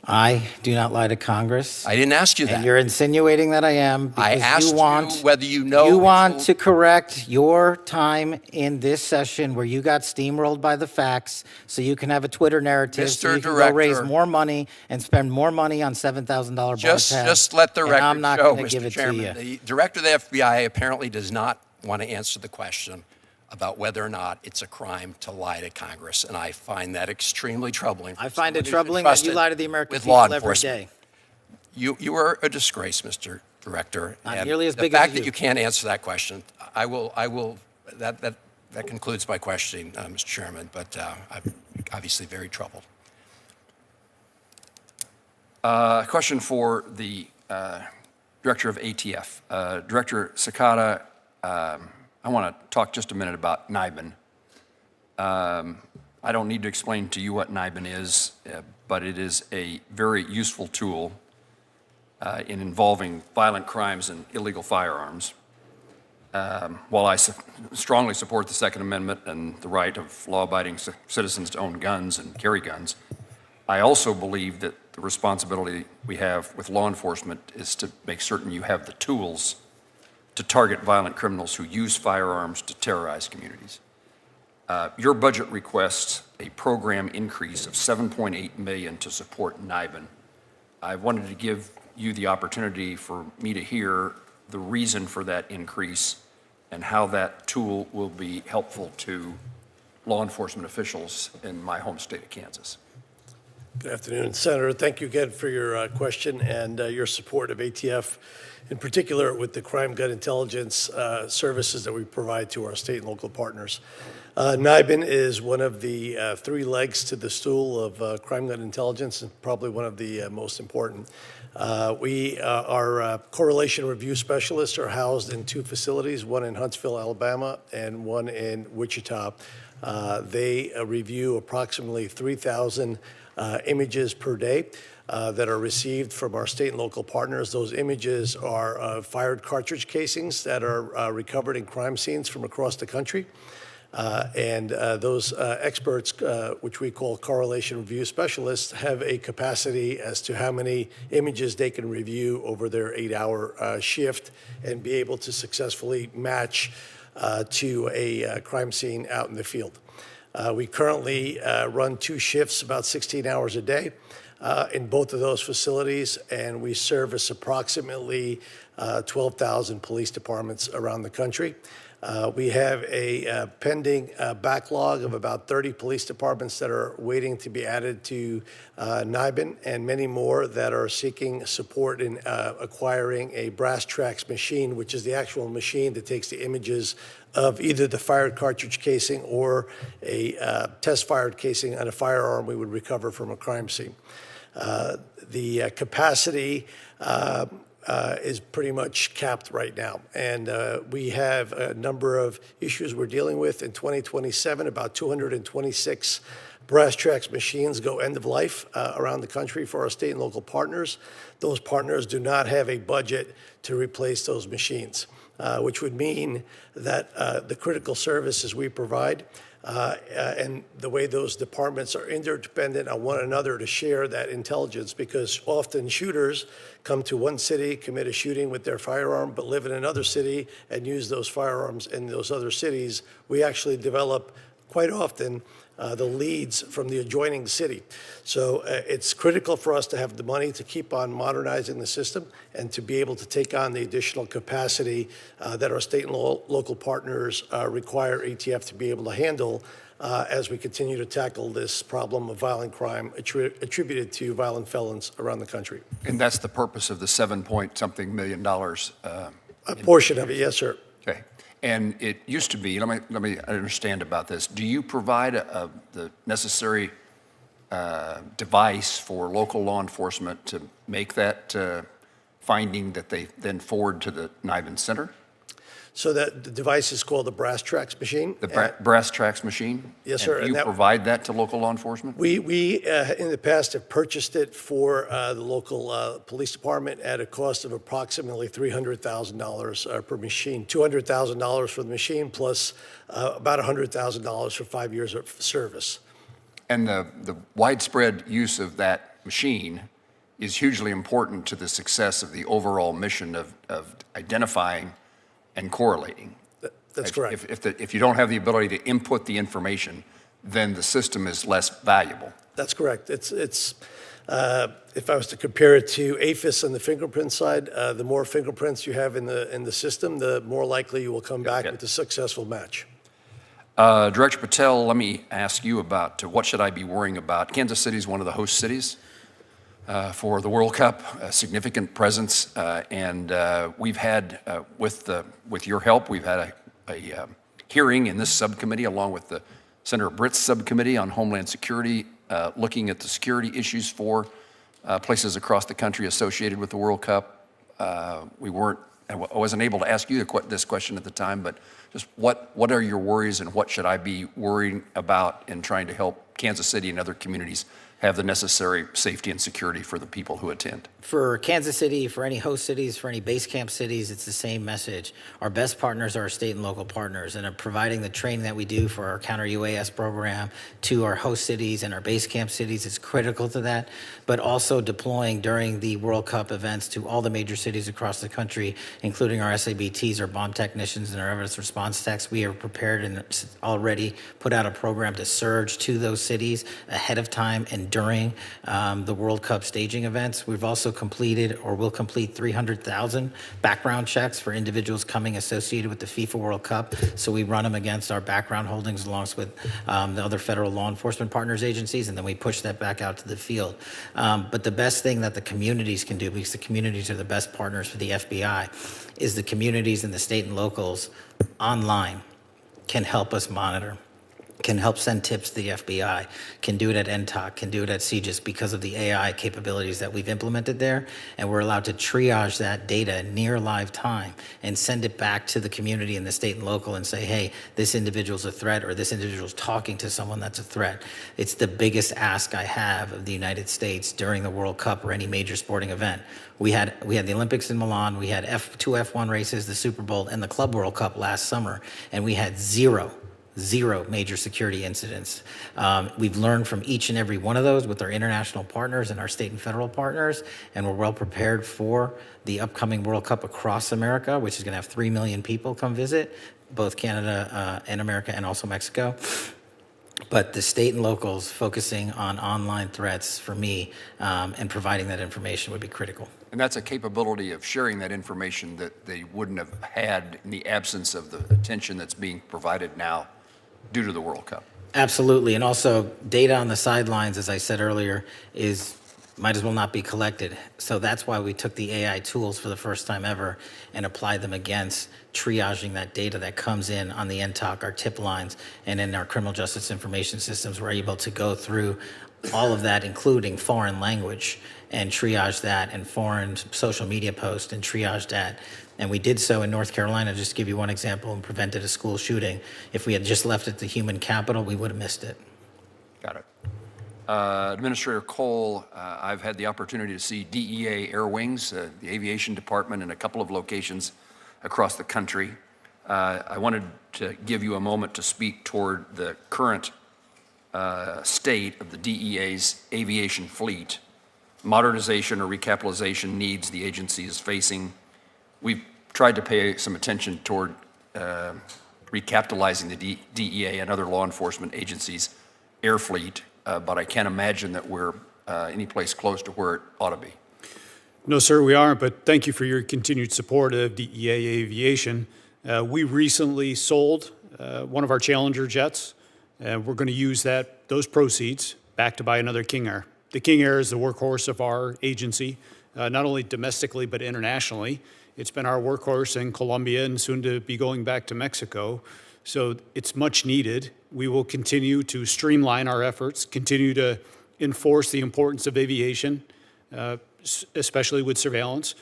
I do not lie to Congress. I didn't ask you that. And you're insinuating that I am I because asked you want you whether you know. you want to correct your time in this session where you got steamrolled by the facts, so you can have a Twitter narrative, so Mr. you can go raise Director. more money and spend more money on $7,000 bar tabs. Just let the and record I'm not show, going to give Mr. it Chairman, to you. the Director of the FBI apparently does not want to answer the question about whether or not it's a crime to lie to Congress, and I find that extremely troubling. I find it Someone who's troubling that you entrusted lie to the American with people law every enforcement. day. You are a disgrace, Mr. Director. Not and nearly as big the as fact you. that you can't answer that question, that concludes my questioning, Mr. Chairman, but I'm obviously very troubled. Question for the Director of ATF. Director Cekada, I want to talk just a minute about NIBIN. I don't need to explain to you what NIBIN is, but it is a very useful tool in involving violent crimes and illegal firearms. While I strongly support the Second Amendment and the right of law-abiding citizens to own guns and carry guns, I also believe that the responsibility we have with law enforcement is to make certain you have the tools to target violent criminals who use firearms to terrorize communities. Your budget requests a program increase of $7.8 million to support NIBIN. I wanted to give you the opportunity for me to hear the reason for that increase and how that tool will be helpful to law enforcement officials in my home state of Kansas. Good afternoon, Senator. Thank you again for your question and your support of ATF, in particular with the crime gun intelligence services that we provide to our state and local partners. NIBIN is one of the three legs to the stool of crime gun intelligence, and probably one of the most important. Our correlation review specialists are housed in two facilities, one in Huntsville, Alabama, and one in Wichita. They review approximately 3,000 images per day that are received from our state and local partners. Those images are fired cartridge casings that are recovered in crime scenes from across the country. And those experts, which we call correlation review specialists, have a capacity as to how many images they can review over their 8-hour shift and be able to successfully match to a crime scene out in the field. We currently run 2 shifts, about 16 hours a day, in both of those facilities, and we service approximately 12,000 police departments around the country. We have a pending backlog of about 30 police departments that are waiting to be added to NIBIN, and many more that are seeking support in acquiring a brass tracks machine, which is the actual machine that takes the images of either the fired cartridge casing or a test-fired casing on a firearm we would recover from a crime scene. The capacity is pretty much capped right now. And we have a number of issues we're dealing with. In 2027, about 226 brass tracks machines go end of life around the country for our state and local partners. Those partners do not have a budget to replace those machines, which would mean that the critical services we provide and the way those departments are interdependent on one another to share that intelligence, because often shooters come to one city, commit a shooting with their firearm, but live in another city and use those firearms in those other cities. We actually develop quite often the leads from the adjoining city. So it's critical for us to have the money to keep on modernizing the system and to be able to take on the additional capacity that our state and local partners require ATF to be able to handle as we continue to tackle this problem of violent crime attributed to violent felons around the country. And that's the purpose of the $7-point-something million. A portion of it, yes, sir. Okay. And it used to be, let me understand about this. Do you provide the necessary device for local law enforcement to make that finding that they then forward to the NIBIN Center? So that the device is called the brass tracks machine. The brass tracks machine? Yes, sir. And do you provide that to local law enforcement? We in the past have purchased it for the local police department at a cost of approximately $300,000 per machine, $200,000 for the machine plus about $100,000 for 5 years of service. And the widespread use of that machine is hugely important to the success of the overall mission of identifying and correlating. That's correct. If you don't have the ability to input the information, then the system is less valuable. That's correct. If I was to compare it to APHIS on the fingerprint side, the more fingerprints you have in the system, the more likely you will come back with a successful match. Director Patel, let me ask you about what should I be worrying about? Kansas City is one of the host cities for the World Cup, a significant presence, and we've had, with your help, we've had a hearing in this subcommittee along with the Senator Britt's subcommittee on Homeland Security, looking at the security issues for places across the country associated with the World Cup. I wasn't able to ask you this question at the time, but just what are your worries and what should I be worrying about in trying to help Kansas City and other communities have the necessary safety and security for the people who attend? For Kansas City, for any host cities, for any base camp cities, it's the same message. Our best partners are our state and local partners, and providing the training that we do for our counter-UAS program to our host cities and our base camp cities is critical to that, but also deploying during the World Cup events to all the major cities across the country, including our SABTs, our bomb technicians, and our evidence response techs. We are prepared and already put out a program to surge to those cities ahead of time and during the World Cup staging events. We've also completed or will complete 300,000 background checks for individuals coming associated with the FIFA World Cup. So we run them against our background holdings along with the other federal law enforcement partners agencies, and then we push that back out to the field. But the best thing that the communities can do, because the communities are the best partners for the FBI, is the communities and the state and locals online can help us monitor, can help send tips to the FBI, can do it at NTOC, can do it at CGIS because of the AI capabilities that we've implemented there. And we're allowed to triage that data near live time and send it back to the community and the state and local and say, hey, this individual's a threat or this individual's talking to someone that's a threat. It's the biggest ask I have of the United States during the World Cup or any major sporting event. We had the Olympics in Milan, we had two F1 races, the Super Bowl, and the Club World Cup last summer, and we had zero major security incidents. We've learned from each and every one of those with our international partners and our state and federal partners, and we're well prepared for the upcoming World Cup across America, which is going to have 3 million people come visit, both Canada and America and also Mexico. But the state and locals focusing on online threats for me and providing that information would be critical. And that's a capability of sharing that information that they wouldn't have had in the absence of the attention that's being provided now due to the World Cup. Absolutely. And also data on the sidelines, as I said earlier, might as well not be collected. So that's why we took the AI tools for the first time ever and applied them against triaging that data that comes in on the NTOC, our tip lines, and in our criminal justice information systems. We're able to go through all of that, including foreign language, and triage that, and foreign social media posts, and triage that. And we did so in North Carolina, just to give you one example, and prevented a school shooting. If we had just left it to human capital, we would have missed it. Got it. Administrator Cole, I've had the opportunity to see DEA Air Wings, the aviation department, in a couple of locations across the country. I wanted to give you a moment to speak toward the current state of the DEA's aviation fleet, modernization or recapitalization needs the agency is facing. We've tried to pay some attention toward recapitalizing the DEA and other law enforcement agencies' air fleet, but I can't imagine that we're any place close to where it ought to be. No, sir, we aren't, but thank you for your continued support of DEA Aviation. We recently sold one of our Challenger jets, and we're going to use those proceeds back to buy another King Air. The King Air is the workhorse of our agency, not only domestically but internationally. It's been our workhorse in Colombia and soon to be going back to Mexico. So it's much needed. We will continue to streamline our efforts, continue to enforce the importance of aviation, especially with surveillance,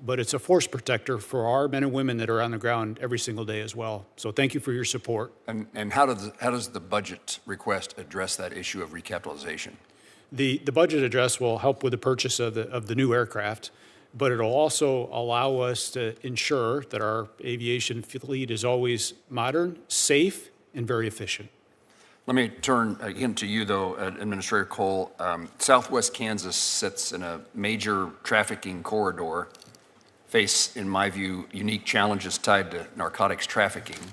but it's a force protector for our men and women that are on the ground every single day as well. So thank you for your support. And how does the budget request address that issue of recapitalization? The budget address will help with the purchase of the new aircraft, but it'll also allow us to ensure that our aviation fleet is always modern, safe, and very efficient. Let me turn again to you, though, Administrator Cole. Southwest Kansas sits in a major trafficking corridor, face, in my view, unique challenges tied to narcotics trafficking,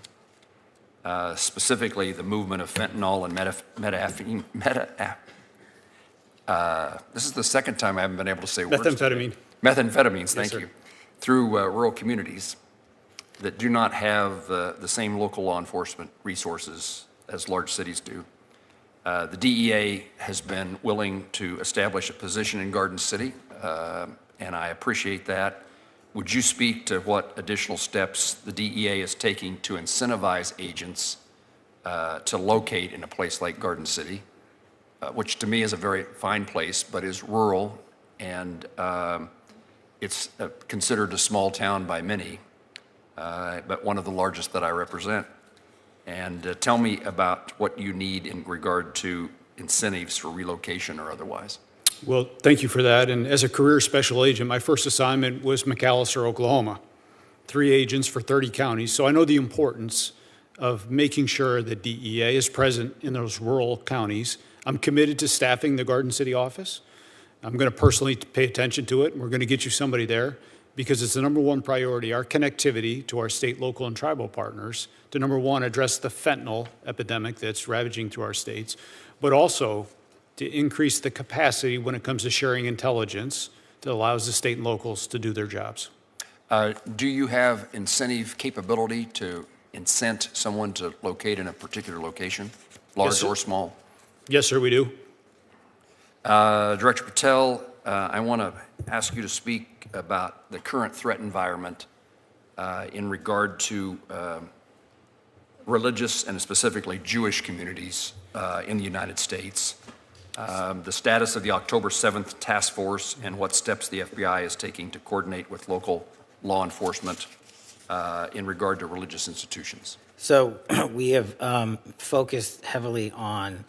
specifically the movement of fentanyl and this is the second time I haven't been able to say words. Methamphetamine. Methamphetamines, thank sir. you, through rural communities that do not have the same local law enforcement resources as large cities do. The DEA has been willing to establish a position in Garden City, and I appreciate that. Would you speak to what additional steps the DEA is taking to incentivize agents to locate in a place like Garden City, which to me is a very fine place, but is rural, and it's considered a small town by many, but one of the largest that I represent. And tell me about what you need in regard to incentives for relocation or otherwise. Well, thank you for that. And as a career special agent, my first assignment was McAllister, Oklahoma. 3 agents for 30 counties. So I know the importance of making sure that DEA is present in those rural counties. I'm committed to staffing the Garden City office. I'm going to personally pay attention to it. We're going to get you somebody there because it's the #1 priority, our connectivity to our state, local, and tribal partners to #1, address the fentanyl epidemic that's ravaging through our states, but also to increase the capacity when it comes to sharing intelligence that allows the state and locals to do their jobs. Do you have incentive capability to incent someone to locate in a particular location, large or small? Yes, sir, we do. Director Patel, I want to ask you to speak about the current threat environment in regard to religious and specifically Jewish communities in the United States, the status of the October 7th task force, and what steps the FBI is taking to coordinate with local law enforcement in regard to religious institutions. So we have focused heavily on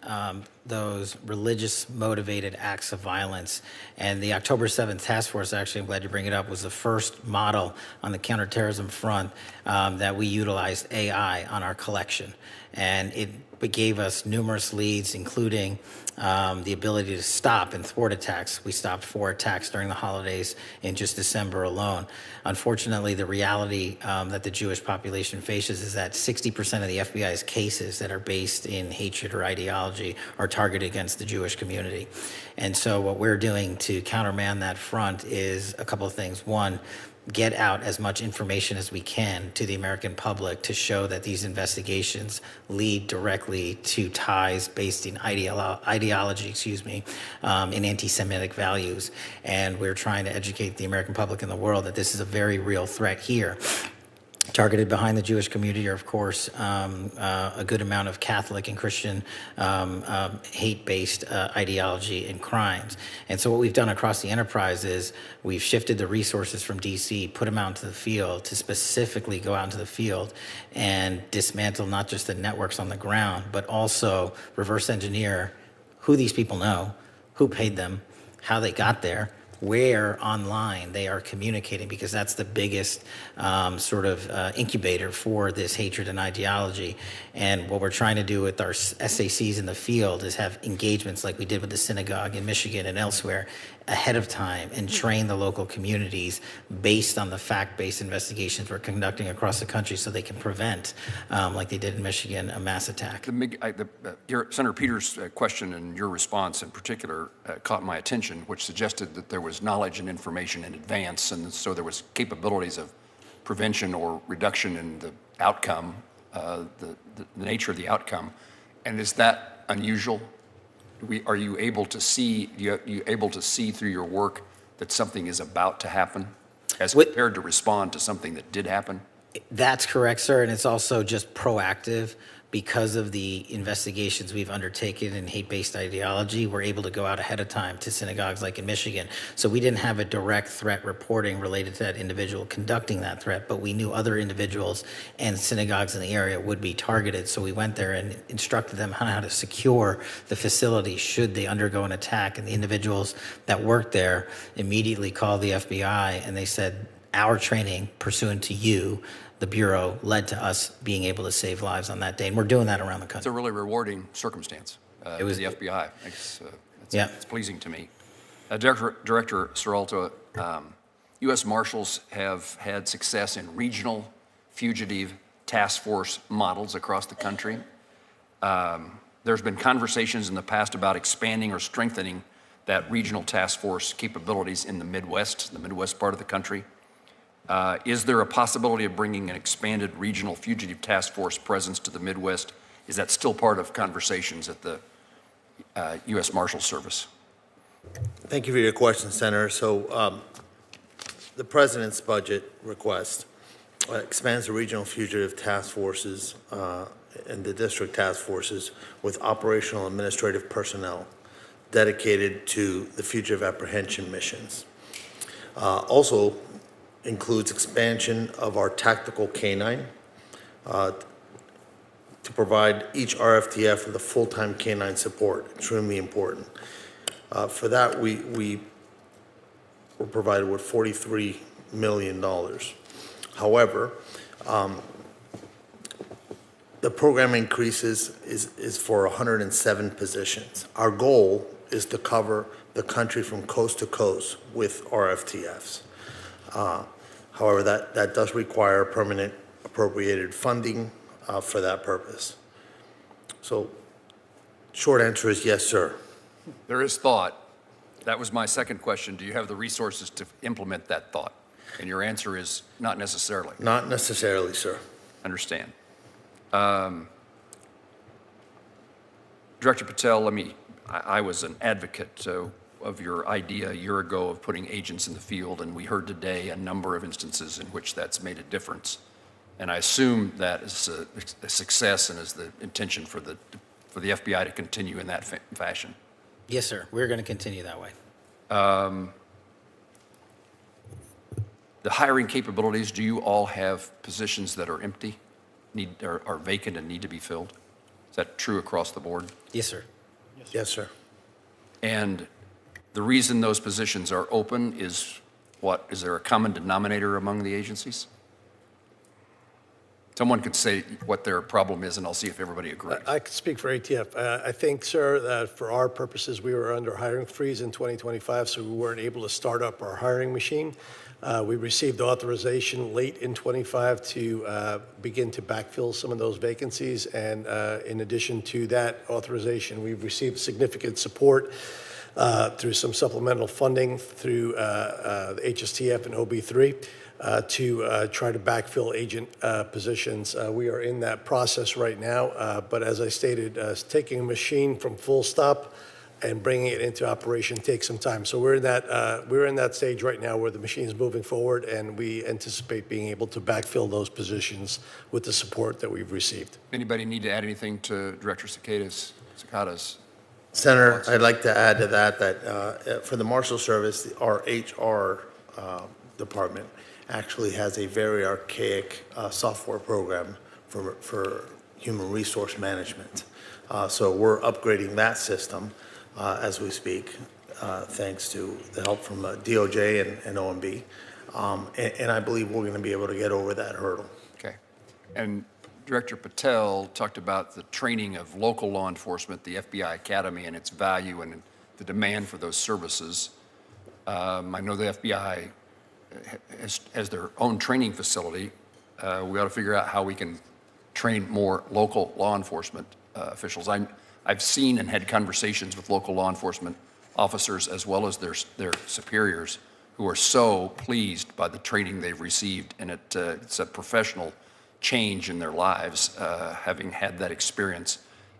those religious motivated acts of violence. And the October 7th task force, actually, I'm glad you bring it up, was the first model on the counterterrorism front that we utilized AI on our collection. And it gave us numerous leads, including the ability to stop and thwart attacks. We stopped 4 attacks during the holidays in just December alone. Unfortunately, the reality that the Jewish population faces is that 60% of the FBI's cases that are based in hatred or ideology are targeted against the Jewish community. And so what we're doing to countermand that front is a couple of things. One, get out as much information as we can to the American public to show that these investigations lead directly to ties based in ideology, in anti-Semitic values. And we're trying to educate the American public and the world that this is a very real threat here. Targeted behind the Jewish community are, of course, a good amount of Catholic and Christian hate-based ideology and crimes. And so what we've done across the enterprise is we've shifted the resources from D.C., put them out into the field to specifically go out into the field and dismantle not just the networks on the ground, but also reverse engineer who these people know, who paid them, how they got there, where online they are communicating, because that's the biggest incubator for this hatred and ideology. And what we're trying to do with our SACs in the field is have engagements like we did with the synagogue in Michigan and elsewhere ahead of time and train the local communities based on the fact-based investigations we're conducting across the country so they can prevent, like they did in Michigan, a mass attack. Senator Peters' question and your response in particular caught my attention, which suggested that there was knowledge and information in advance, and so there was capabilities of prevention or reduction in the outcome, the nature of the outcome. And is that unusual? Are you able to see? You able to see through your work that something is about to happen, as compared to respond to something that did happen? That's correct, sir, and it's also just proactive. Because of the investigations we've undertaken in hate-based ideology, we're able to go out ahead of time to synagogues like in Michigan. So we didn't have a direct threat reporting related to that individual conducting that threat, but we knew other individuals and synagogues in the area would be targeted. So we went there and instructed them on how to secure the facility should they undergo an attack. And the individuals that worked there immediately called the FBI and they said, our training pursuant to you the Bureau led to us being able to save lives on that day. And we're doing that around the It's country. a really rewarding circumstance It was to the FBI. Yeah. It's pleasing to me. Director Serralta, U.S. Marshals have had success in regional fugitive task force models across the country. There's been conversations in the past about expanding or strengthening that regional task force capabilities in the Midwest part of the country. Is there a possibility of bringing an expanded regional fugitive task force presence to the Midwest? Is that still part of conversations at the U.S. Marshals Service? Thank you for your question, Senator. So the President's budget request expands the regional fugitive task forces and the district task forces with operational administrative personnel dedicated to the fugitive apprehension missions. Also includes expansion of our tactical canine to provide each RFTF with a full-time canine support, extremely important. For that, we were provided with $43 million. However, the program increases is for 107 positions. Our goal is to cover the country from coast to coast with RFTFs. However, that does require permanent appropriated funding for that purpose. So, short answer is yes, sir. There is thought. That was my second question. Do you have the resources to implement that thought? And your answer is not necessarily. Not necessarily, sir. Understand. Director Patel, I was an advocate of your idea a year ago of putting agents in the field, and we heard today a number of instances in which that's made a difference. And I assume that is a success and is the intention for the FBI to continue in that fashion. Yes, sir. We're going to continue that way. The hiring capabilities, do you all have positions that are empty, are vacant and need to be filled? Is that true across the board? Yes, sir. Yes, sir. And the reason those positions are open is what? Is there a common denominator among the agencies? Someone could say what their problem is, and I'll see if everybody agrees. I could speak for ATF. I think, sir, that for our purposes, we were under hiring freeze in 2025, so we weren't able to start up our hiring machine. We received authorization late in 25 to begin to backfill some of those vacancies. And in addition to that authorization, we've received significant support through some supplemental funding through the HSTF and OB3 to try to backfill agent positions. We are in that process right now. But as I stated, taking a machine from full stop and bringing it into operation takes some time. So we're in that stage right now where the machine is moving forward, and we anticipate being able to backfill those positions with the support that we've received. Anybody need to add anything to Director Cekada's? Senator, I'd like to add to that for the Marshal Service, our HR department actually has a very archaic software program for human resource management. So we're upgrading that system as we speak, thanks to the help from DOJ and OMB. And I believe we're going to be able to get over that hurdle. Okay. And Director Patel talked about the training of local law enforcement, the FBI Academy, and its value and the demand for those services. I know the FBI has their own training facility. We ought to figure out how we can train more local law enforcement officials. I've seen and had conversations with local law enforcement officers as well as their superiors who are so pleased by the training they've received, and it's a professional change in their lives, having had that experience.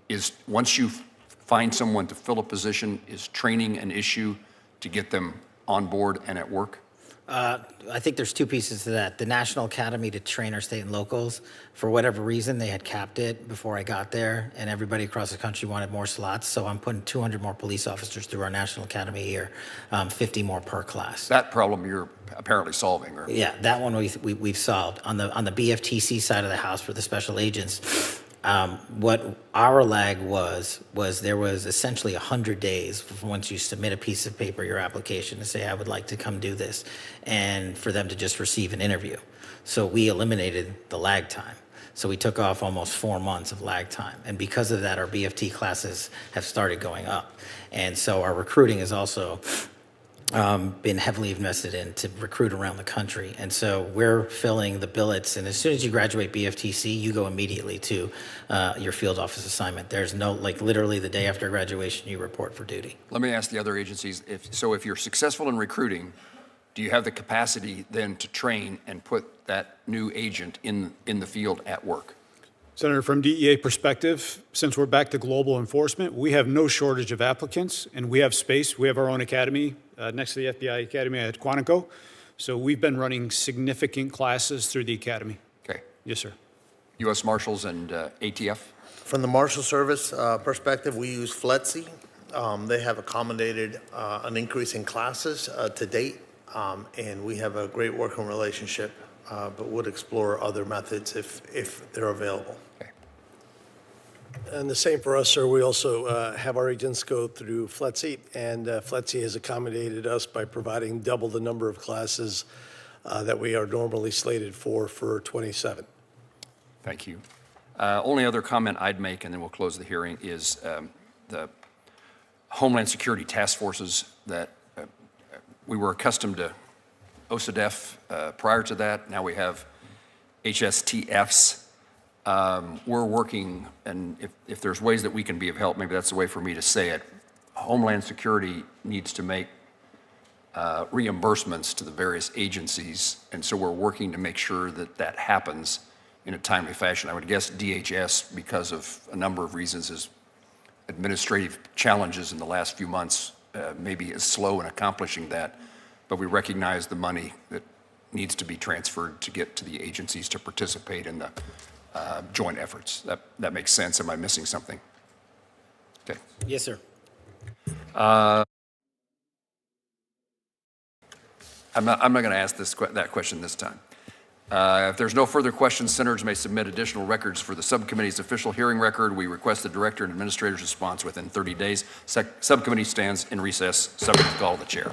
Is once you find someone to fill a position, is training an issue to get them on board and at work? I think there's two pieces to that. The National Academy to train our state and locals, for whatever reason, they had capped it before I got there, and everybody across the country wanted more slots, so I'm putting 200 more police officers through our National Academy here, 50 more per class. That problem you're apparently solving, right? Yeah, that one we've solved. On the BFTC side of the house for the special agents, What our lag was there was essentially 100 days from once you submit a piece of paper, your application, to say, I would like to come do this, and for them to just receive an interview. So we eliminated the lag time. So we took off almost 4 months of lag time. And because of that, our BFT classes have started going up. And so our recruiting has also been heavily invested in to recruit around the country. And so we're filling the billets. And as soon as you graduate BFTC, you go immediately to your field office assignment. There's no, like literally the day after graduation, you report for duty. Let me ask the other agencies, if you're successful in recruiting, do you have the capacity then to train and put that new agent in the field at work? Senator, from DEA perspective, since we're back to global enforcement, we have no shortage of applicants, and we have space. We have our own academy next to the FBI Academy at Quantico. So we've been running significant classes through the academy. Okay. Yes, sir. U.S. Marshals and ATF? From the Marshal Service perspective, we use FLETC. They have accommodated an increase in classes to date, and we have a great working relationship, but would explore other methods if they're available. And the same for us, sir. We also have our agents go through FLETC, and FLETC has accommodated us by providing double the number of classes that we are normally slated for 27. Thank you. Only other comment I'd make, and then we'll close the hearing, is the Homeland Security task forces that we were accustomed to OSADEF prior to that. Now we have HSTFs. We're working, and if there's ways that we can be of help, maybe that's the way for me to say it. Homeland Security needs to make reimbursements to the various agencies, and so we're working to make sure that that happens in a timely fashion. I would guess DHS, because of a number of reasons, is administrative challenges in the last few months, maybe is slow in accomplishing that, but we recognize the money that needs to be transferred to get to the agencies to participate in the joint efforts. That makes sense. Am I missing something? Okay. Yes, sir. I'm not going to ask that question this time. If there's no further questions, senators may submit additional records for the subcommittee's official hearing record. We request the director and administrator's response within 30 days. Subcommittee stands in recess, subject to call of the chair.